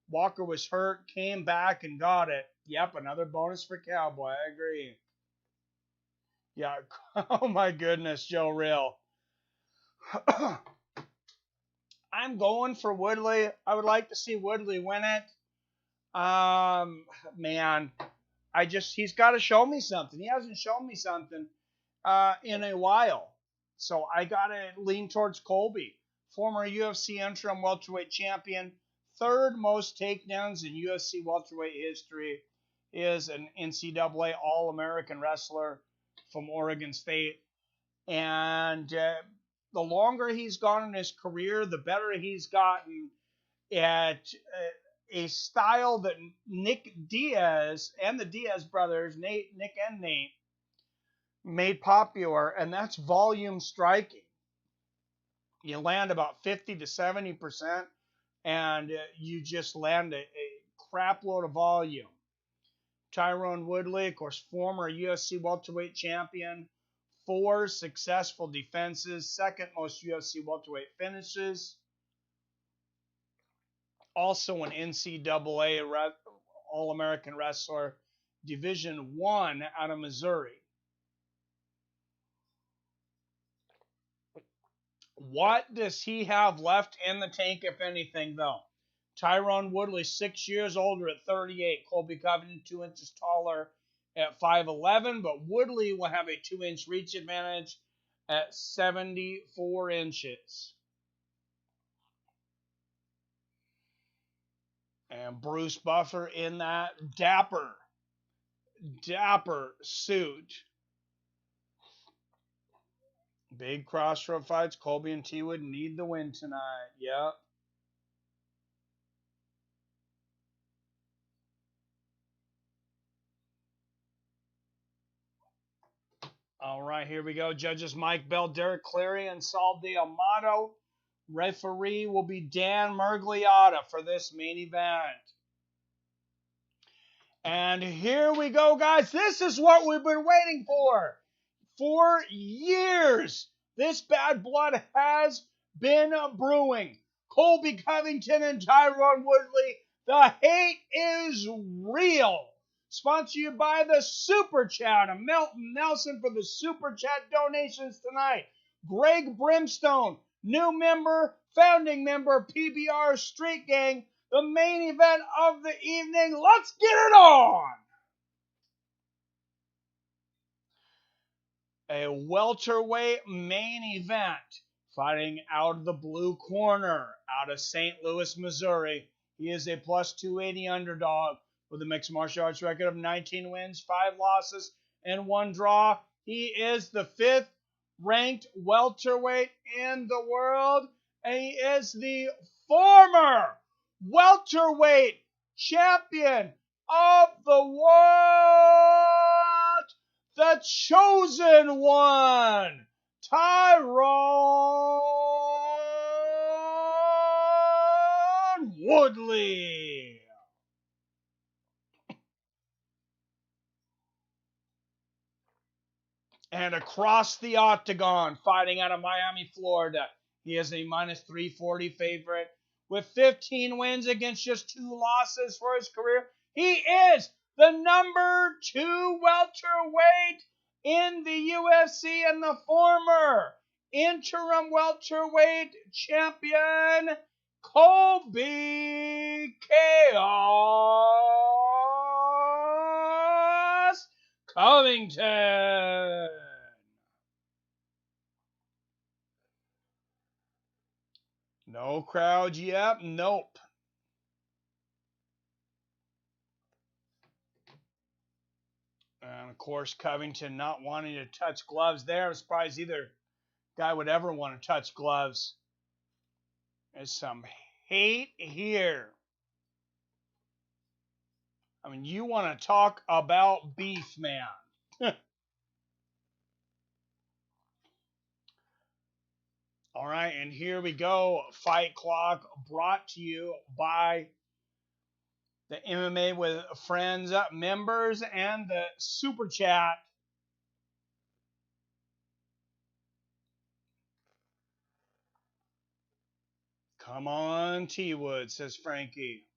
Walker was hurt, came back, and got it. Yep, another bonus for Cowboy. I agree. Yeah. Oh, my goodness, Joe Real. I'm going for Woodley. I would like to see Woodley win it. Man, he's got to show me something. He hasn't shown me something in a while. So I got to lean towards Colby, former UFC interim welterweight champion, third most takedowns in UFC welterweight history, is an NCAA All-American wrestler from Oregon State. And the longer he's gone in his career, the better he's gotten at a style that Nick Diaz and the Diaz brothers, Nick and Nate, made popular, and that's volume striking. You land about 50 to 70%, and you just land a crap load of volume. Tyron Woodley, of course, former UFC welterweight champion, 4 successful defenses, second most UFC welterweight finishes. Also an NCAA All-American wrestler, Division I out of Missouri. What does he have left in the tank, if anything, though? Tyron Woodley, 6 years older at 38. Colby Covington, 2 inches taller at 5'11", but Woodley will have a 2-inch reach advantage at 74 inches. And Bruce Buffer in that dapper suit. Big crossroad fights. Colby and T Wood need the win tonight. Yep. All right, here we go. Judges Mike Bell, Derek Cleary, and Saul D'Amato. Referee will be Dan Mergliotta for this main event. And here we go, guys. This is what we've been waiting for. For years, this bad blood has been brewing. Colby Covington and Tyron Woodley. The hate is real. Sponsored by the Super Chat. Melton Nelson for the Super Chat donations tonight. Greg Brimstone, new member, founding member, PBR Street Gang. The main event of the evening. Let's get it on! A welterweight main event. Fighting out of the blue corner, out of St. Louis, Missouri. He is a plus 280 underdog with a mixed martial arts record of 19 wins, 5 losses, and 1 draw. He is the 5th ranked welterweight in the world, and he is the former welterweight champion of the world, the chosen one, Tyron Woodley. And across the octagon, fighting out of Miami, Florida, he is a minus 340 favorite with 15 wins against just 2 losses for his career. He is the number 2 welterweight in the UFC and the former interim welterweight champion, Colby Chaos Covington. No crowd yet. Nope. And of course, Covington not wanting to touch gloves there. I'm surprised either guy would ever want to touch gloves. There's some hate here. I mean, you want to talk about beef, man. All right, and here we go. Fight Clock brought to you by the MMA with Friends members and the Super Chat. Come on, T-Wood, says Frankie.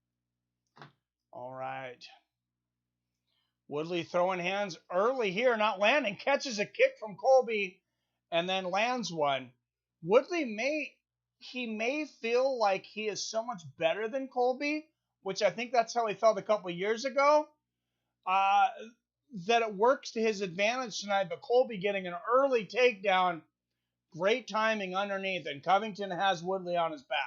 All right. Woodley throwing hands early here, not landing. Catches a kick from Colby and then lands one. Woodley may feel like he is so much better than Colby, which I think that's how he felt a couple years ago. Uh, that it works to his advantage tonight, but Colby getting an early takedown, great timing underneath, and Covington has Woodley on his back.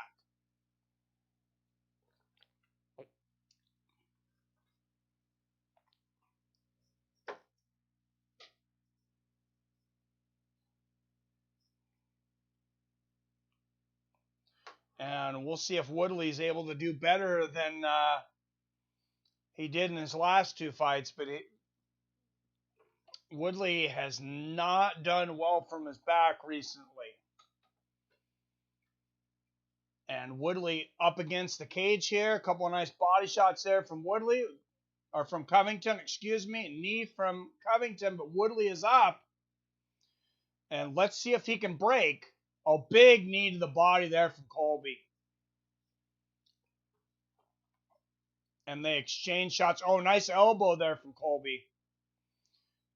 And we'll see if Woodley's able to do better than he did in his last two fights, but Woodley has not done well from his back recently. And Woodley up against the cage here. A couple of nice body shots there from Woodley, or from Covington, excuse me. Knee from Covington, but Woodley is up. And let's see if he can break. A big knee to the body there from Colby. And they exchange shots. Oh, nice elbow there from Colby.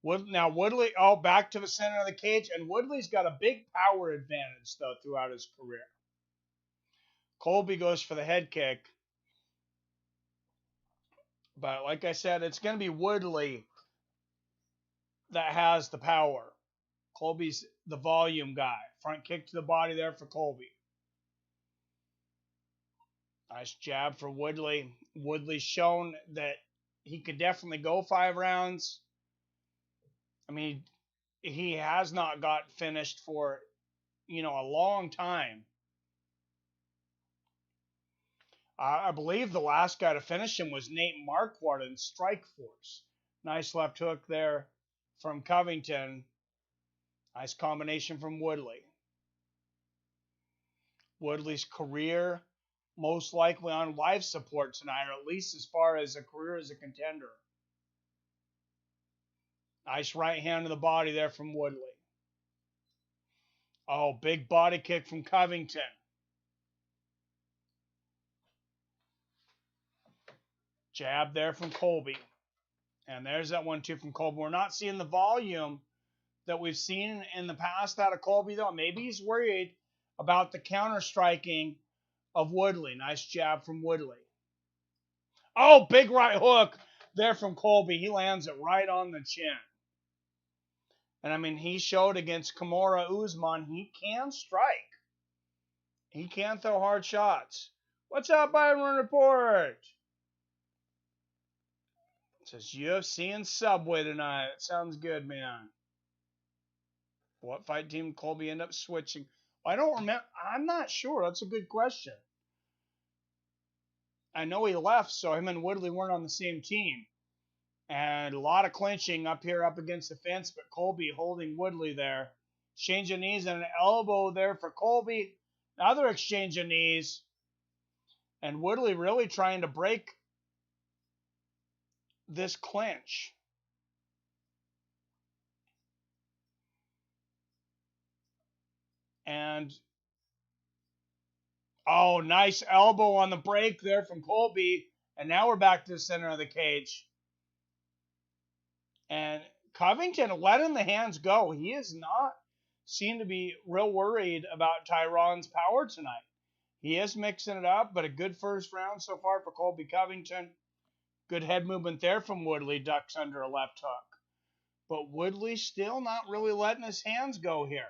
Now Woodley, back to the center of the cage. And Woodley's got a big power advantage, though, throughout his career. Colby goes for the head kick. But like I said, it's going to be Woodley that has the power. Colby's the volume guy. Front kick to the body there for Colby. Nice jab for Woodley. Woodley's shown that he could definitely go 5 rounds. I mean, he has not got finished for, a long time. I believe the last guy to finish him was Nate Marquardt in Strikeforce. Nice left hook there from Covington. Nice combination from Woodley. Woodley's career most likely on life support tonight, or at least as far as a career as a contender. Nice right hand to the body there from Woodley. Oh, big body kick from Covington. Jab there from Colby. And there's that 1-2 from Colby. We're not seeing the volume that we've seen in the past out of Colby, though. Maybe he's worried about the counter-striking of Woodley. Nice jab from Woodley. Oh, big right hook there from Colby. He lands it right on the chin. And, I mean, he showed against Kamaru Usman he can strike. He can throw hard shots. What's up, Byron Report? It says UFC and Subway tonight. Sounds good, man. What fight team Colby end up switching? I don't remember. I'm not sure. That's a good question. I know he left, so him and Woodley weren't on the same team. And a lot of clinching up here up against the fence, but Colby holding Woodley there. Exchange of knees and an elbow there for Colby. Another exchange of knees. And Woodley really trying to break this clinch. And, oh, nice elbow on the break there from Colby. And now we're back to the center of the cage. And Covington letting the hands go. He is not seen to be real worried about Tyron's power tonight. He is mixing it up, but a good first round so far for Colby Covington. Good head movement there from Woodley. Ducks under a left hook. But Woodley still not really letting his hands go here.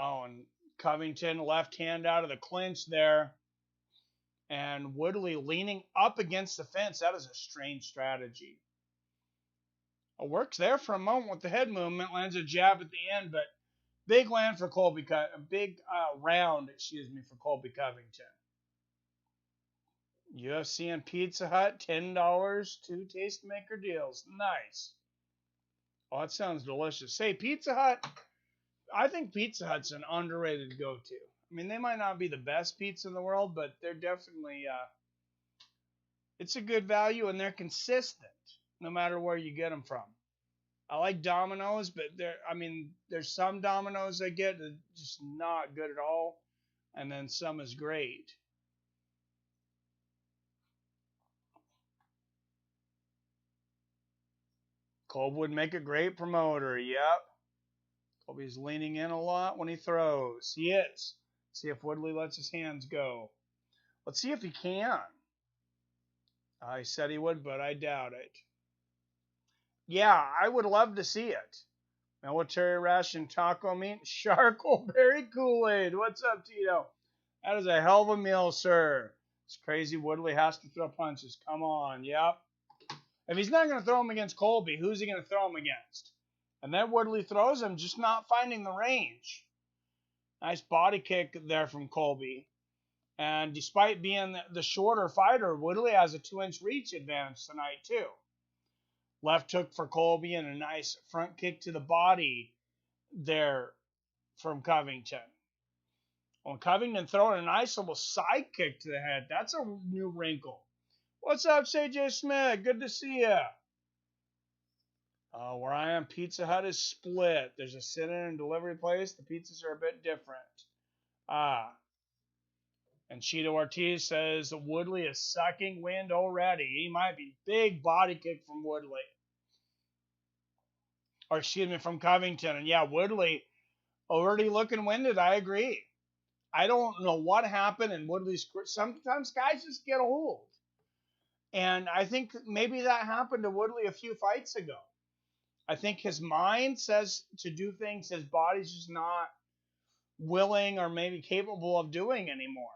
Oh, and Covington left hand out of the clinch there. And Woodley leaning up against the fence. That is a strange strategy. It works there for a moment with the head movement. Lands a jab at the end, but big land for Colby. A big round, for Colby Covington. UFC and Pizza Hut, $10, 2 Tastemaker deals. Nice. Oh, that sounds delicious. Hey, Pizza Hut. I think Pizza Hut's an underrated go-to. I mean, they might not be the best pizza in the world, but they're definitely, it's a good value, and they're consistent, no matter where you get them from. I like Domino's, but there's some Domino's I get that are just not good at all, and then some is great. Colby would make a great promoter. Yep. Colby's leaning in a lot when he throws. He is. See if Woodley lets his hands go. Let's see if he can. I said he would, but I doubt it. Yeah, I would love to see it. Military ration taco meat, Sharkleberry Kool-Aid. What's up, Tito? That is a hell of a meal, sir. It's crazy. Woodley has to throw punches. Come on. Yep. If he's not going to throw them against Colby, who's he going to throw them against? And then Woodley throws him, just not finding the range. Nice body kick there from Colby. And despite being the shorter fighter, Woodley has a 2-inch reach advantage tonight, too. Left hook for Colby and a nice front kick to the body there from Covington. Well, Covington throwing a nice little side kick to the head. That's a new wrinkle. What's up, CJ Smith? Good to see you. Where I am, Pizza Hut is split. There's a sit-in and delivery place. The pizzas are a bit different. And Cheeto Ortiz says Woodley is sucking wind already. He might be. Big body kick from Woodley. Or excuse me, from Covington. And yeah, Woodley already looking winded. I agree. I don't know what happened in Woodley's career. Sometimes guys just get old. And I think maybe that happened to Woodley a few fights ago. I think his mind says to do things his body's just not willing or maybe capable of doing anymore.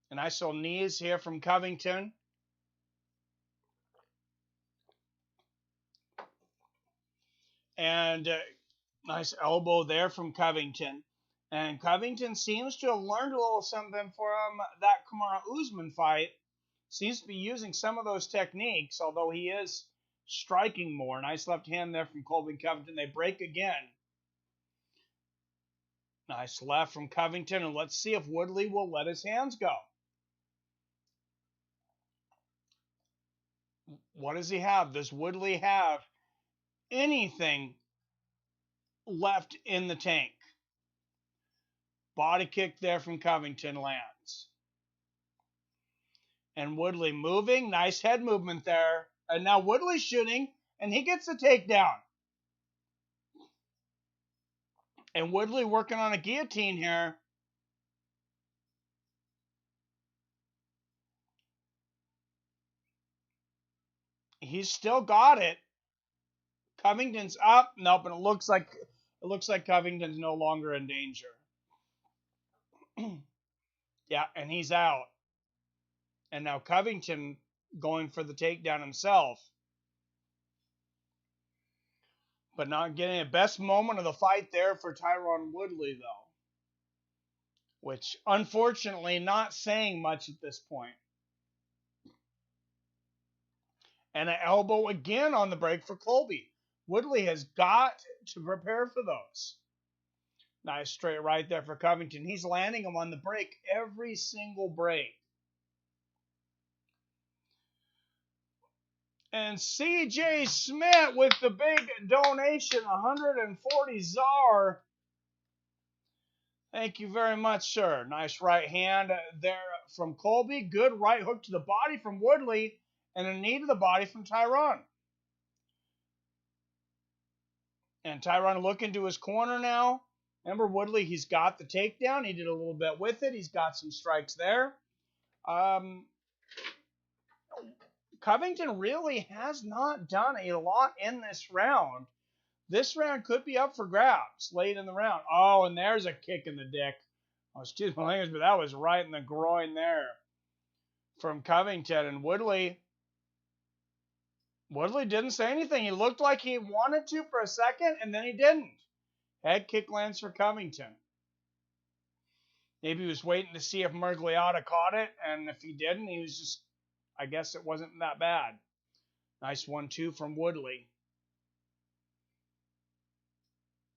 And I saw knees here from Covington. And nice elbow there from Covington. And Covington seems to have learned a little something from that Kamaru-Usman fight. Seems to be using some of those techniques, although he is striking more. Nice left hand there from Colby and Covington. They break again. Nice left from Covington. And let's see if Woodley will let his hands go. What does he have? Does Woodley have anything left in the tank? Body kick there from Covington lands. And Woodley moving. Nice head movement there. And now Woodley's shooting, and he gets the takedown. And Woodley working on a guillotine here. He's still got it. Covington's up. Nope, and it looks like Covington's no longer in danger. Yeah, and he's out. And now Covington going for the takedown himself. But not getting the best moment of the fight there for Tyron Woodley, though. Which, unfortunately, not saying much at this point. And an elbow again on the break for Colby. Woodley has got to prepare for those. Nice straight right there for Covington. He's landing them on the break every single break. And CJ Smith with the big donation, 140 ZAR. Thank you very much, sir. Nice right hand there from Colby. Good right hook to the body from Woodley. And a knee to the body from Tyron. And Tyron looking to his corner now. Remember Woodley, he's got the takedown. He did a little bit with it. He's got some strikes there. Covington really has not done a lot in this round. This round could be up for grabs late in the round. Oh, and there's a kick in the dick. Oh, excuse my language, but that was right in the groin there from Covington. And Woodley didn't say anything. He looked like he wanted to for a second, and then he didn't. Head kick lands for Covington. Maybe he was waiting to see if Meerschaert caught it, and if he didn't, he was just, I guess it wasn't that bad. Nice 1-2 from Woodley.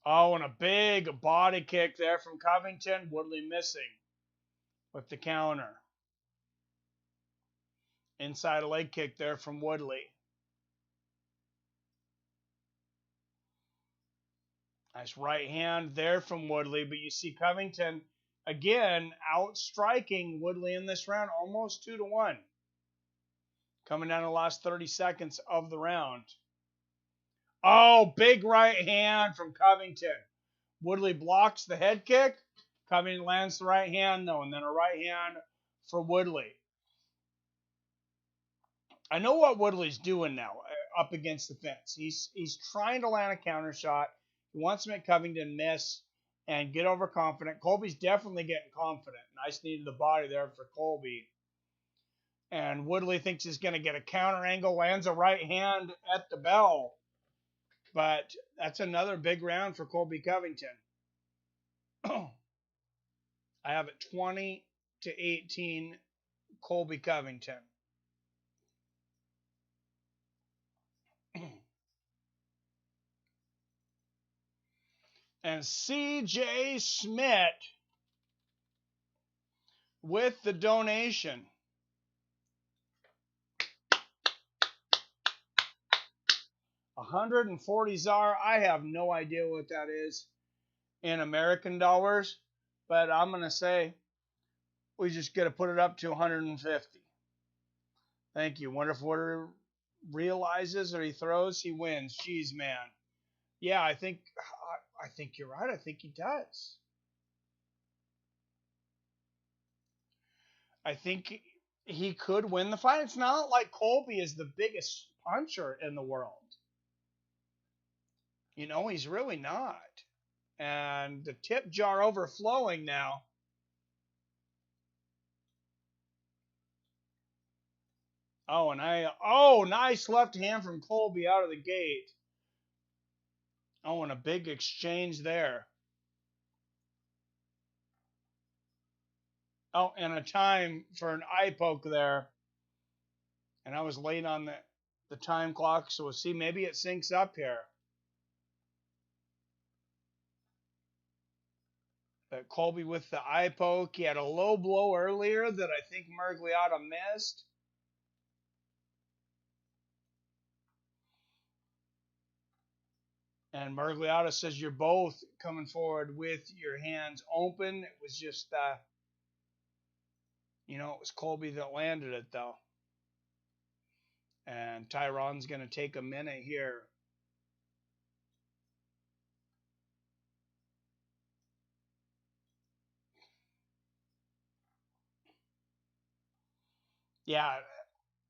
Oh, and a big body kick there from Covington. Woodley missing with the counter. Inside leg kick there from Woodley. Nice right hand there from Woodley, but you see Covington again outstriking Woodley in this round, almost 2-1. Coming down the last 30 seconds of the round. Oh, big right hand from Covington. Woodley blocks the head kick. Covington lands the right hand, though, and then a right hand for Woodley. I know what Woodley's doing now up against the fence. He's trying to land a counter shot. He wants to make Covington miss and get overconfident. Colby's definitely getting confident. Nice knee to the body there for Colby. And Woodley thinks he's going to get a counter angle, lands a right hand at the bell. But that's another big round for Colby Covington. I have it 20-18 Colby Covington. And C.J. Smith with the donation. $140 ZAR. I have no idea what that is in American dollars, but I'm going to say we just got to put it up to 150. Thank you. Wonder if Water realizes or he throws, he wins. Jeez, man. Yeah, I think you're right. I think he does. I think he could win the fight. It's not like Colby is the biggest puncher in the world. You know, he's really not. And the tip jar overflowing now. Oh, and nice left hand from Colby out of the gate. Oh, and a big exchange there. Oh, and a time for an eye poke there. And I was late on the time clock, so we'll see. Maybe it syncs up here. But Colby with the eye poke. He had a low blow earlier that I think Meerschaert missed. And Meerschaert says you're both coming forward with your hands open. It was just, it was Colby that landed it, though. And Tyron's going to take a minute here. Yeah,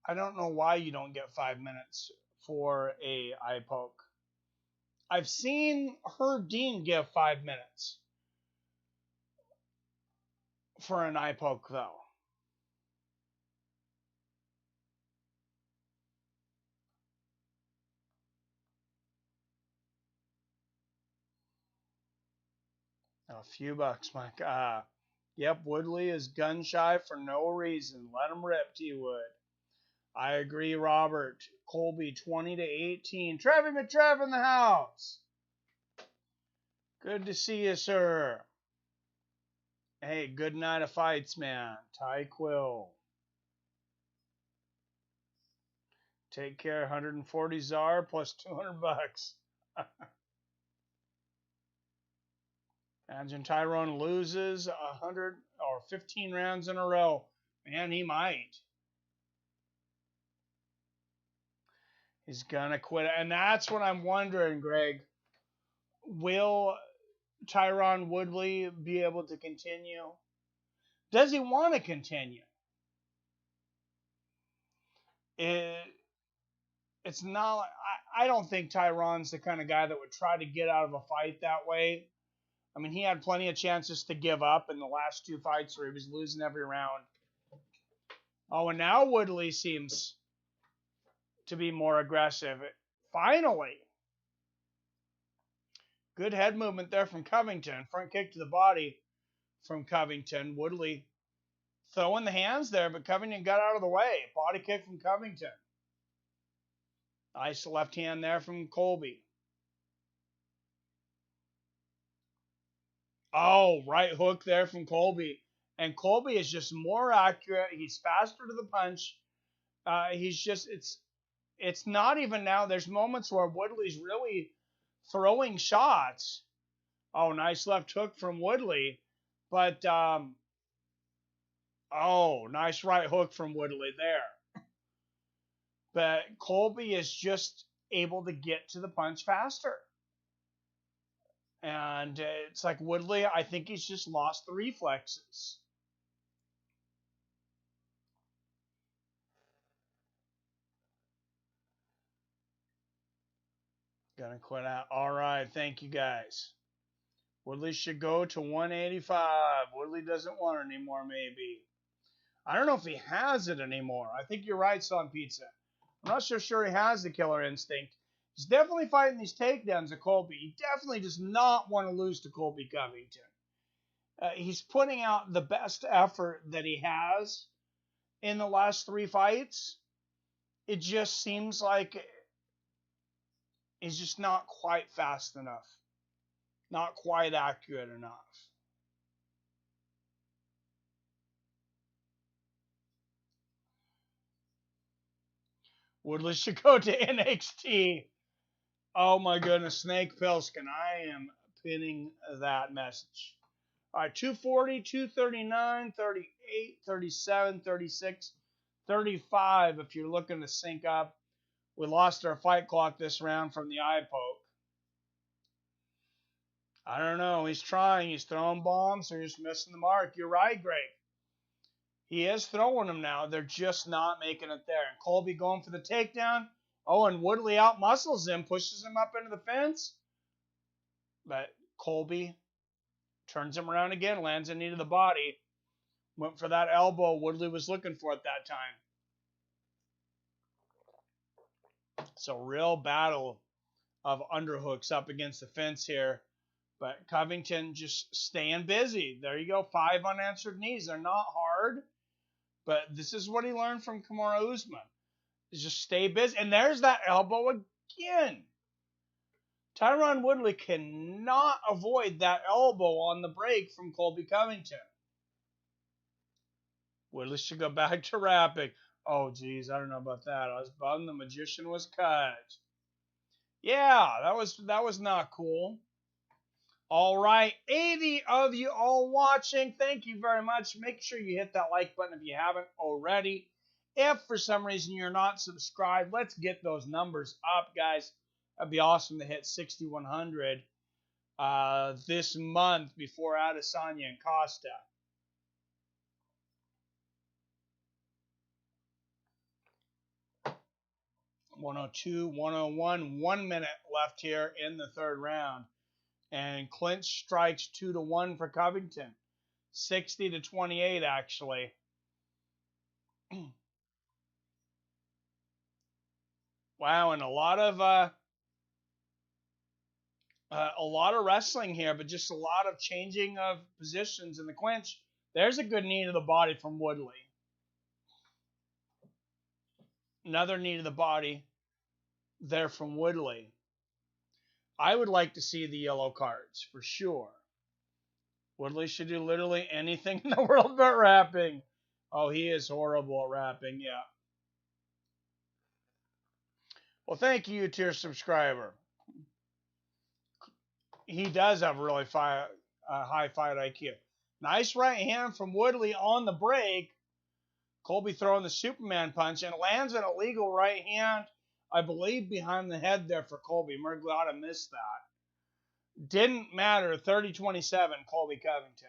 I don't know why you don't get 5 minutes for a eye poke. I've seen Herb Dean give 5 minutes for an eye poke, though. A few bucks, Mike. Yep, Woodley is gun shy for no reason. Let him rip, T-Wood. I agree, Robert. Colby 20-18. Trevor McTrev in the house. Good to see you, sir. Hey, good night of fights, man. Ty Quill. Take care. 140 ZAR plus 200 bucks. Imagine Tyron loses 100 or 15 rounds in a row. Man, he might. He's going to quit. And that's what I'm wondering, Greg. Will Tyron Woodley be able to continue? Does he want to continue? It's not. I don't think Tyron's the kind of guy that would try to get out of a fight that way. I mean, he had plenty of chances to give up in the last two fights where he was losing every round. Oh, and now Woodley seems to be more aggressive. Finally. Good head movement there from Covington. Front kick to the body from Covington. Woodley throwing the hands there, but Covington got out of the way. Body kick from Covington. Nice left hand there from Colby. Oh, right hook there from Colby. And Colby is just more accurate. He's faster to the punch. It's not even now. There's moments where Woodley's really throwing shots. Oh, nice left hook from Woodley. But, nice right hook from Woodley there. But Colby is just able to get to the punch faster. And it's like Woodley, I think he's just lost the reflexes. Gonna quit out. All right, thank you guys. Woodley should go to 185. Woodley doesn't want it anymore, maybe. I don't know if he has it anymore. I think you're right, Son Pizza. I'm not so sure he has the killer instinct. He's definitely fighting these takedowns of Colby. He definitely does not want to lose to Colby Covington. He's putting out the best effort that he has in the last 3 fights. It just seems like he's just not quite fast enough. Not quite accurate enough. Woodley should go to NXT. Oh my goodness, Snake Pilskin. I am pinning that message. All right, 240, 239, 38, 37, 36, 35 if you're looking to sync up. We lost our fight clock this round from the eye poke. I don't know. He's trying. He's throwing bombs. They're just missing the mark. You're right, Greg. He is throwing them now. They're just not making it there. And Colby going for the takedown. Oh, and Woodley out-muscles him, pushes him up into the fence. But Colby turns him around again, lands a knee to the body. Went for that elbow Woodley was looking for at that time. It's a real battle of underhooks up against the fence here. But Covington just staying busy. There you go, 5 unanswered knees. They're not hard, but this is what he learned from Kamaru Usman. Is just stay busy. And there's that elbow again. Tyron Woodley cannot avoid that elbow on the break from Colby Covington. Woodley should go back to rapping. Oh, geez, I don't know about that. I was bummed the magician was cut. Yeah, that was not cool. All right, 80 of you all watching. Thank you very much. Make sure you hit that like button if you haven't already. If for some reason you're not subscribed, let's get those numbers up, guys. That'd be awesome to hit 6,100 this month before Adesanya and Costa. $102, $101, 1 minute left here in the third round. And Clint strikes 2-1 for Covington. 60-28, actually. Wow, and a lot of wrestling here, but just a lot of changing of positions in the clinch. There's a good knee to the body from Woodley. Another knee to the body there from Woodley. I would like to see the yellow cards, for sure. Woodley should do literally anything in the world but rapping. Oh, he is horrible at rapping, yeah. Well, thank you, tier subscriber. He does have really high fight IQ. Nice right hand from Woodley on the break. Colby throwing the Superman punch and lands an illegal right hand, I believe, behind the head there for Colby. Meerschaert missed that. Didn't matter. 30-27, Colby Covington.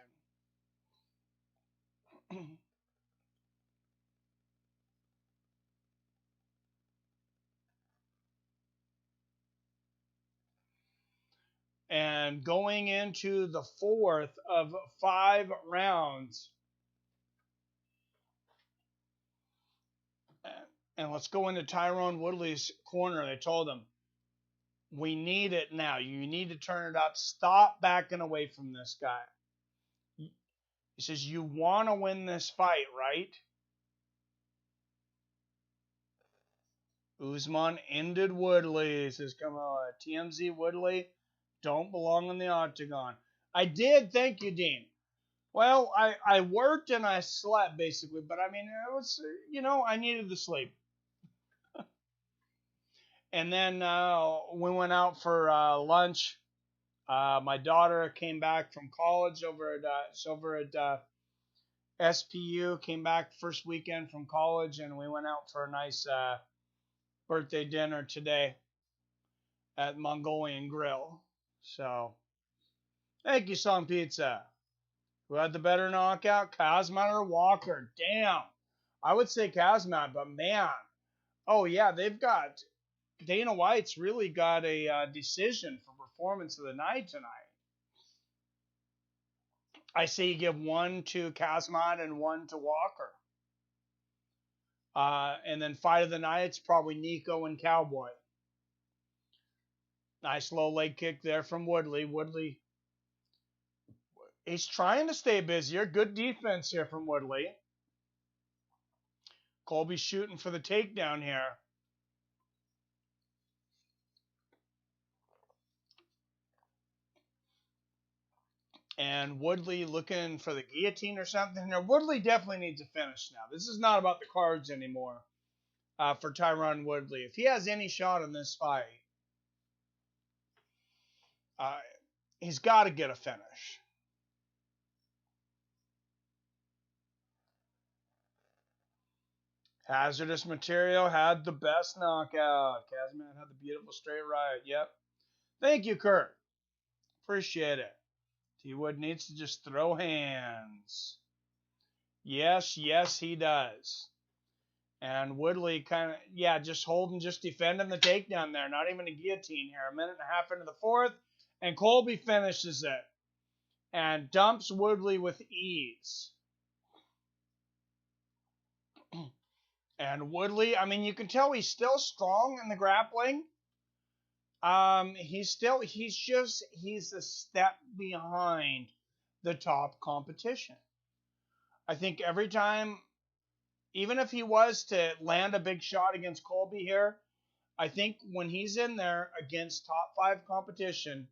And going into the 4th of 5 rounds. And let's go into Tyron Woodley's corner. They told him, we need it now. You need to turn it up. Stop backing away from this guy. He says, you want to win this fight, right? Usman ended Woodley. He says, come on, TMZ Woodley don't belong in the octagon. I did. Thank you, Dean. Well, I worked and I slept, basically. But, I mean, it was, I needed the sleep. And then we went out for lunch. My daughter came back from college over at SPU. Came back first weekend from college, and we went out for a nice birthday dinner today. at Mongolian Grill. So, thank you, Song Pizza. Who had the better knockout, Khamzat or Walker? Damn. I would say Khamzat, but man. Oh, yeah, they've got... Dana White's really got a decision for performance of the night tonight. I say you give one to Khamzat and one to Walker. And then fight of the night, it's probably Nico and Cowboy. Nice low leg kick there from Woodley. Woodley, he's trying to stay busier. Good defense here from Woodley. Colby shooting for the takedown here. And Woodley looking for the guillotine or something. Now, Woodley definitely needs a finish now. This is not about the cards anymore for Tyron Woodley. If he has any shot in this fight, he's got to get a finish. Hazardous Material had the best knockout. Khamzat had the beautiful straight right. Yep. Thank you, Kurt. Appreciate it. T-Wood needs to just throw hands. Yes, yes, he does. And Woodley kind of, yeah, just holding, just defending the takedown there. Not even a guillotine here. A minute and a half into the fourth. And Colby finishes it. And dumps Woodley with ease. And Woodley, I mean, you can tell he's still strong in the grappling. He's a step behind the top competition. I think every time, even if he was to land a big shot against Colby here, I think when he's in there against top 5 competition,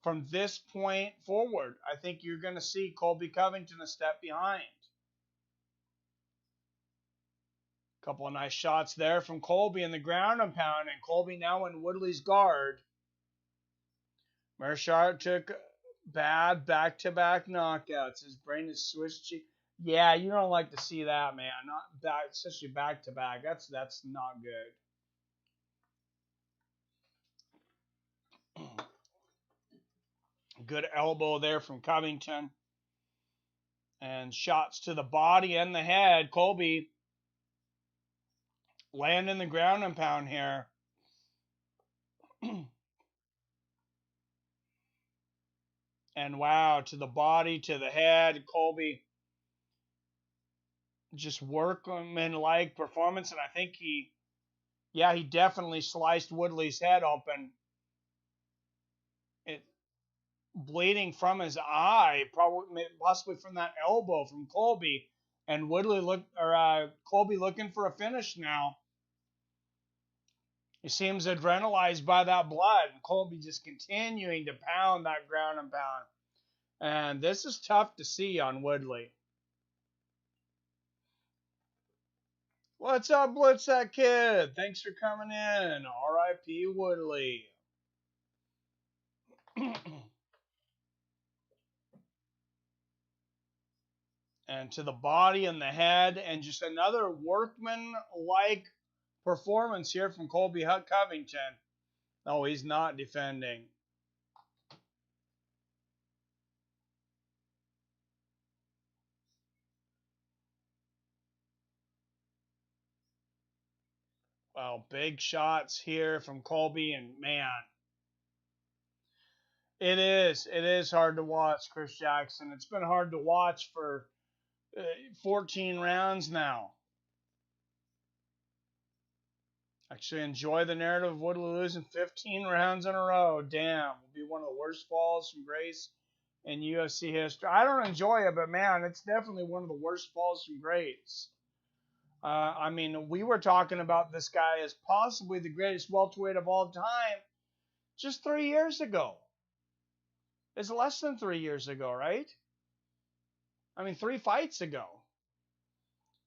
from this point forward, I think you're going to see Colby Covington a step behind. Couple of nice shots there from Colby in the ground and pound, and Colby now in Woodley's guard. Meerschaert took bad back-to-back knockouts. His brain is switchy. Yeah, you don't like to see that, man. Not back, especially back-to-back. That's not good. Good elbow there from Covington. And shots to the body and the head. Colby landing the ground and pound here. And wow, to the body, to the head. Colby just workman-like performance. And I think he definitely sliced Woodley's head open. It bleeding from his eye, possibly from that elbow from Colby. And Colby looking for a finish now. He seems adrenalized by that blood. And Colby just continuing to pound that ground and pound. And this is tough to see on Woodley. What's up, Blitz that kid? Thanks for coming in. R.I.P. Woodley. And to the body and the head. And just another workman-like performance here from Colby Covington. Oh, he's not defending. Well, big shots here from Colby, and man, it is hard to watch, Chris Jackson. It's been hard to watch for 14 rounds now. Actually, enjoy the narrative of Woodley losing 15 rounds in a row. Damn, will be one of the worst falls from grace in UFC history. I don't enjoy it, but man, it's definitely one of the worst falls from grace. I mean, we were talking about this guy as possibly the greatest welterweight of all time just 3 years ago. It's less than 3 years ago, right? I mean, 3 fights ago.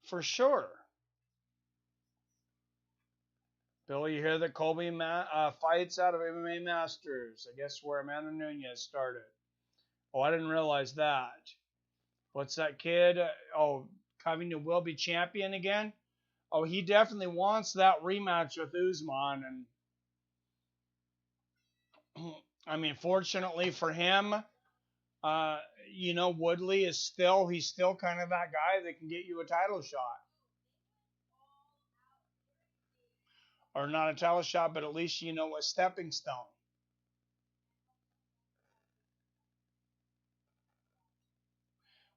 For sure. Billy, you hear that Colby fights out of MMA Masters. I guess where Amanda Nunes started. Oh, I didn't realize that. What's that kid? Covington will be champion again. Oh, he definitely wants that rematch with Usman. And I mean, fortunately for him, uh, Woodley he's still kind of that guy that can get you a title shot. Or not a title shot, but at least, a stepping stone.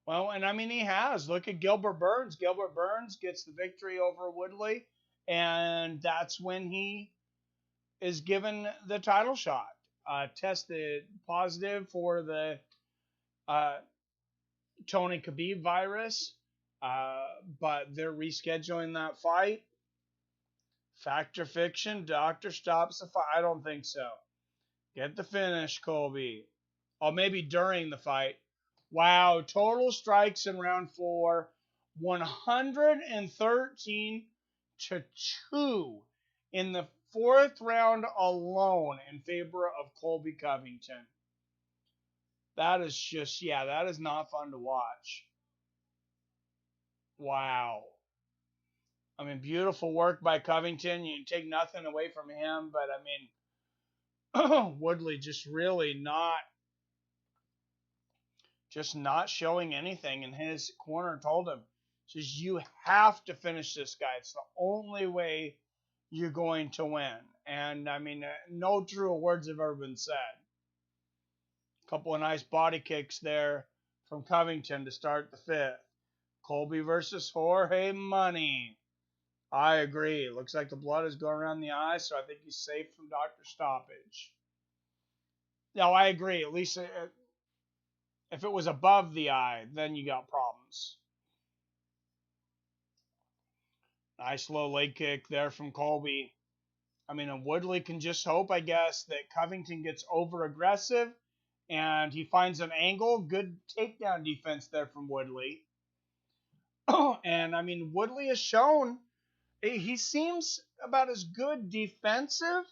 Well, and I mean, he has. Look at Gilbert Burns. Gilbert Burns gets the victory over Woodley, and that's when he is given the title shot. Tested positive for the uh, Tony Khabib virus, but they're rescheduling that fight. Fact or fiction? Doctor stops the fight. I don't think so. Get the finish, Colby. Or maybe during the fight. Wow, total strikes in round 4, 113 to 2 in the 4th round alone in favor of Colby Covington. That is that is not fun to watch. Wow. I mean, beautiful work by Covington. You take nothing away from him, but I mean, Woodley just really not showing anything, and his corner told him, says, you have to finish this guy. It's the only way you're going to win. And I mean, no truer words have ever been said. A couple of nice body kicks there from Covington to start the 5th. Colby versus Jorge Money. I agree. Looks like the blood is going around the eye, so I think he's safe from doctor stoppage. No, I agree. At least if it was above the eye, then you got problems. Nice low leg kick there from Colby. I mean, and Woodley can just hope, I guess, that Covington gets over aggressive and he finds an angle. Good takedown defense there from Woodley. And I mean, Woodley has shown he seems about as good defensive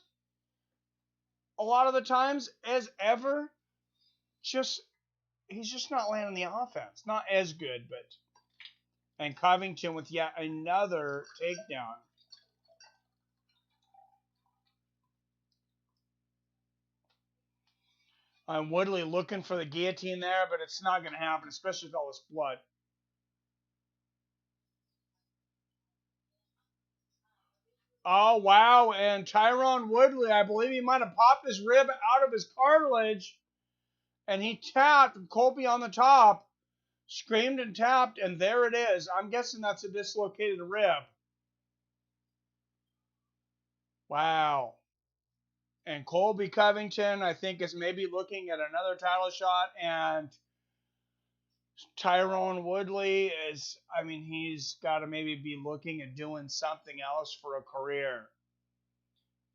a lot of the times as ever. He's just not landing the offense. Not as good, but. And Covington with yet another takedown. Woodley looking for the guillotine there, but it's not going to happen, especially with all this blood. Oh, wow. And Tyron Woodley, I believe he might have popped his rib out of his cartilage. And he tapped Colby on the top, screamed and tapped, and there it is. I'm guessing that's a dislocated rib. Wow. And Colby Covington, I think, is maybe looking at another title shot. And Tyron Woodley he's got to maybe be looking at doing something else for a career.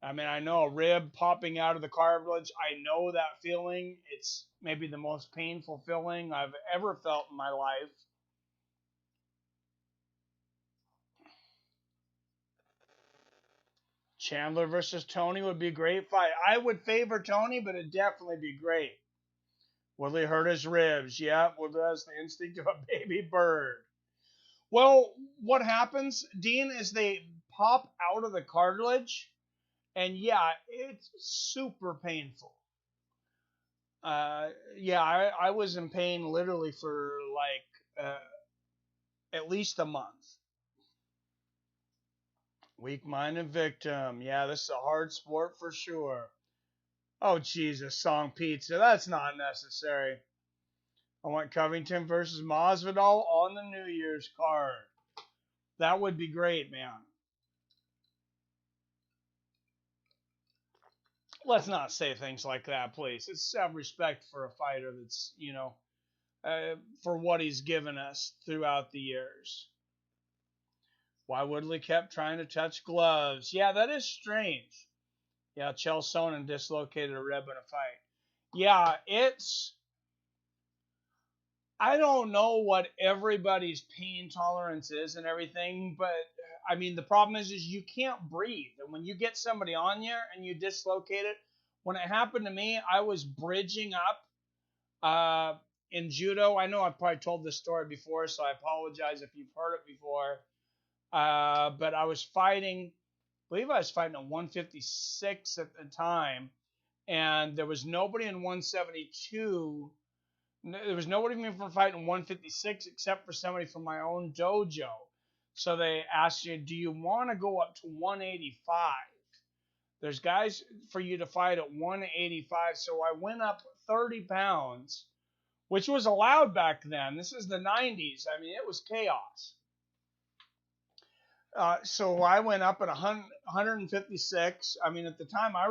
I mean, I know a rib popping out of the cartilage. I know that feeling. It's maybe the most painful feeling I've ever felt in my life. Chandler versus Tony would be a great fight. I would favor Tony, but it'd definitely be great. Woodley hurt his ribs. Yeah, Woodley has the instinct of a baby bird. Well, what happens, Dean, is they pop out of the cartilage, and yeah, it's super painful. I was in pain literally for like at least a month. Weak-minded victim. Yeah, this is a hard sport for sure. Oh, Jesus, song pizza. That's not necessary. I want Covington versus Masvidal on the New Year's card. That would be great, man. Let's not say things like that, please. Let's have respect for a fighter that's, for what he's given us throughout the years. Why Woodley kept trying to touch gloves. Yeah, that is strange. Yeah, Chael Sonnen dislocated a rib in a fight. Yeah, I don't know what everybody's pain tolerance is and everything, but I mean, the problem is you can't breathe. And when you get somebody on you and you dislocate it, when it happened to me, I was bridging up in judo. I know I've probably told this story before, so I apologize if you've heard it before. But I was fighting, I believe I was fighting at 156 at the time, and there was nobody in 172. There was nobody even for fighting 156 except for somebody from my own dojo. So they asked you, do you want to go up to 185? There's guys for you to fight at 185. So I went up 30 pounds, which was allowed back then. This is the 90s. I mean, it was chaos. So I went up at 156. I mean, at the time, I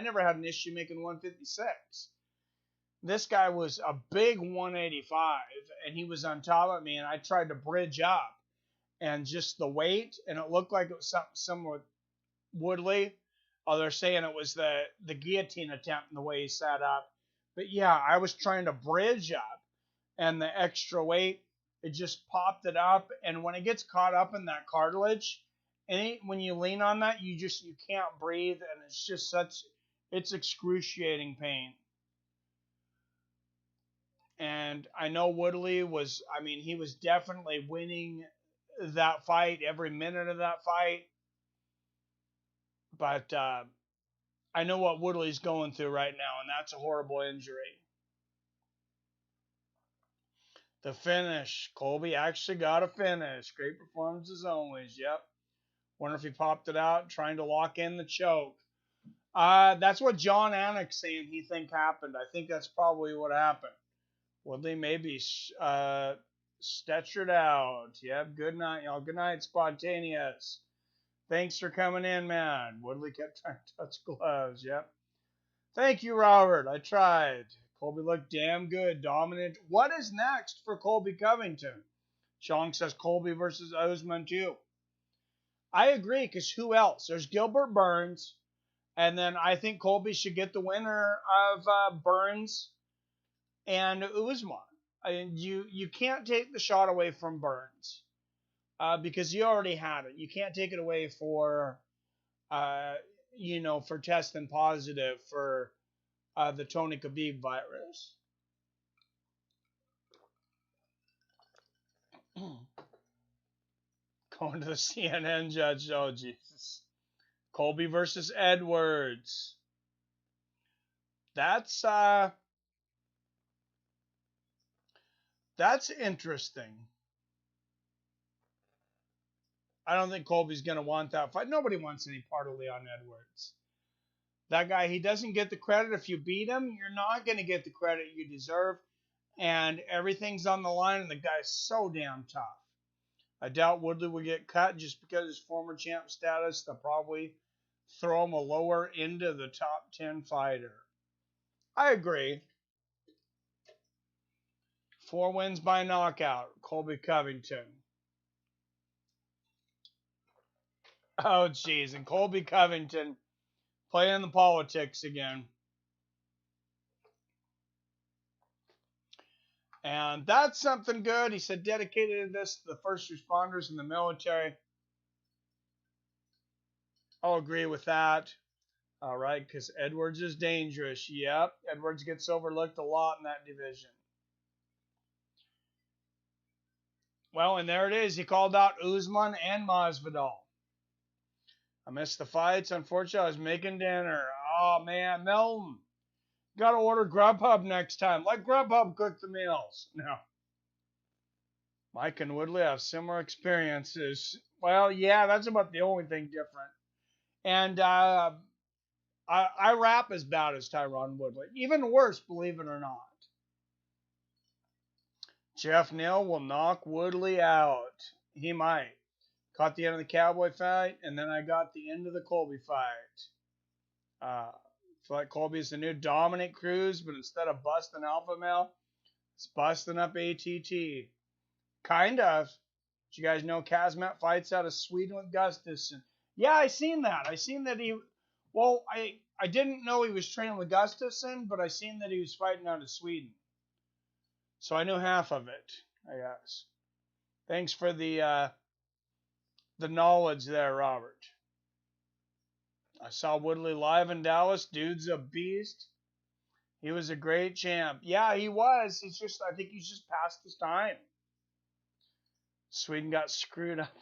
never had an issue making 156. This guy was a big 185, and he was on top of me, and I tried to bridge up, and just the weight, and it looked like it was something similar with Woodley. Oh, they're saying it was the guillotine attempt and the way he sat up. But yeah, I was trying to bridge up, and the extra weight, it just popped it up, and when it gets caught up in that cartilage, when you lean on that, you can't breathe, and it's just it's excruciating pain. And I know Woodley he was definitely winning that fight, every minute of that fight. But I know what Woodley's going through right now, and that's a horrible injury. The finish. Colby actually got a finish. Great performance as always. Yep. Wonder if he popped it out, trying to lock in the choke. That's what John Anik's saying he think happened. I think that's probably what happened. Woodley maybe stretchered out. Yep. Good night, y'all. Good night, Spontaneous. Thanks for coming in, man. Woodley kept trying to touch gloves. Yep. Thank you, Robert. I tried. Colby looked damn good. Dominant. What is next for Colby Covington? Chong says Colby versus Usman, too. I agree, because who else? There's Gilbert Burns. And then I think Colby should get the winner of Burns and Usman. You can't take the shot away from Burns. Because you already had it. You can't take it away for testing positive for the Tony Khabib virus. Going to the CNN judge. Oh, Jesus. Colby versus Edwards. That's interesting. I don't think Colby's going to want that fight. Nobody wants any part of Leon Edwards. That guy, he doesn't get the credit. If you beat him, you're not going to get the credit you deserve. And everything's on the line, and the guy's so damn tough. I doubt Woodley will get cut just because of his former champ status. They'll probably throw him a lower into the top 10 fighter. I agree. 4 wins by knockout, Colby Covington. Oh, jeez. And Colby Covington playing the politics again. And that's something good. He said dedicated this to the first responders in the military. I'll agree with that. All right, because Edwards is dangerous. Yep, Edwards gets overlooked a lot in that division. Well, and there it is. He called out Usman and Masvidal. I missed the fights. Unfortunately, I was making dinner. Oh, man. Melton. Got to order Grubhub next time. Let Grubhub cook the meals. No. Mike and Woodley have similar experiences. Well, yeah, that's about the only thing different. And I rap as bad as Tyron Woodley. Even worse, believe it or not. Jeff Neal will knock Woodley out. He might. Caught the end of the Cowboy fight, and then I got the end of the Colby fight. I feel like Colby's the new Dominic Cruz, but instead of busting Alpha Male, it's busting up ATT. Kind of. Did you guys know Khamzat fights out of Sweden with Gustafsson? Yeah, I seen that. I seen that I didn't know he was training with Gustafsson, but I seen that he was fighting out of Sweden. So I knew half of it, I guess. Thanks for the knowledge there, Robert. I saw Woodley live in Dallas. Dude's a beast. He was a great champ. Yeah, he was. I think he's just past his time. Sweden got screwed up.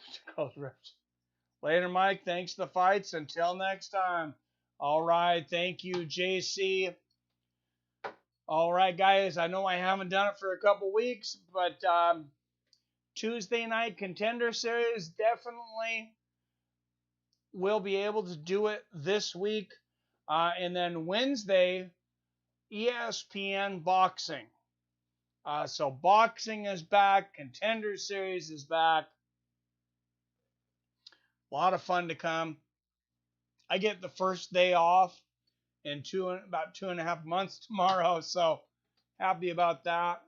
Later, Mike. Thanks for the fights. Until next time. All right. Thank you, JC. All right, guys. I know I haven't done it for a couple weeks, but Tuesday night Contender Series definitely will be able to do it this week. And then Wednesday, ESPN Boxing. So boxing is back. Contender Series is back. A lot of fun to come. I get the first day off in about 2.5 months tomorrow, so happy about that.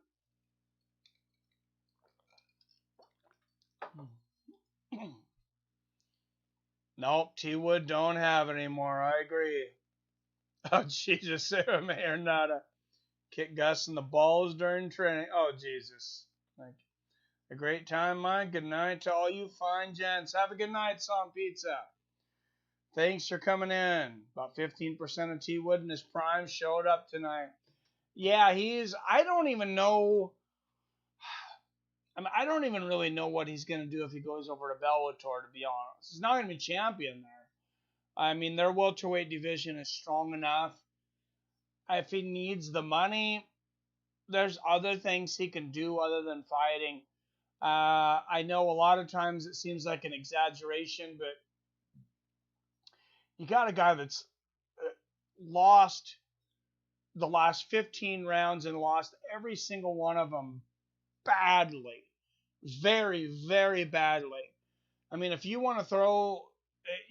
Nope, T-Wood don't have it anymore. I agree. Oh, Jesus, Sarah Marinata. Kick Gus in the balls during training. Oh, Jesus. Thank you. A great time, Mike. Good night to all you fine gents. Have a good night, Song Pizza. Thanks for coming in. About 15% of T-Wood in his prime showed up tonight. Yeah, I don't even know. I don't even really know what he's going to do if he goes over to Bellator, to be honest. He's not going to be champion there. I mean, their welterweight division is strong enough. If he needs the money, there's other things he can do other than fighting. I know a lot of times it seems like an exaggeration, but you got a guy that's lost the last 15 rounds and lost every single one of them badly. Very, very badly. I mean, if you want to throw,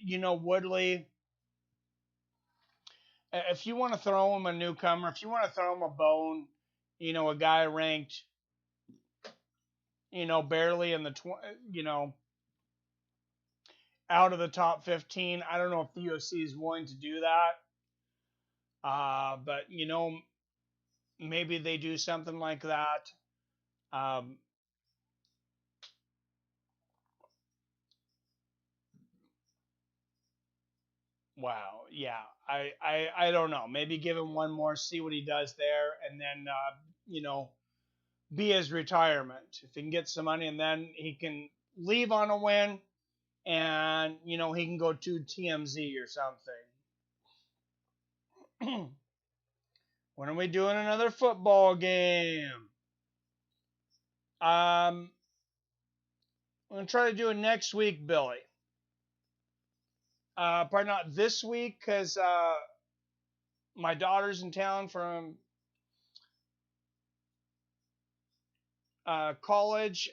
Woodley, if you want to throw him a newcomer, if you want to throw him a bone, a guy ranked, barely in the, out of the top 15, I don't know if the UFC is willing to do that. But, maybe they do something like that. Wow. Yeah. I don't know. Maybe give him one more, see what he does there, and then, be his retirement. If he can get some money, and then he can leave on a win, and, he can go to TMZ or something. When are we doing another football game? I'm going to try to do it next week, Billy. Probably not this week because my daughter's in town from college.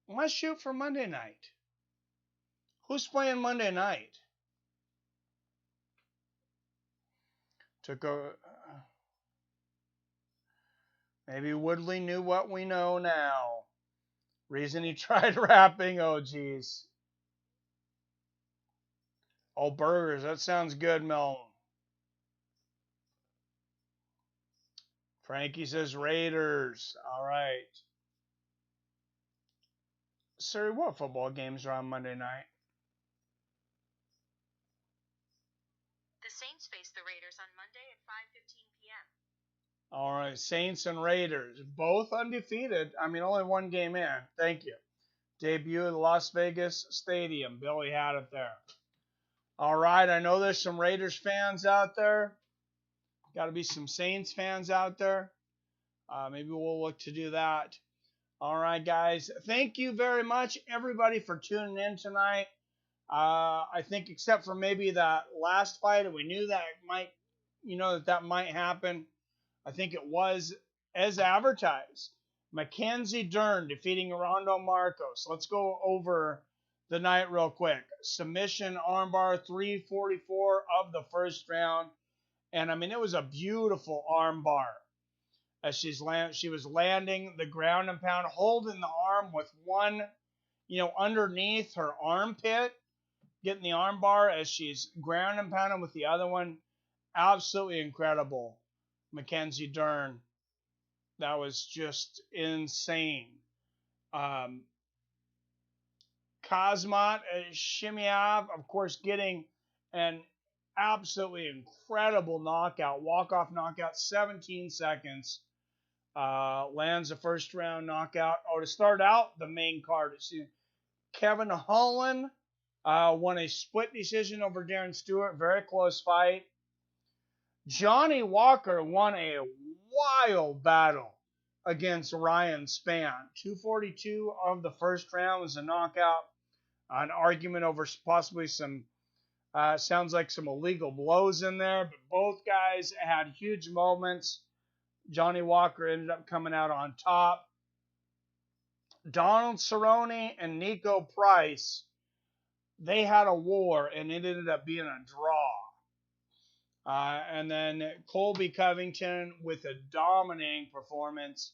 Let's shoot for Monday night. Who's playing Monday night? Maybe Woodley knew what we know now. Reason he tried rapping. Oh, geez. Oh, burgers. That sounds good, Mel. Frankie says Raiders. All right. Sir, what football games are on Monday night? The Saints face the Raiders on Monday at 5:15 p.m. All right, Saints and Raiders, both undefeated. Only one game in. Thank you. Debut at the Las Vegas Stadium. Billy had it there. All right, I know there's some Raiders fans out there. Got to be some Saints fans out there. Maybe we'll look to do that. All right, guys. Thank you very much, everybody, for tuning in tonight. I think except for maybe that last fight, and we knew that might, that might happen. I think it was as advertised. Mackenzie Dern defeating Rondo Marcos. Let's go over the night real quick. Submission armbar 344 of the first round. And, it was a beautiful armbar. As she was landing the ground and pound, holding the arm with one, underneath her armpit, getting the armbar as she's ground and pounding with the other one. Absolutely incredible. Mackenzie Dern. That was just insane. Khamzat Chimaev, of course, getting an absolutely incredible knockout, walk-off knockout, 17 seconds. Lands a first-round knockout. Oh, to start out the main card, Kevin Holland won a split decision over Darren Stewart. Very close fight. Johnny Walker won a wild battle against Ryan Spann. 242 of the first round was a knockout. An argument over possibly some, sounds like some illegal blows in there, but both guys had huge moments. Johnny Walker ended up coming out on top. Donald Cerrone and Nico Price, they had a war, and it ended up being a draw. And then Colby Covington with a dominating performance.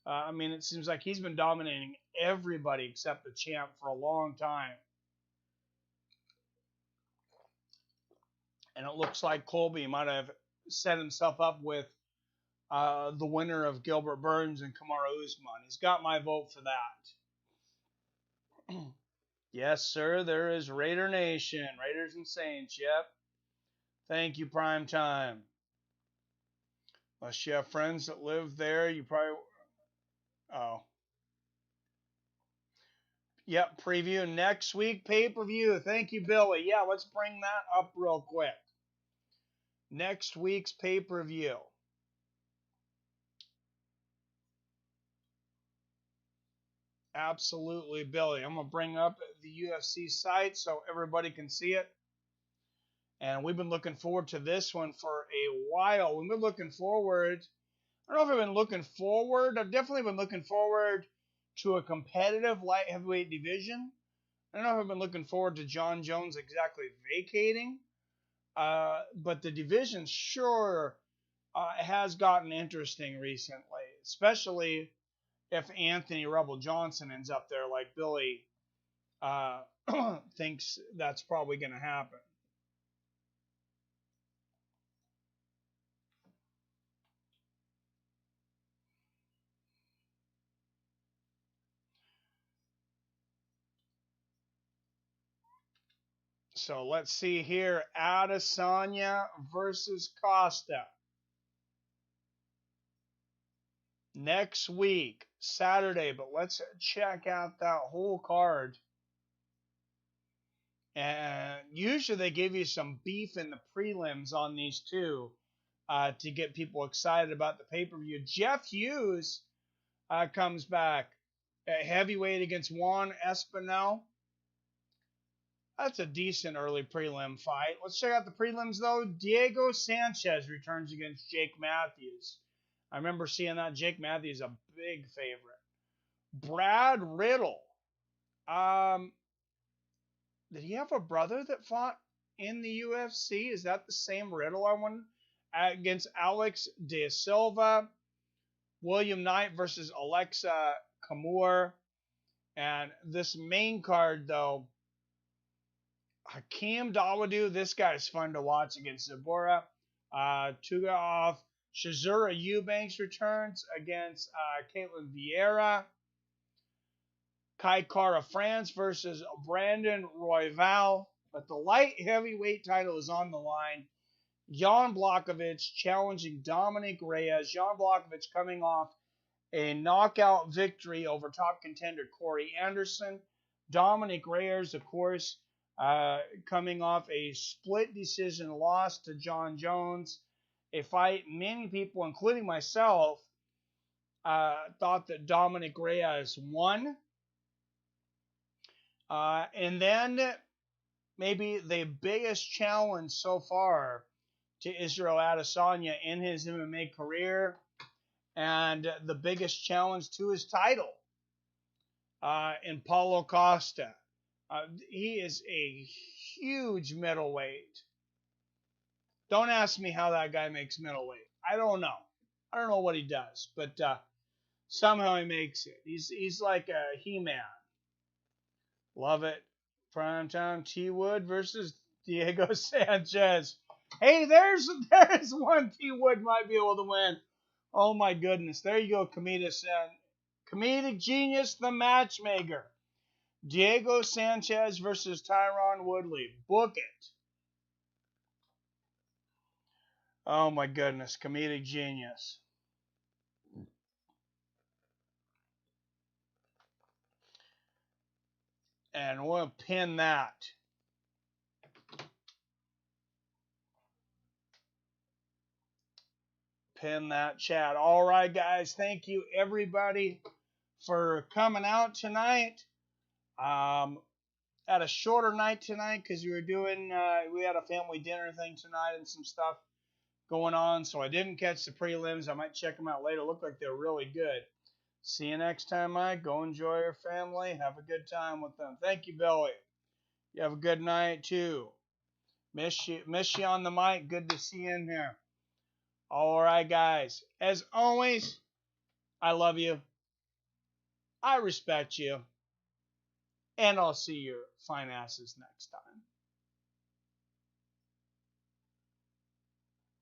I mean, it seems like he's been dominating everybody except the champ for a long time. And it looks like Colby might have set himself up with the winner of Gilbert Burns and Kamaru Usman. He's got my vote for that. Yes, sir, there is Raider Nation. Raiders and Saints, yep. Thank you, Prime Time. Unless you have friends that live there, you probably... Oh. Yep, preview next week, pay-per-view. Thank you, Billy. Yeah, let's bring that up real quick. Next week's pay-per-view. Absolutely, Billy. I'm going to bring up the UFC site so everybody can see it. And we've been looking forward to this one for a while. We've been looking forward. I don't know if I've been looking forward. I've definitely been looking forward to a competitive light heavyweight division. I don't know if I've been looking forward to John Jones exactly vacating. But the division sure has gotten interesting recently, especially if Anthony Rebel Johnson ends up there like Billy thinks that's probably going to happen. So let's see here. Adesanya versus Costa. Next week, Saturday, but let's check out that whole card. And usually they give you some beef in the prelims on these two to get people excited about the pay-per-view. Jeff Hughes comes back at heavyweight against Juan Espinal. That's a decent early prelim fight. Let's check out the prelims, though. Diego Sanchez returns against Jake Matthews. I remember seeing that. Jake Matthews, a big favorite. Brad Riddle. Did he have a brother that fought in the UFC? Is that the same Riddle I won? Against Alex De Silva. William Knight versus Alexa Kamur. And this main card, though, Hakeem Dawodu, this guy's fun to watch against Zabora. Tugaov, Shazura Eubanks returns against Caitlin Vieira. Kai Kara France versus Brandon Royval. But the light heavyweight title is on the line. Jan Blachowicz challenging Dominic Reyes. Jan Blachowicz coming off a knockout victory over top contender Corey Anderson. Dominic Reyes, of course, coming off a split decision loss to John Jones. A fight many people, including myself, thought that Dominic Reyes won. And then maybe the biggest challenge so far to Israel Adesanya in his MMA career, and the biggest challenge to his title in Paulo Costa. He is a huge middleweight. Don't ask me how that guy makes middleweight. I don't know. I don't know what he does, but somehow he makes it. He's like a He-Man. Love it. Primetime T. Wood versus Diego Sanchez. Hey, there's one T. Wood might be able to win. Oh my goodness. There you go, Comedic Genius, the matchmaker. Diego Sanchez versus Tyron Woodley. Book it. Oh my goodness, Comedic Genius. And we'll pin that pin that chat. All right, guys. Thank you, everybody, for coming out tonight. Had a shorter night tonight because we had a family dinner thing tonight and some stuff going on, so I didn't catch the prelims. I might check them out later. Look like they're really good. See you next time, Mike. Go enjoy your family. Have a good time with them. Thank you, Billy. You have a good night, too. Miss you on the mic. Good to see you in here. All right, guys. As always, I love you. I respect you. And I'll see your fine asses next time.